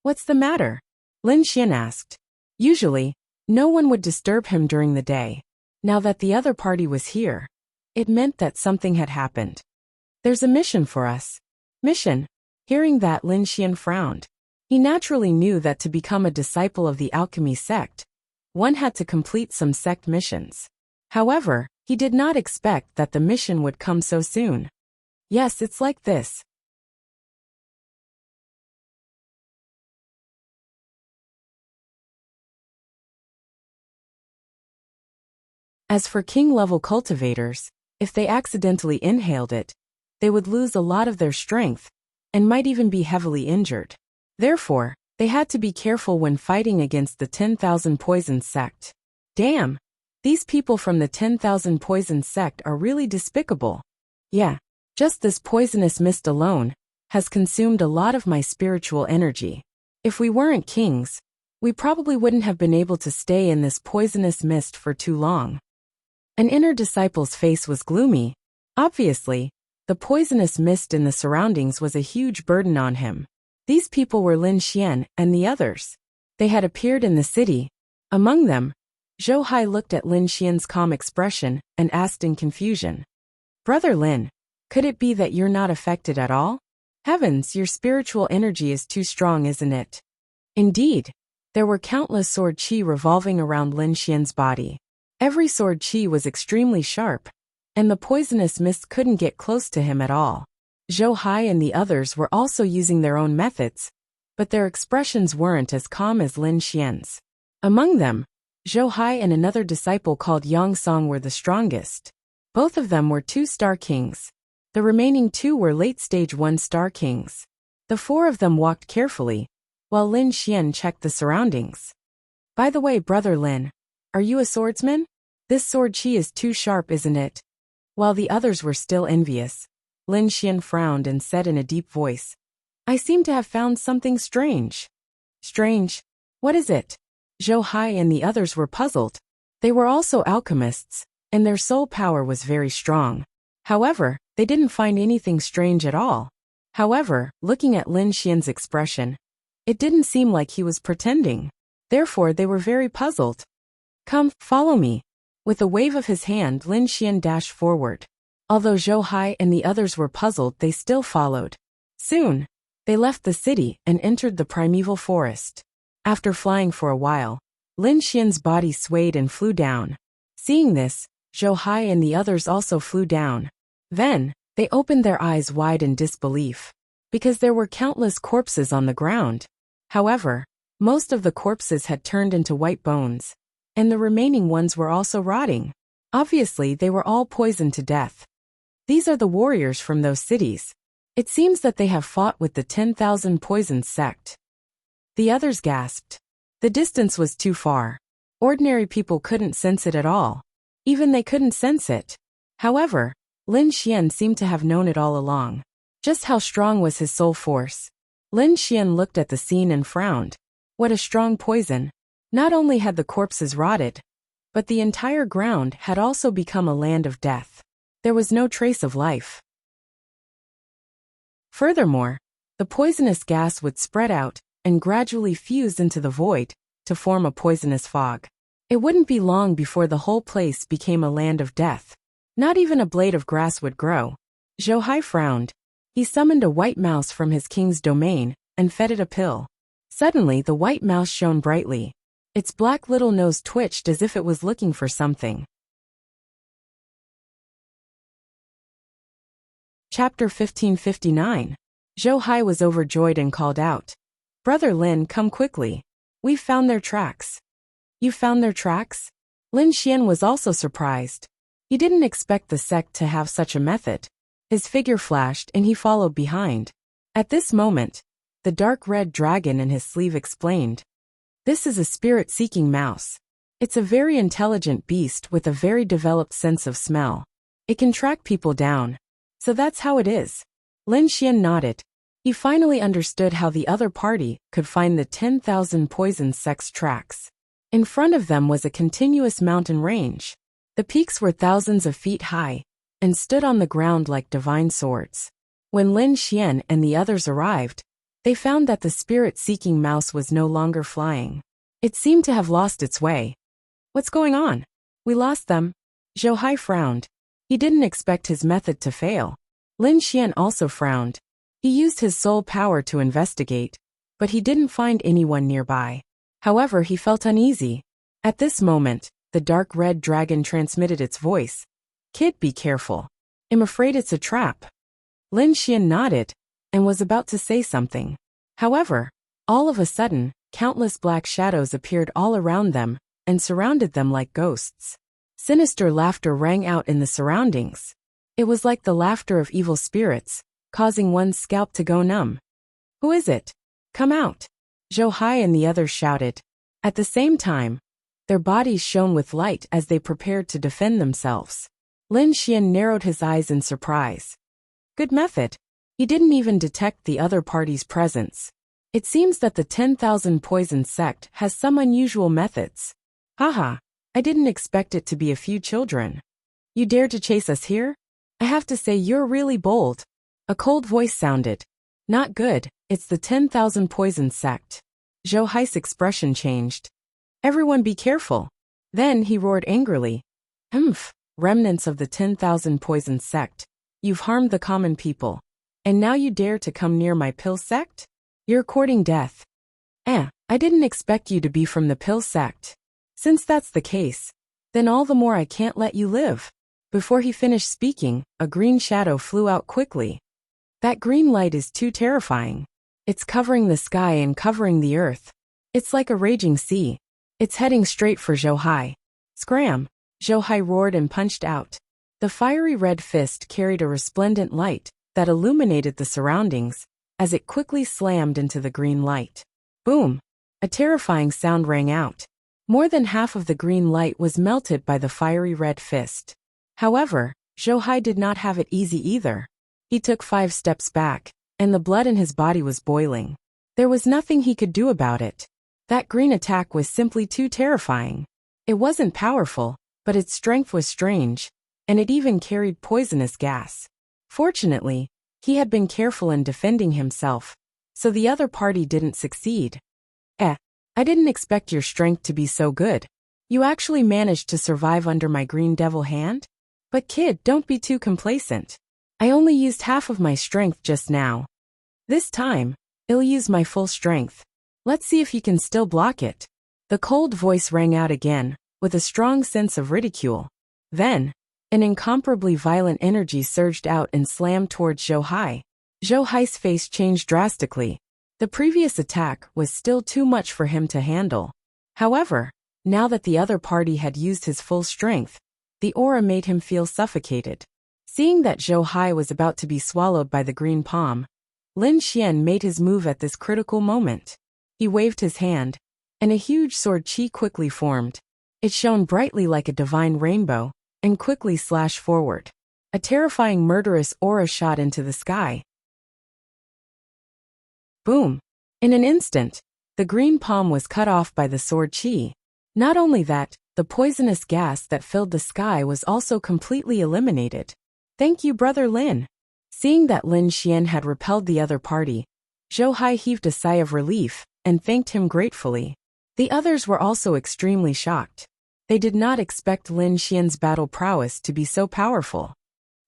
What's the matter? Lin Xian asked. Usually, no one would disturb him during the day. Now that the other party was here, it meant that something had happened. There's a mission for us. Mission? Hearing that, Lin Xian frowned. He naturally knew that to become a disciple of the alchemy sect, one had to complete some sect missions. However, he did not expect that the mission would come so soon. Yes, it's like this. As for king-level cultivators, if they accidentally inhaled it, they would lose a lot of their strength, and might even be heavily injured. Therefore, they had to be careful when fighting against the 10,000 Poison sect. Damn! These people from the 10,000 Poison sect are really despicable. Yeah, just this poisonous mist alone has consumed a lot of my spiritual energy. If we weren't kings, we probably wouldn't have been able to stay in this poisonous mist for too long. An inner disciple's face was gloomy. Obviously, the poisonous mist in the surroundings was a huge burden on him. These people were Lin Xian and the others. They had appeared in the city. Among them, Zhou Hai looked at Lin Xian's calm expression and asked in confusion. Brother Lin, could it be that you're not affected at all? Heavens, your spiritual energy is too strong, isn't it? Indeed, there were countless sword qi revolving around Lin Xian's body. Every sword qi was extremely sharp, and the poisonous mist couldn't get close to him at all. Zhou Hai and the others were also using their own methods, but their expressions weren't as calm as Lin Xian's. Among them, Zhou Hai and another disciple called Yang Song were the strongest. Both of them were 2-star kings. The remaining 2 were late-stage 1-star kings. The 4 of them walked carefully, while Lin Xian checked the surroundings. By the way, Brother Lin, are you a swordsman? This sword qi is too sharp, isn't it? While the others were still envious, Lin Xian frowned and said in a deep voice, I seem to have found something strange. Strange? What is it? Zhou Hai and the others were puzzled. They were also alchemists, and their soul power was very strong. However, they didn't find anything strange at all. However, looking at Lin Xian's expression, it didn't seem like he was pretending. Therefore they were very puzzled. Come, follow me. With a wave of his hand, Lin Xian dashed forward. Although Zhou Hai and the others were puzzled, they still followed. Soon, they left the city and entered the primeval forest. After flying for a while, Lin Xian's body swayed and flew down. Seeing this, Zhou Hai and the others also flew down. Then, they opened their eyes wide in disbelief, because there were countless corpses on the ground. However, most of the corpses had turned into white bones, and the remaining ones were also rotting. Obviously, they were all poisoned to death. These are the warriors from those cities. It seems that they have fought with the 10,000 poisoned sect. The others gasped. The distance was too far. Ordinary people couldn't sense it at all. Even they couldn't sense it. However, Lin Xian seemed to have known it all along. Just how strong was his soul force? Lin Xian looked at the scene and frowned. What a strong poison. Not only had the corpses rotted, but the entire ground had also become a land of death. There was no trace of life. Furthermore, the poisonous gas would spread out and gradually fuse into the void to form a poisonous fog. It wouldn't be long before the whole place became a land of death. Not even a blade of grass would grow. Zhou Hai frowned. He summoned a white mouse from his king's domain and fed it a pill. Suddenly, the white mouse shone brightly. Its black little nose twitched as if it was looking for something. Chapter 1559. Zhou Hai was overjoyed and called out, "Brother Lin, come quickly. We've found their tracks." "You found their tracks?" Lin Xian was also surprised. He didn't expect the sect to have such a method. His figure flashed and he followed behind. At this moment, the dark red dragon in his sleeve explained, "This is a spirit-seeking mouse. It's a very intelligent beast with a very developed sense of smell. It can track people down. So that's how it is." Lin Xian nodded. He finally understood how the other party could find the 10,000 poison sect's tracks. In front of them was a continuous mountain range. The peaks were thousands of feet high and stood on the ground like divine swords. When Lin Xian and the others arrived, they found that the spirit-seeking mouse was no longer flying. It seemed to have lost its way. "What's going on? We lost them." Zhou Hai frowned. He didn't expect his method to fail. Lin Xian also frowned. He used his soul power to investigate, but he didn't find anyone nearby. However, he felt uneasy. At this moment, the dark red dragon transmitted its voice. "Kid, be careful. I'm afraid it's a trap." Lin Xian nodded and was about to say something. However, all of a sudden, countless black shadows appeared all around them and surrounded them like ghosts. Sinister laughter rang out in the surroundings. It was like the laughter of evil spirits, causing one's scalp to go numb. "Who is it? Come out!" Zhou Hai and the others shouted. At the same time, their bodies shone with light as they prepared to defend themselves. Lin Xian narrowed his eyes in surprise. Good method. He didn't even detect the other party's presence. It seems that the 10,000 poison sect has some unusual methods. Haha, I didn't expect it to be a few children. You dare to chase us here? I have to say you're really bold. A cold voice sounded. Not good, it's the 10,000 poison sect. Zhou Hai's expression changed. Everyone be careful. Then he roared angrily. Remnants of the 10,000 poison sect. You've harmed the common people. And now you dare to come near my pill sect? You're courting death. I didn't expect you to be from the pill sect. Since that's the case, then all the more I can't let you live. Before he finished speaking, a green shadow flew out quickly. That green light is too terrifying. It's covering the sky and covering the earth. It's like a raging sea. It's heading straight for Zhou Hai. Scram! Zhou Hai roared and punched out. The fiery red fist carried a resplendent light that illuminated the surroundings as it quickly slammed into the green light. Boom! A terrifying sound rang out. More than half of the green light was melted by the fiery red fist. However, Zhou Hai did not have it easy either. He took 5 steps back, and the blood in his body was boiling. There was nothing he could do about it. That green attack was simply too terrifying. It wasn't powerful, but its strength was strange, and it even carried poisonous gas. Fortunately, he had been careful in defending himself, so the other party didn't succeed. I didn't expect your strength to be so good. You actually managed to survive under my green devil hand? But kid, don't be too complacent. I only used half of my strength just now. This time, I'll use my full strength. Let's see if you can still block it. The cold voice rang out again, with a strong sense of ridicule. Then, an incomparably violent energy surged out and slammed towards Zhou Hai. Zhou Hai's face changed drastically. The previous attack was still too much for him to handle. However, now that the other party had used his full strength, the aura made him feel suffocated. Seeing that Zhou Hai was about to be swallowed by the green palm, Lin Xian made his move at this critical moment. He waved his hand, and a huge sword qi quickly formed. It shone brightly like a divine rainbow, and quickly slashed forward. A terrifying murderous aura shot into the sky. Boom! In an instant, the green palm was cut off by the sword qi. Not only that, the poisonous gas that filled the sky was also completely eliminated. Thank you, Brother Lin. Seeing that Lin Xian had repelled the other party, Zhou Hai heaved a sigh of relief and thanked him gratefully. The others were also extremely shocked. They did not expect Lin Xian's battle prowess to be so powerful.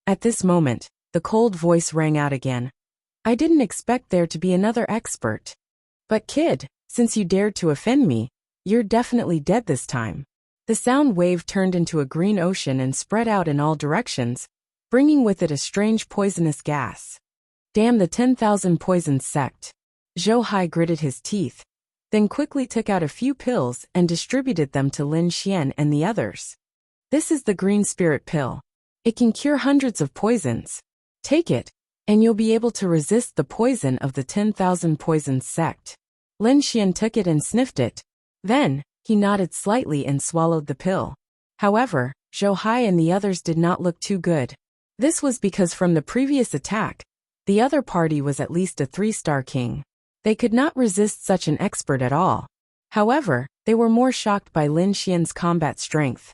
At this moment, the cold voice rang out again. I didn't expect there to be another expert. But kid, since you dared to offend me, you're definitely dead this time. The sound wave turned into a green ocean and spread out in all directions, bringing with it a strange poisonous gas. Damn the 10,000 poisons sect. Zhou Hai gritted his teeth, then quickly took out a few pills and distributed them to Lin Xian and the others. This is the green spirit pill. It can cure hundreds of poisons. Take it, and you'll be able to resist the poison of the 10,000 poisons sect. Lin Xian took it and sniffed it. Then, he nodded slightly and swallowed the pill. However, Zhou Hai and the others did not look too good. This was because from the previous attack, the other party was at least a 3-star king. They could not resist such an expert at all. However, they were more shocked by Lin Xian's combat strength.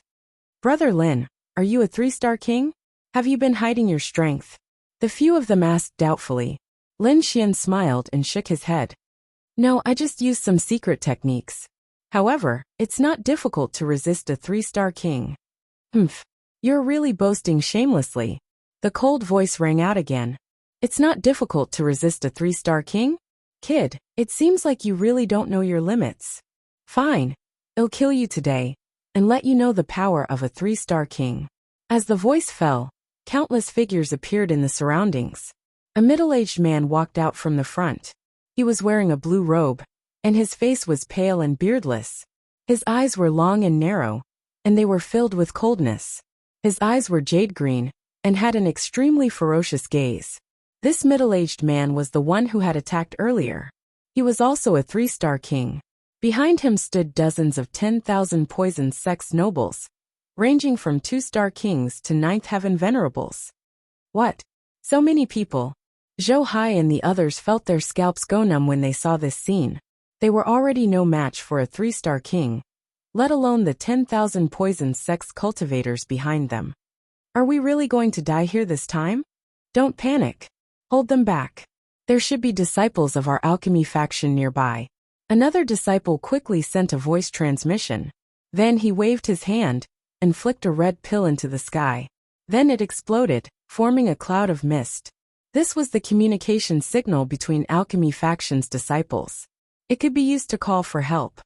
Brother Lin, are you a 3-star king? Have you been hiding your strength? The few of them asked doubtfully. Lin Xian smiled and shook his head. No, I just used some secret techniques. However, it's not difficult to resist a 3-star king. Humph. You're really boasting shamelessly. The cold voice rang out again. It's not difficult to resist a 3-star king? Kid, it seems like you really don't know your limits. Fine. I'll kill you today, and let you know the power of a 3-star king. As the voice fell, countless figures appeared in the surroundings. A middle-aged man walked out from the front. He was wearing a blue robe, and his face was pale and beardless. His eyes were long and narrow, and they were filled with coldness. His eyes were jade green, and had an extremely ferocious gaze. This middle-aged man was the one who had attacked earlier. He was also a 3-star king. Behind him stood dozens of 10,000 poison sex nobles, ranging from 2-star kings to 9th heaven venerables. What? So many people? Zhou Hai and the others felt their scalps go numb when they saw this scene. They were already no match for a 3-star king, let alone the 10,000 poison sex cultivators behind them. Are we really going to die here this time? Don't panic. Hold them back. There should be disciples of our alchemy faction nearby. Another disciple quickly sent a voice transmission. Then he waved his hand and flicked a red pill into the sky. Then it exploded, forming a cloud of mist. This was the communication signal between alchemy faction's disciples. It could be used to call for help.